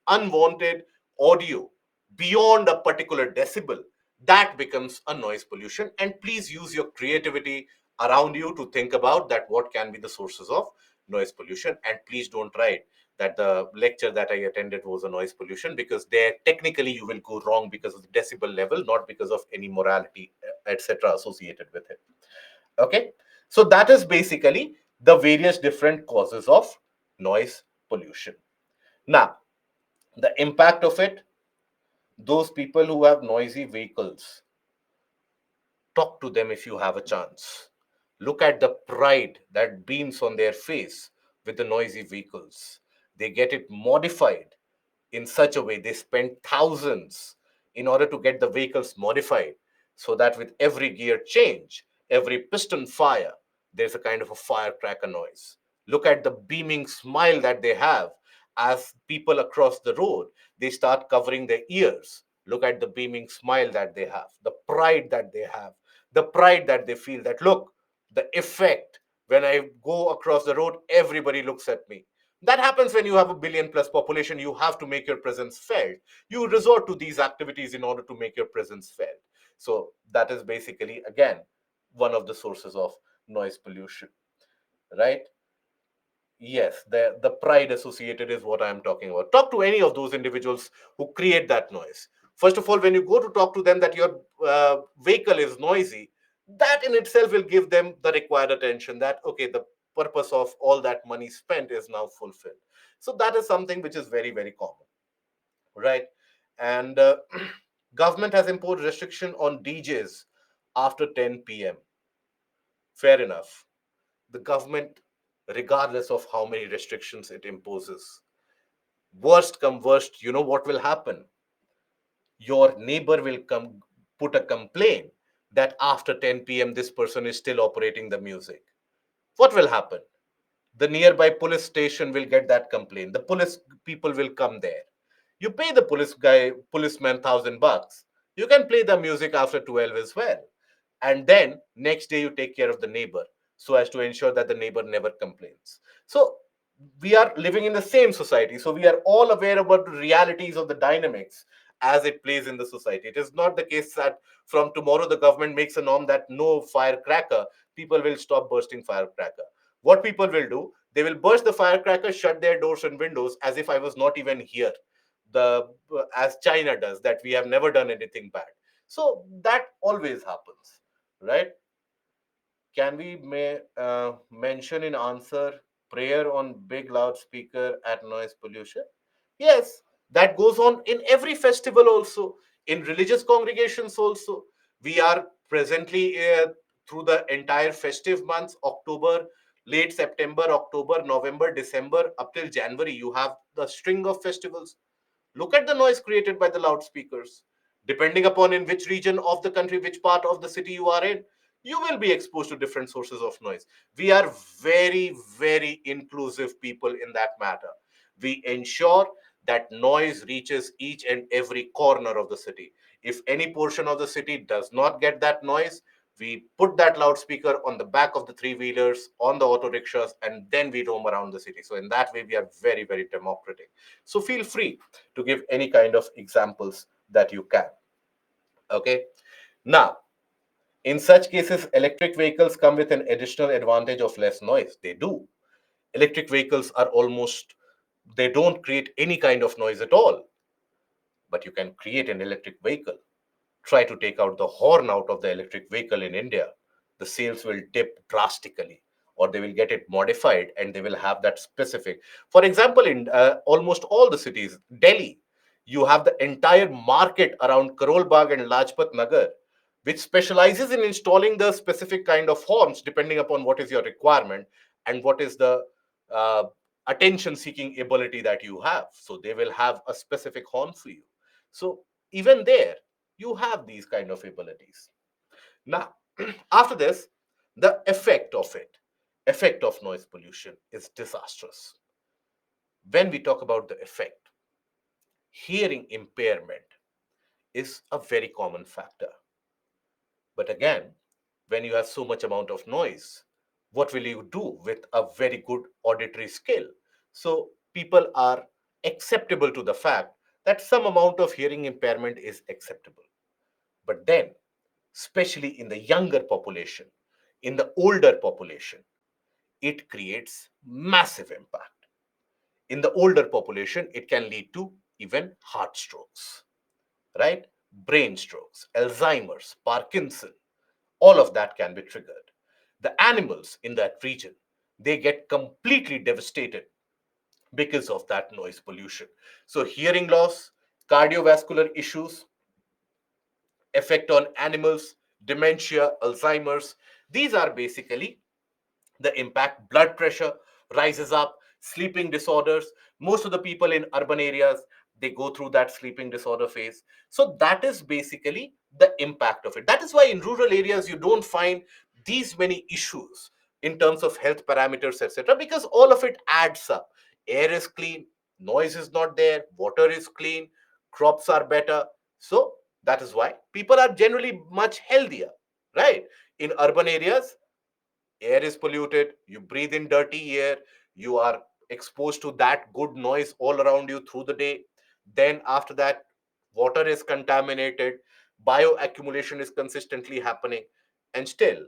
unwanted audio beyond a particular decibel, that becomes a noise pollution. And please use your creativity around you to think about that what can be the sources of noise pollution. And please don't write that the lecture that I attended was a noise pollution, because there technically you will go wrong because of the decibel level, not because of any morality, etc. associated with it. Okay, so that is basically the various different causes of noise pollution. Now the impact of it, those people who have noisy vehicles, talk to them if you have a chance. Look at the pride that beams on their face with the noisy vehicles. They get it modified in such a way, they spend thousands in order to get the vehicles modified, so that with every gear change, every piston fire, there's a kind of a firecracker noise. Look at the beaming smile that they have as people across the road, they start covering their ears. Look at the beaming smile that they have, the pride that they have, the pride that they feel that, look, the effect, when I go across the road, everybody looks at me. That happens when you have a billion plus population. You have to make your presence felt. You resort to these activities in order to make your presence felt. So that is basically, again, one of the sources of noise pollution, right? Yes, the pride associated is what I'm talking about. Talk to any of those individuals who create that noise. First of all, when you go to talk to them that your vehicle is noisy, that in itself will give them the required attention that, okay, the purpose of all that money spent is now fulfilled. So that is something which is very, very common, right? And government has imposed restriction on DJs after 10 p.m. Fair enough. The government, regardless of how many restrictions it imposes, worst come worst, you know what will happen? Your neighbor will come put a complaint that after 10 p.m. this person is still operating the music. What will happen? The nearby police station will get that complaint. The police people will come there. You pay the policeman $1,000. You can play the music after 12 as well. And then next day you take care of the neighbor so as to ensure that the neighbor never complains. So we are living in the same society. So we are all aware about the realities of the dynamics as it plays in the society. It is not the case that from tomorrow the government makes a norm that no firecracker, people will stop bursting firecracker. What people will do, they will burst the firecracker, shut their doors and windows as if I was not even here. The As China does, that we have never done anything bad. So that always happens, right? Can we mention in answer prayer on big loudspeaker at noise pollution? Yes, that goes on in every festival also, in religious congregations also. We are presently through the entire festive months, October. Late September, October, November, December, up till January, you have the string of festivals. Look at the noise created by the loudspeakers. Depending upon in which region of the country, which part of the city you are in, you will be exposed to different sources of noise. We are very, very inclusive people in that matter. We ensure that noise reaches each and every corner of the city. If any portion of the city does not get that noise, we put that loudspeaker on the back of the three wheelers, on the auto rickshaws, and then we roam around the city. So, in that way, we are very, very democratic. So, feel free to give any kind of examples that you can. Okay. Now, in such cases, electric vehicles come with an additional advantage of less noise. They do. Electric vehicles are almost, they don't create any kind of noise at all. But you can create an electric vehicle. Try to take out the horn out of the electric vehicle in India. The sales will dip drastically, or they will get it modified and they will have that specific. For example, in almost all the cities, Delhi, you have the entire market around Karol Bagh and Lajpat Nagar, which specializes in installing the specific kind of horns depending upon what is your requirement and what is the uh, attention seeking ability that you have. So they will have a specific horn for you. So even there, you have these kind of abilities. Now, after this, the effect of noise pollution is disastrous. When we talk about the effect, hearing impairment is a very common factor. But again, when you have so much amount of noise, what will you do with a very good auditory skill? So people are acceptable to the fact that some amount of hearing impairment is acceptable. But then, especially in the younger population, in the older population, it creates massive impact. In the older population, it can lead to even heart strokes, right? Brain strokes, Alzheimer's, Parkinson, all of that can be triggered. The animals in that region, they get completely devastated because of that noise pollution. So, hearing loss, cardiovascular issues, effect on animals, dementia, Alzheimer's. These are basically the impact. Blood pressure rises up, sleeping disorders. Most of the people in urban areas, they go through that sleeping disorder phase. So that is basically the impact of it. That is why in rural areas you don't find these many issues in terms of health parameters, etc., because all of it adds up. Air is clean, noise is not there, water is clean, crops are better. So that is why people are generally much healthier, right? In urban areas, air is polluted, you breathe in dirty air, you are exposed to that good noise all around you through the day. Then after that, water is contaminated, bioaccumulation is consistently happening, and still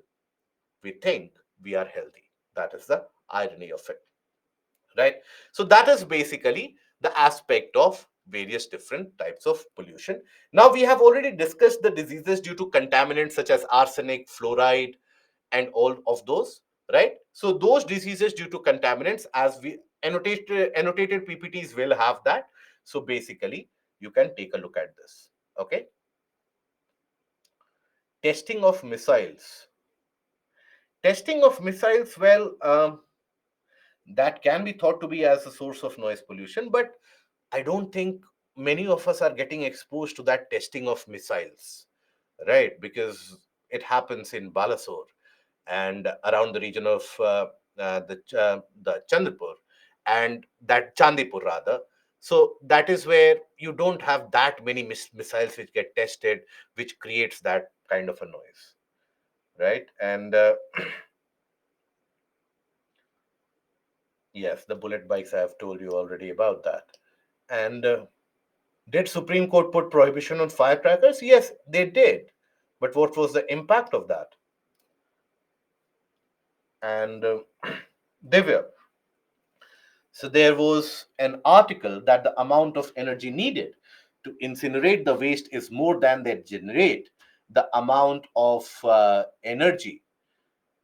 we think we are healthy. That is the irony of it, right? So that is basically the aspect of various different types of pollution. Now we have already discussed the diseases due to contaminants such as arsenic, fluoride, and all of those, right? So those diseases due to contaminants, as we annotated ppts will have that. So basically you can take a look at this. Okay. Testing of missiles. Testing of missiles, well, that can be thought to be as a source of noise pollution, but I don't think many of us are getting exposed to that testing of missiles, right? Because it happens in Balasore and around the region of the Chandrapur and that Chandipur rather. So that is where you don't have that many missiles which get tested, which creates that kind of a noise, right? And yes, the bullet bikes, I have told you already about that. And did Supreme Court put prohibition on firecrackers? Yes, they did. But what was the impact of that? And Divya, so there was an article that the amount of energy needed to incinerate the waste is more than they generate the amount of energy.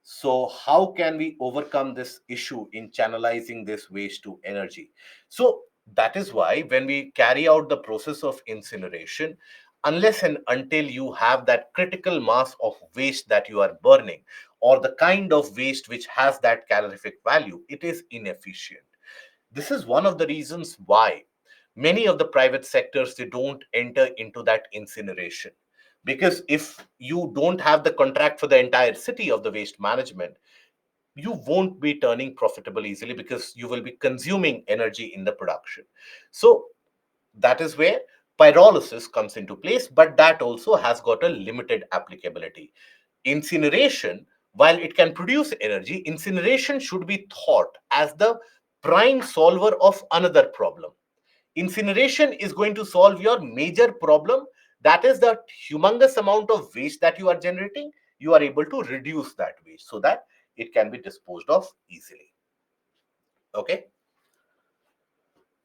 So, how can we overcome this issue in channelizing this waste to energy? So, that is why when we carry out the process of incineration, unless and until you have that critical mass of waste that you are burning, or the kind of waste which has that calorific value, it is inefficient. This is one of the reasons why many of the private sectors, they don't enter into that incineration, because if you don't have the contract for the entire city of the waste management, you won't be turning profitable easily, because you will be consuming energy in the production. So that is where pyrolysis comes into place, but that also has got a limited applicability. Incineration, while it can produce energy, incineration should be thought as the prime solver of another problem. Incineration is going to solve your major problem, that is the humongous amount of waste that you are generating. You are able to reduce that waste so that it can be disposed of easily. Okay.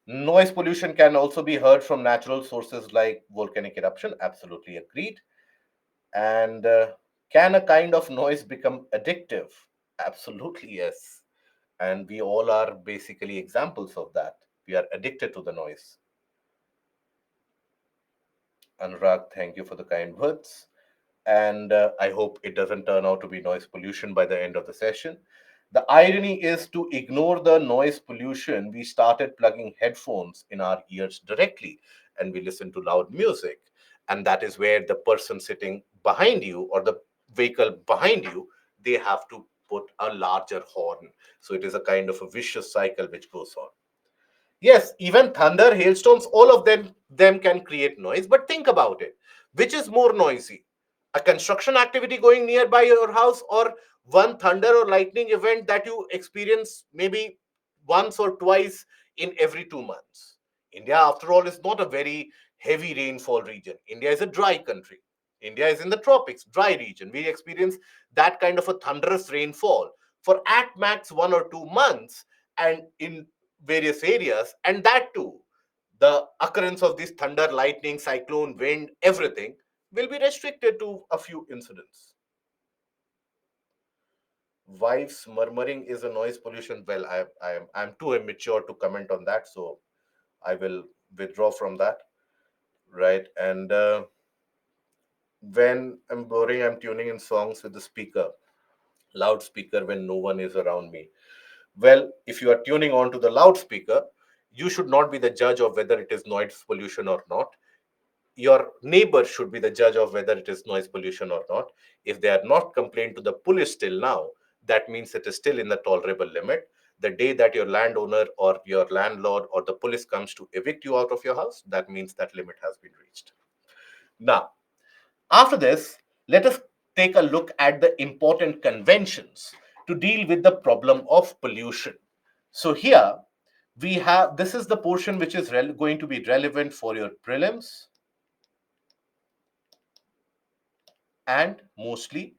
Noise pollution can also be heard from natural sources like volcanic eruption. Absolutely agreed. And can a kind of noise become addictive? Absolutely yes. And we all are basically examples of that. We are addicted to the noise. Anurag, thank you for the kind words. And I hope it doesn't turn out to be noise pollution by the end of the session. The irony is, to ignore the noise pollution, we started plugging headphones in our ears directly and we listen to loud music. And that is where the person sitting behind you or the vehicle behind you, they have to put a larger horn. So it is a kind of a vicious cycle which goes on. Yes, even thunder, hailstones, all of them can create noise. But think about it. Which is more noisy? A construction activity going nearby your house, or one thunder or lightning event that you experience maybe once or twice in every 2 months? India, after all, is not a very heavy rainfall region. India is a dry country. India is in the tropics, dry region. We experience that kind of a thunderous rainfall for at max 1 or 2 months, and in various areas, and that too, the occurrence of this thunder, lightning, cyclone, wind, everything will be restricted to a few incidents. Wives murmuring is a noise pollution. Well, I'm too immature to comment on that, so I will withdraw from that. Right. And when I'm boring, I'm tuning in songs with the speaker, loudspeaker, when no one is around me. Well, if you are tuning on to the loudspeaker, you should not be the judge of whether it is noise pollution or not. Your neighbor should be the judge of whether it is noise pollution or not. If they are not complained to the police till now, that means it is still in the tolerable limit. The day that your landowner or your landlord or the police comes to evict you out of your house, that means that limit has been reached. Now, after this, let us take a look at the important conventions to deal with the problem of pollution. So here we have, this is the portion which is going to be relevant for your prelims and mostly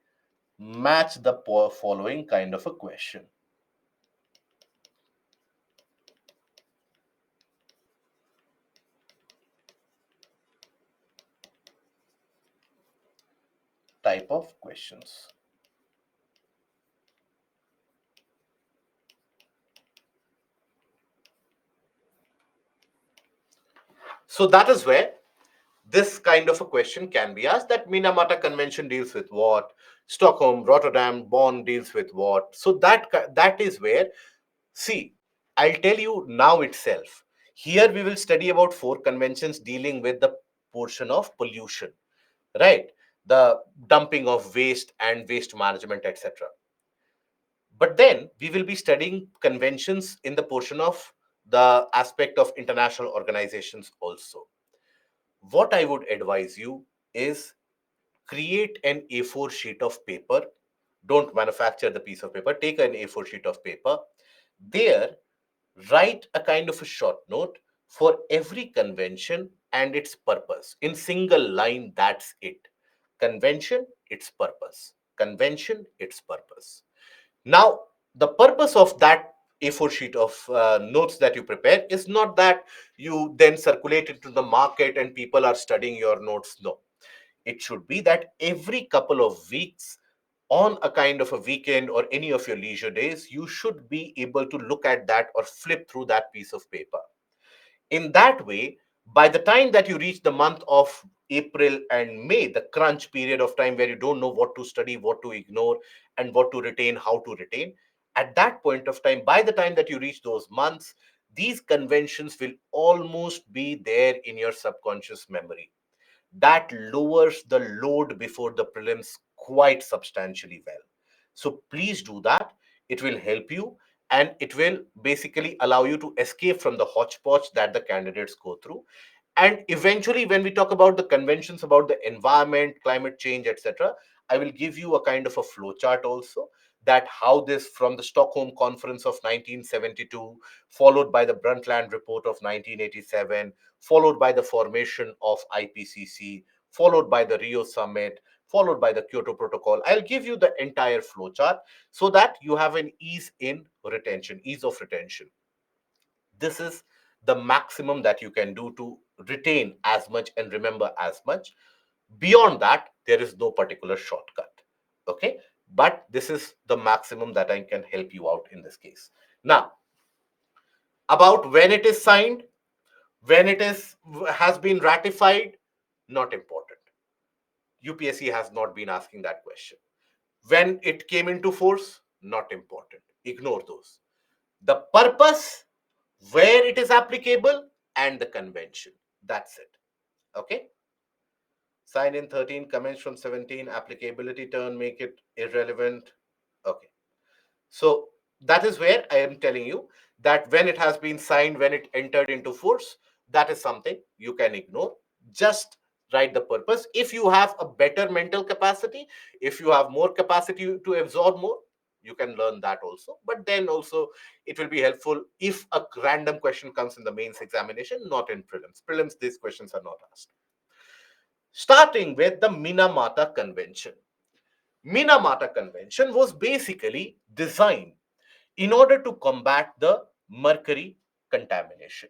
match the following kind of a question. Type of questions. So that is where this kind of a question can be asked, that Minamata Convention deals with what, Stockholm, Rotterdam, Bonn deals with what. So that is where, see, I'll tell you now itself. Here we will study about 4 conventions dealing with the portion of pollution, right? The dumping of waste and waste management, etc. But then we will be studying conventions in the portion of the aspect of international organizations also. What I would advise you is, create an A4 sheet of paper. Don't manufacture the piece of paper. Take an A4 sheet of paper. There, write a kind of a short note for every convention and its purpose. In single line, that's it. Convention, its purpose. Convention, its purpose. Now, the purpose of that A4 sheet of notes that you prepare is not that you then circulate it to the market and people are studying your notes. No, it should be that every couple of weeks, on a kind of a weekend or any of your leisure days, you should be able to look at that or flip through that piece of paper. In that way, by the time that you reach the month of April and May, the crunch period of time where you don't know what to study, what to ignore, and what to retain, how to retain. At that point of time, by the time that you reach those months, these conventions will almost be there in your subconscious memory. That lowers the load before the prelims quite substantially well. So please do that. It will help you, and it will basically allow you to escape from the hodgepodge that the candidates go through. And eventually, when we talk about the conventions about the environment, climate change, etc., I will give you a kind of a flow chart also, that how this from the Stockholm Conference of 1972, followed by the Brundtland Report of 1987, followed by the formation of IPCC, followed by the Rio Summit, followed by the Kyoto Protocol. I'll give you the entire flow chart so that you have an ease of retention. This is the maximum that you can do to retain as much and remember as much. Beyond that, there is no particular shortcut. Okay, but this is the maximum that I can help you out in this case. Now, about when it is signed, when it is has been ratified, not important. UPSC has not been asking that question. When it came into force, not important. Ignore those. The purpose, where it is applicable, and the convention. That's it. Okay. Sign in 13, comments from 17, applicability turn, make it irrelevant. Okay. So that is where I am telling you that when it has been signed, when it entered into force, that is something you can ignore. Just write the purpose. If you have a better mental capacity, if you have more capacity to absorb more, you can learn that also. But then also, it will be helpful if a random question comes in the mains examination, not in prelims. Prelims, these questions are not asked. Starting with the Minamata Convention. Minamata Convention was basically designed in order to combat the mercury contamination.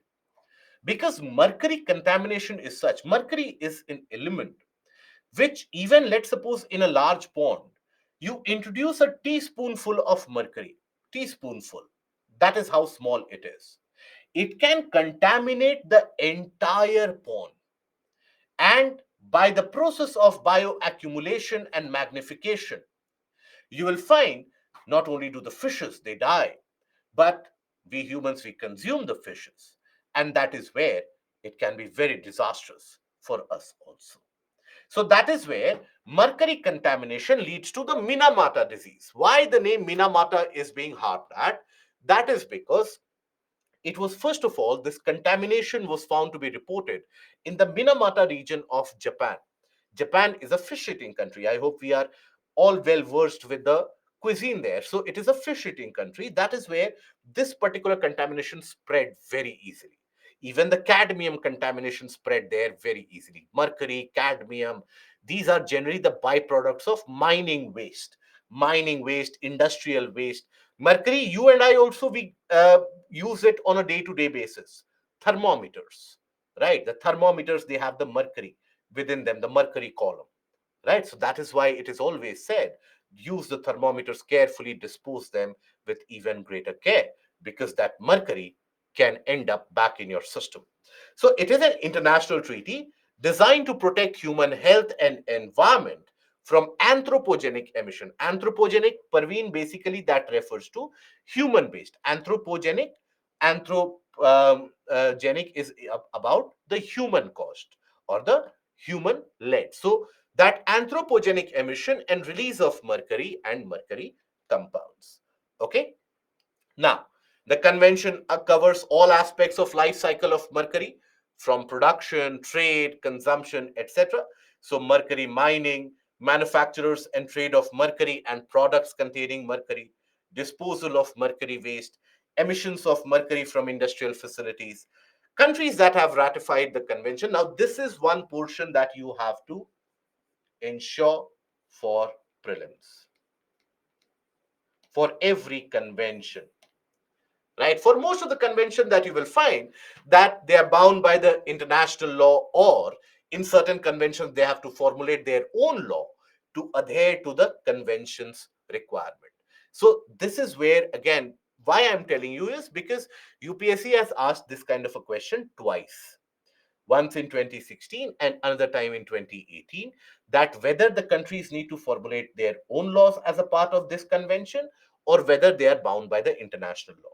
Because mercury contamination is such, mercury is an element which, even let's suppose in a large pond, you introduce a teaspoonful of mercury, teaspoonful, that is how small it is. It can contaminate the entire pond. And by the process of bioaccumulation and magnification, you will find not only do the fishes they die, but we humans we consume the fishes, and that is where it can be very disastrous for us also. So that is where mercury contamination leads to the Minamata disease. Why the name Minamata is being harped at? That is because it was, first of all, this contamination was found to be reported in the Minamata region of Japan. Japan is a fish eating country. I hope we are all well versed with the cuisine there. So it is a fish eating country. That is where this particular contamination spread very easily. Even the cadmium contamination spread there very easily. Mercury, cadmium, these are generally the byproducts of mining waste, industrial waste. Mercury, you and I also, we use it on a day-to-day basis. Thermometers, right? The thermometers, they have the mercury within them, the mercury column, right? So that is why it is always said, use the thermometers carefully, dispose them with even greater care, because that mercury can end up back in your system. So it is an international treaty designed to protect human health and environment from anthropogenic emission. Anthropogenic, Parveen, basically that refers to human based. Anthropogenic, anthropogenic is about the human cost or the human led. So that anthropogenic emission and release of mercury and mercury compounds. Okay. Now, the convention covers all aspects of life cycle of mercury, from production, trade, consumption, etc. So mercury mining, manufacturers and trade of mercury and products containing mercury, disposal of mercury waste, emissions of mercury from industrial facilities. Countries that have ratified the convention. Now, this is one portion that you have to ensure for prelims, for every convention, right? For most of the convention that you will find that they are bound by the international law, or in certain conventions they have to formulate their own law to adhere to the convention's requirement. So this is where, again, why I'm telling you is because UPSC has asked this kind of a question twice. once in 2016 and another time in 2018, that whether the countries need to formulate their own laws as a part of this convention or whether they are bound by the international law.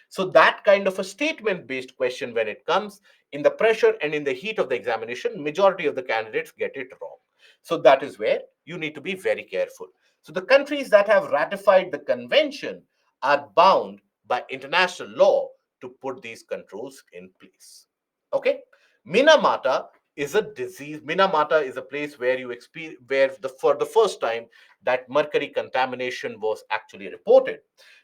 So that kind of a statement based question, when it comes in the pressure and in the heat of the examination, majority of the candidates get it wrong. So that is where you need to be very careful. So the countries that have ratified the convention are bound by international law to put these controls in place. Okay. Minamata is a disease. Minamata is a place where you experience, where for the first time that mercury contamination was actually reported.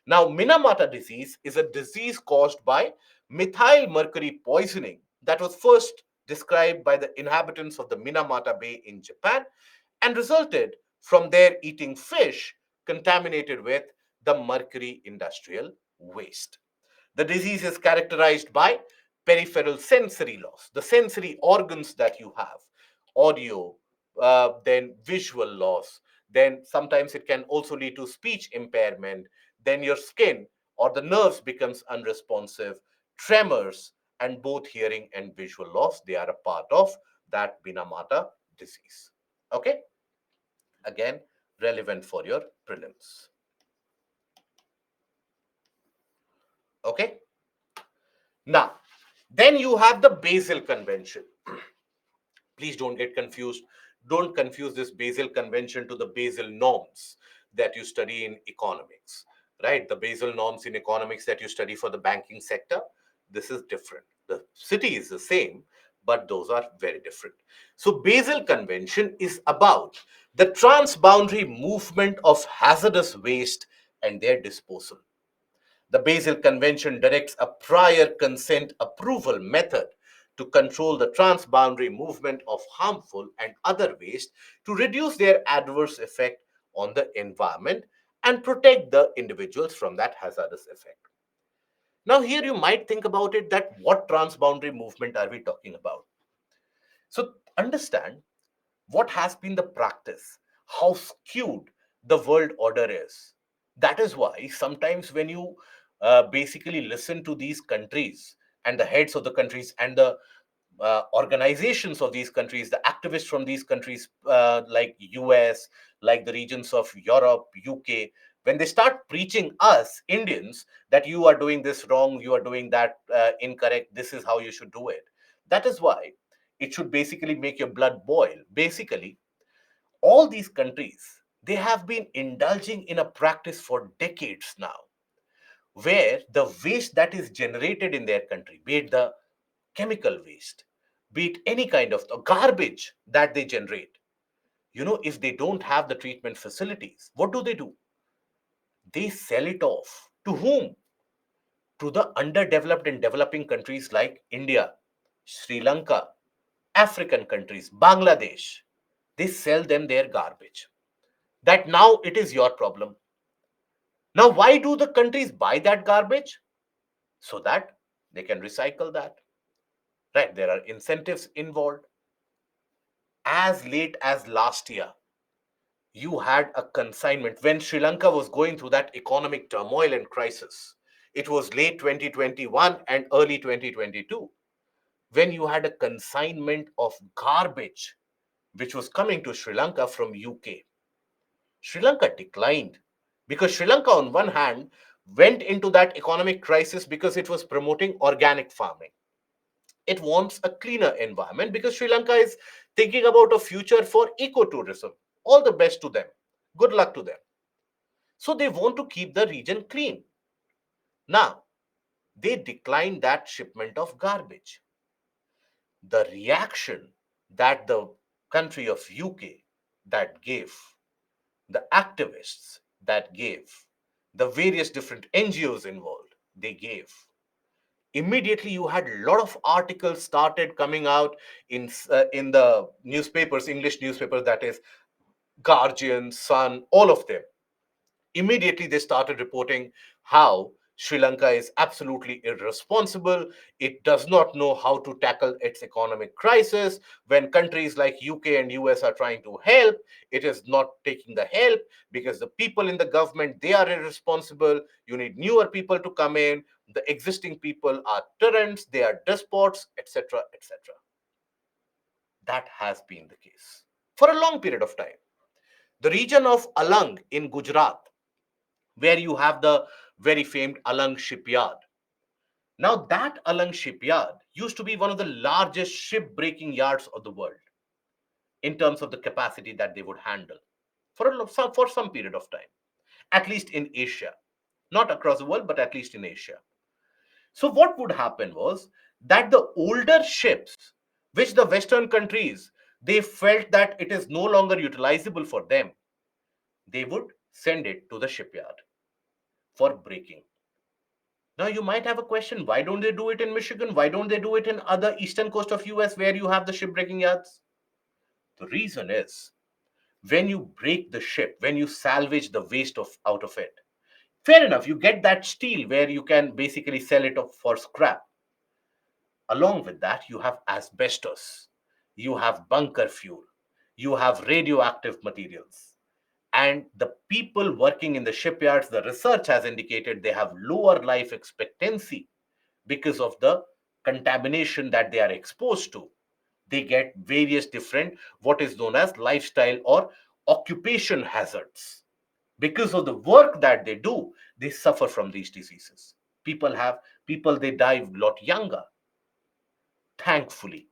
Now, Minamata disease is a disease caused by methyl mercury poisoning that was first described by the inhabitants of the Minamata Bay in Japan and resulted from their eating fish contaminated with the mercury industrial waste. The disease is characterized by peripheral sensory loss, the sensory organs that you have, audio, then visual loss, then sometimes it can also lead to speech impairment, then your skin or the nerves becomes unresponsive, tremors, and both hearing and visual loss, they are a part of that Minamata disease. Okay, again, relevant for your prelims. Okay, now then you have the Basel Convention. Please don't get confused. Don't confuse this Basel Convention to the Basel norms that you study in economics, right? The Basel norms in economics that you study for the banking sector, this is different. The city is the same, but those are very different. So, Basel Convention is about the transboundary movement of hazardous waste and their disposal. The Basel Convention directs a prior consent approval method to control the transboundary movement of harmful and other waste to reduce their adverse effect on the environment and protect the individuals from that hazardous effect. Now, here you might think about it that what transboundary movement are we talking about? So, understand what has been the practice, how skewed the world order is. That is why sometimes when you basically listen to these countries and the heads of the countries and the organizations of these countries, the activists from these countries, like US, like the regions of Europe, UK, when they start preaching us Indians that you are doing this wrong, you are doing that incorrect, this is how you should do it. That is why it should basically make your blood boil. Basically, all these countries, they have been indulging in a practice for decades now, where the waste that is generated in their country, be it the chemical waste, be it any kind of garbage that they generate, if they don't have the treatment facilities, what do? They sell it off. To whom? To the underdeveloped and developing countries like India, Sri Lanka, African countries, Bangladesh. They sell them their garbage. That now it is your problem. Now, why do the countries buy that garbage? So that they can recycle that. Right? There are incentives involved. As late as last year, you had a consignment when Sri Lanka was going through that economic turmoil and crisis. It was late 2021 and early 2022 when you had a consignment of garbage which was coming to Sri Lanka from UK. Sri Lanka declined because Sri Lanka, on one hand, went into that economic crisis because it was promoting organic farming. It wants a cleaner environment because Sri Lanka is thinking about a future for ecotourism. All the best to them. Good luck to them. So they want to keep the region clean. Now, they declined that shipment of garbage. The reaction that the country of UK that gave, the activists that gave, the various different NGOs involved, they gave. Immediately, you had a lot of articles started coming out in the newspapers, English newspapers, that is Guardian, Sun, all of them. Immediately they started reporting how Sri Lanka is absolutely irresponsible. It does not know how to tackle its economic crisis. When countries like UK and US are trying to help, it is not taking the help because the people in the government, they are irresponsible. You need newer people to come in. The existing people are tyrants, they are despots, etc., etc. That has been the case for a long period of time. The region of Alang in Gujarat, where you have the very famed Alang shipyard. Now, that Alang shipyard used to be one of the largest ship-breaking yards of the world in terms of the capacity that they would handle for some period of time, at least in Asia. Not across the world, but at least in Asia. So, what would happen was that the older ships, which the Western countries, they felt that it is no longer utilizable for them, they would send it to the shipyard for breaking. Now you might have a question, why don't they do it in Michigan? Why don't they do it in other eastern coast of US where you have the shipbreaking yards? The reason is when you break the ship, when you salvage the waste of out of it, fair enough, you get that steel where you can basically sell it off for scrap. Along with that, you have asbestos, you have bunker fuel, you have radioactive materials. And the people working in the shipyards, the research has indicated they have lower life expectancy because of the contamination that they are exposed to. They get various different, what is known as lifestyle or occupation hazards. Because of the work that they do, they suffer from these diseases. People, they die a lot younger. Thankfully,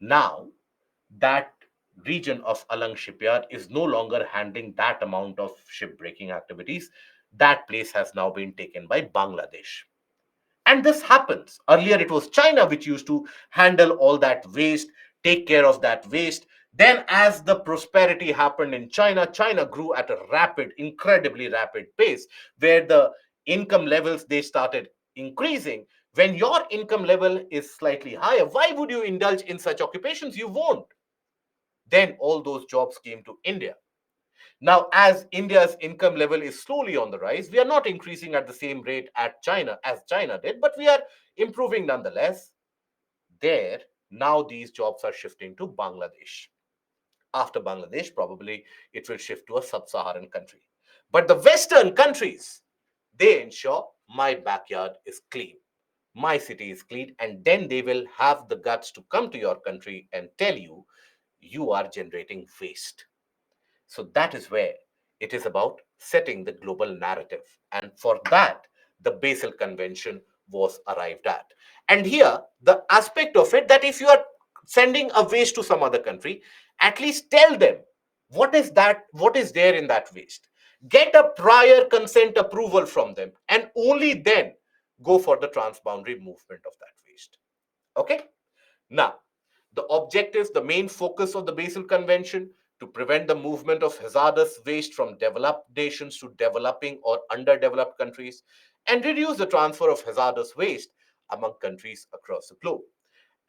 now that region of Alang shipyard is no longer handling that amount of shipbreaking activities. That place has now been taken by Bangladesh. And this happens. Earlier, it was China which used to handle all that waste, take care of that waste. Then, as the prosperity happened in China, China grew at a rapid, incredibly rapid pace, where the income levels they started increasing. When your income level is slightly higher, why would you indulge in such occupations? You won't. Then all those jobs came to India. Now, as India's income level is slowly on the rise, we are not increasing at the same rate at China as China did, but we are improving nonetheless. There, now these jobs are shifting to Bangladesh. After Bangladesh, probably it will shift to a sub-Saharan country. But the Western countries, they ensure my backyard is clean, my city is clean, and then they will have the guts to come to your country and tell you you are generating waste. So that is where it is about setting the global narrative. And for that, the Basel Convention was arrived at. And here, the aspect of it that if you are sending a waste to some other country, at least tell them what is there in that waste. Get a prior consent approval from them, and only then go for the transboundary movement of that waste. Okay? Now, the objectives, the main focus of the Basel Convention to prevent the movement of hazardous waste from developed nations to developing or underdeveloped countries and reduce the transfer of hazardous waste among countries across the globe.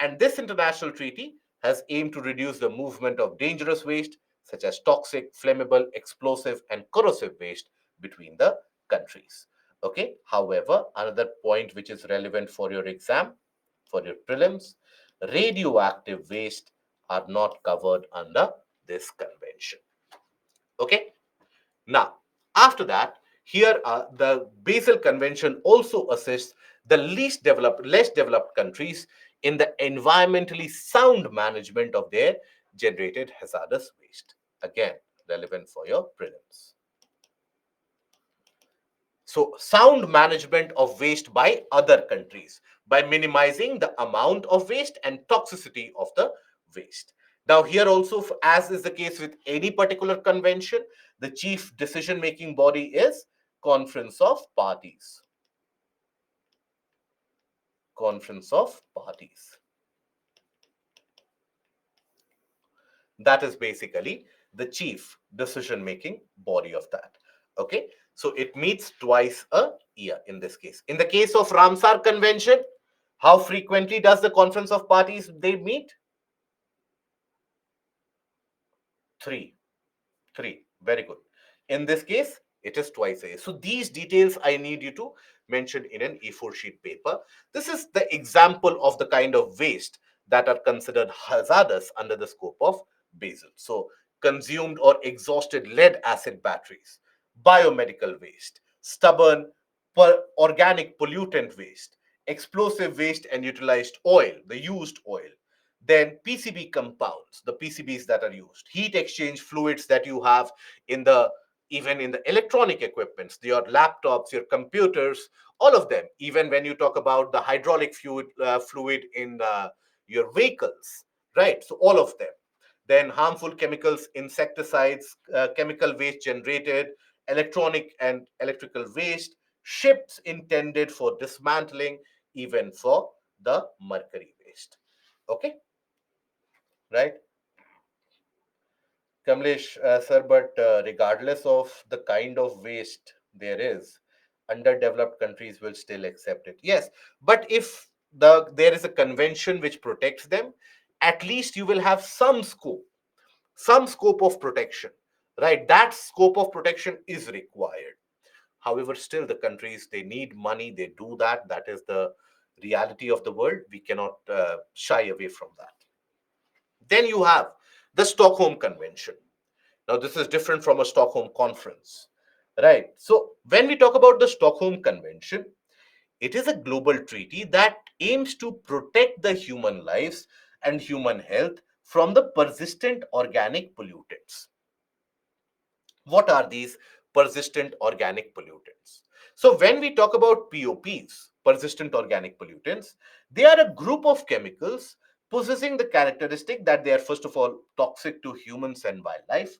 And this international treaty has aimed to reduce the movement of dangerous waste such as toxic, flammable, explosive, and corrosive waste between the countries. Okay. However, another point which is relevant for your exam, for your prelims, radioactive waste are not covered under this convention. Okay. Now, after that, here the Basel Convention also assists the less developed countries in the environmentally sound management of their generated hazardous waste. Again, relevant for your prelims. So, sound management of waste by other countries by minimizing the amount of waste and toxicity of the waste. Now, here also, as is the case with any particular convention, the chief decision making body is Conference of Parties. Conference of Parties. That is basically the chief decision making body of that. Okay, so it meets twice a year in this case. In the case of Ramsar Convention, how frequently does the Conference of Parties they meet? Three. Three. Very good. In this case, it is twice a year. So these details I need you to mention in an A4 sheet paper. This is the example of the kind of waste that are considered hazardous under the scope of Basel. So consumed or exhausted lead acid batteries, biomedical waste, stubborn organic pollutant waste, explosive waste and utilized oil, the used oil, Then PCB compounds, the PCBs that are used, heat exchange fluids that you have in the, even in the electronic equipments, your laptops, your computers, all of them. Even when you talk about the hydraulic fluid in your vehicles, right? So all of them. Then harmful chemicals, insecticides, chemical waste generated, electronic and electrical waste, ships intended for dismantling, even for the mercury waste. Okay, right, Kamlesh, sir, but regardless of the kind of waste there is, underdeveloped countries will still accept it. Yes, but if there is a convention which protects them, at least you will have some scope of protection, right? That scope of protection is required. However, still the countries, they need money, they do that. That is the reality of the world. We cannot shy away from that. Then you have the Stockholm Convention. Now, this is different from a Stockholm Conference, right? So, when we talk about the Stockholm Convention, it is a global treaty that aims to protect the human lives and human health from the persistent organic pollutants. What are these persistent organic pollutants? So, when we talk about POPs, persistent organic pollutants, they are a group of chemicals possessing the characteristic that they are, first of all, toxic to humans and wildlife.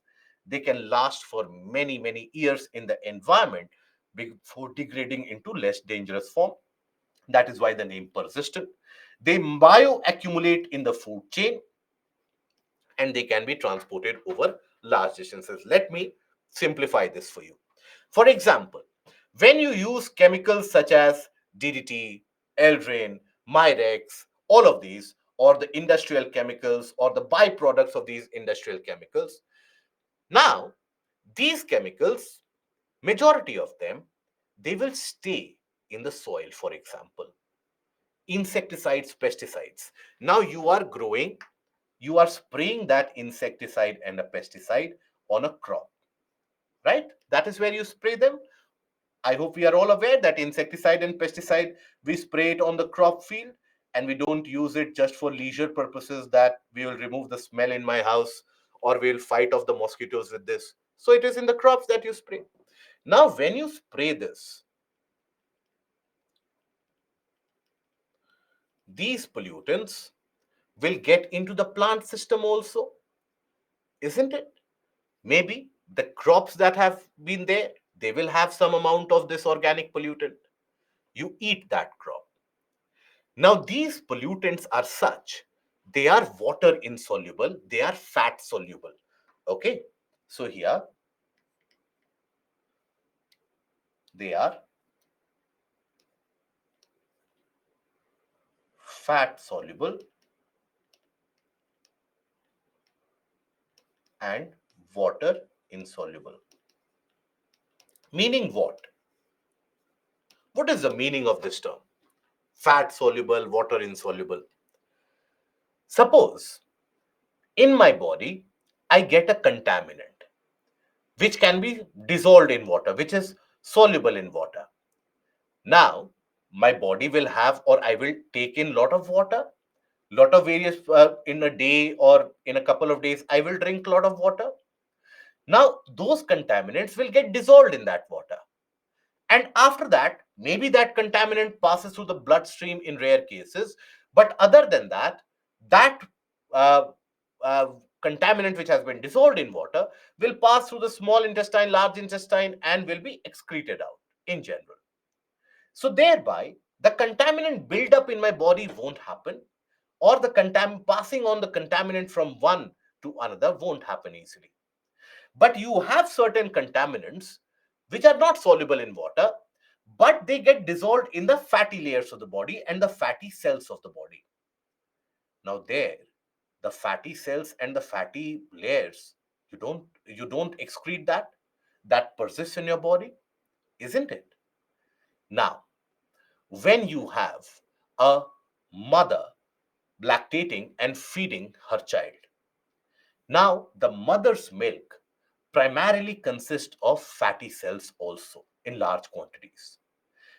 They can last for many, many years in the environment before degrading into less dangerous form. That is why the name persistent. They bioaccumulate in the food chain, and they can be transported over large distances. Let me simplify this for you. For example, when you use chemicals such as DDT, Eldrain, Myrex, all of these, or the industrial chemicals or the byproducts of these industrial chemicals, now these chemicals, majority of them, they will stay in the soil. For example, insecticides, pesticides. Now you are growing, you are spraying that insecticide and a pesticide on a crop, right? That is where you spray them. I hope we are all aware that insecticide and pesticide, we spray it on the crop field, and we don't use it just for leisure purposes, that we will remove the smell in my house or we'll fight off the mosquitoes with this. So it is in the crops that you spray. Now, when you spray this, these pollutants will get into the plant system also, isn't it? Maybe the crops that have been there, they will have some amount of this organic pollutant. You eat that crop. Now, these pollutants are such, they are water insoluble, they are fat soluble. Okay, so here they are fat soluble and water insoluble. Meaning what? What is the meaning of this term? Fat soluble, water insoluble. Suppose in my body, I get a contaminant which can be dissolved in water, which is soluble in water. Now, my body will have, or I will take in lot of water, lot of various, in a day or in a couple of days, I will drink lot of water. Now, those contaminants will get dissolved in that water. And after that, maybe that contaminant passes through the bloodstream in rare cases. But other than that, that uh, uh, contaminant which has been dissolved in water will pass through the small intestine, large intestine, and will be excreted out in general. So thereby, the contaminant buildup in my body won't happen, or the passing on the contaminant from one to another won't happen easily. But you have certain contaminants which are not soluble in water, but they get dissolved in the fatty layers of the body and the fatty cells of the body. Now there, the fatty cells and the fatty layers, you don't excrete that. That persists in your body, isn't it? Now, when you have a mother lactating and feeding her child, now the mother's milk primarily consists of fatty cells also in large quantities.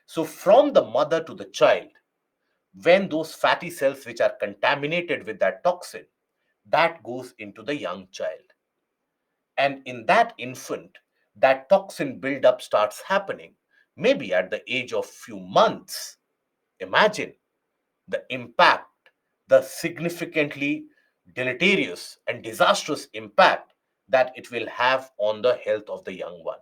So from the mother to the child, when those fatty cells which are contaminated with that toxin, that goes into the young child. And in that infant, that toxin buildup starts happening, maybe at the age of few months. Imagine the impact, the significantly deleterious and disastrous impact that it will have on the health of the young one.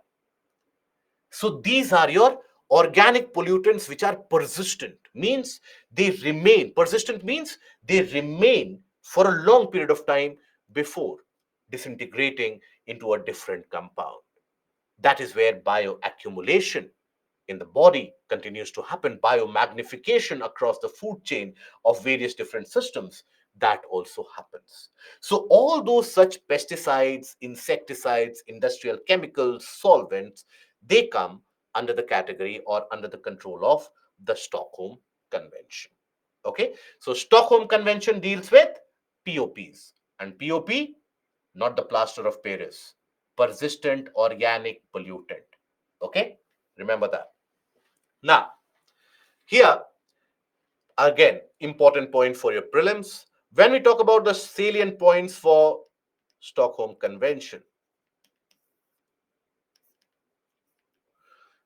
So these are your organic pollutants which are persistent, means they remain. Persistent means they remain for a long period of time before disintegrating into a different compound. That is where bioaccumulation in the body continues to happen, biomagnification across the food chain of various different systems, that also happens. So all those such pesticides, insecticides, industrial chemicals, solvents, they come under the category or under the control of the Stockholm Convention. Okay, so Stockholm Convention deals with POPs, and POP, not the plaster of Paris, persistent organic pollutant. Okay, remember that. Now, here again, important point for your prelims. When we talk about the salient points for Stockholm Convention,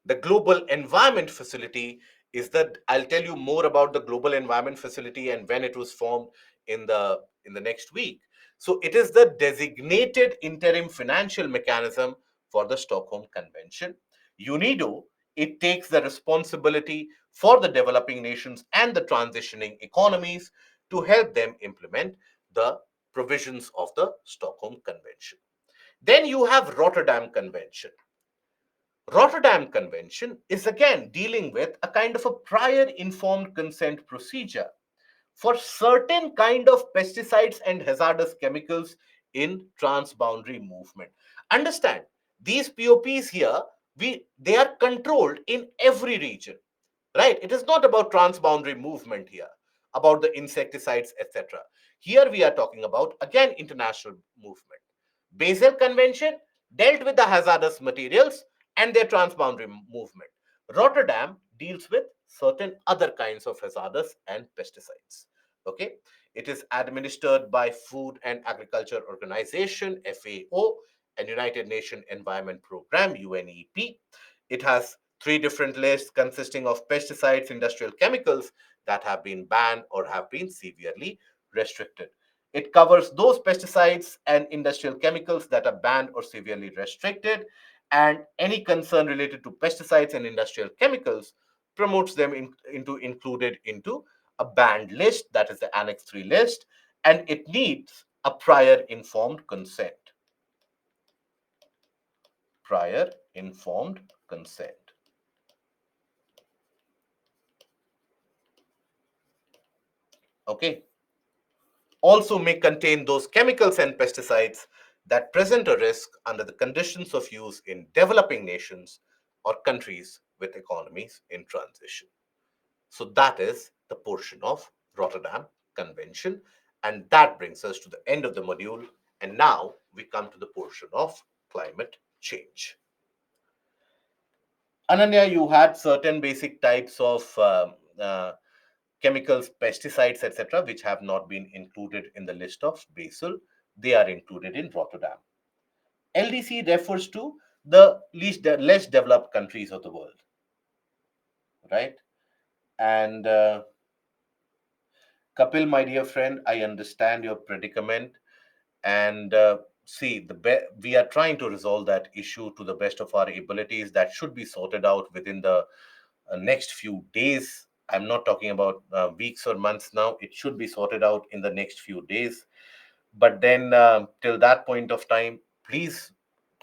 the Global Environment Facility is that I'll tell you more about the Global Environment Facility and when it was formed in the next week. So it is the designated interim financial mechanism for the Stockholm Convention. UNIDO, it takes the responsibility for the developing nations and the transitioning economies to help them implement the provisions of the Stockholm Convention. Then you have Rotterdam Convention. Rotterdam Convention is again dealing with a kind of a prior informed consent procedure for certain kind of pesticides and hazardous chemicals in transboundary movement. Understand, these POPs here, they are controlled in every region, right? It is not about transboundary movement here, about the insecticides, etc. Here we are talking about again international movement. Basel Convention dealt with the hazardous materials and their transboundary movement. Rotterdam deals with certain other kinds of hazardous and pesticides. Okay, it is administered by Food and Agriculture Organization (FAO) and United Nations Environment Program (UNEP). It has three different lists consisting of pesticides, industrial chemicals that have been banned or have been severely restricted. It covers those pesticides and industrial chemicals that are banned or severely restricted, and any concern related to pesticides and industrial chemicals promotes them into included into a banned list, that is the Annex 3 list, and it needs a prior informed consent. Prior informed consent. Okay. Also may contain those chemicals and pesticides that present a risk under the conditions of use in developing nations or countries with economies in transition. So that is the portion of Rotterdam Convention. And that brings us to the end of the module. And now we come to the portion of climate change. Ananya, you had certain basic types of chemicals, pesticides, etc., which have not been included in the list of Basel. They are included in Rotterdam. LDC refers to the less developed countries of the world, right? And Kapil, my dear friend, I understand your predicament, and see, we are trying to resolve that issue to the best of our abilities. That should be sorted out within the next few days. I'm not talking about weeks or months now. It should be sorted out in the next few days. But then, till that point of time, please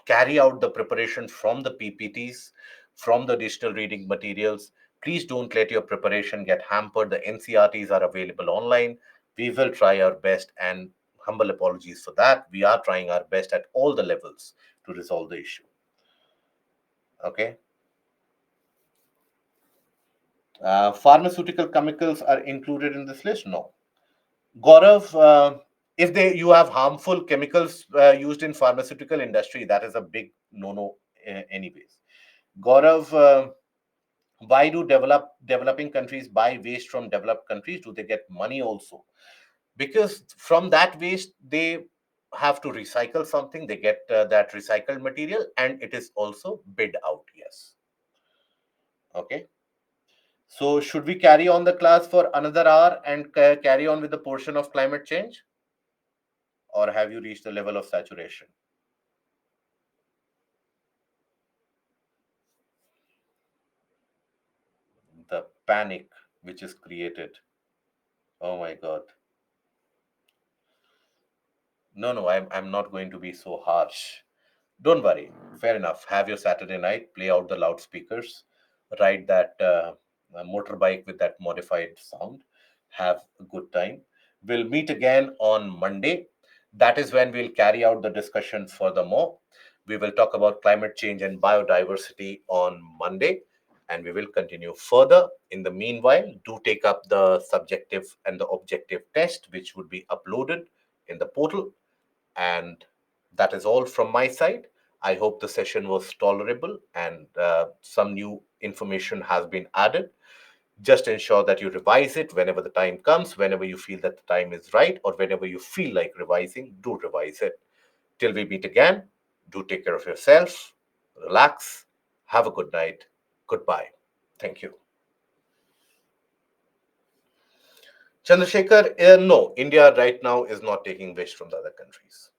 carry out the preparation from the PPTs, from the digital reading materials. Please don't let your preparation get hampered. The NCRTs are available online. We will try our best, and humble apologies for that. We are trying our best at all the levels to resolve the issue. Okay. Pharmaceutical chemicals are included in this list? No. Gaurav, if you have harmful chemicals used in pharmaceutical industry, that is a big no-no anyways. Gaurav, Why do developing countries buy waste from developed countries? Do they get money also? Because from that waste they have to recycle something, they get that recycled material, and it is also bid out. Yes. Okay. So should we carry on the class for another hour and carry on with the portion of climate change, or have you reached the level of saturation? The panic which is created. Oh my god. No, no, I'm not going to be so harsh. Don't worry. Fair enough. Have your Saturday night, play out the loudspeakers, ride that motorbike with that modified sound. Have a good time. We'll meet again on Monday. That is when we'll carry out the discussion furthermore. We will talk about climate change and biodiversity on Monday, and we will continue further. In the meanwhile, do take up the subjective and the objective test, which would be uploaded in the portal. And that is all from my side. I hope the session was tolerable and some new information has been added. Just ensure that you revise it whenever the time comes, whenever you feel that the time is right, or whenever you feel like revising, do revise it. Till we meet again, do take care of yourself, relax, have a good night. Goodbye. Thank you. Chandrasekhar, no, India right now is not taking waste from the other countries.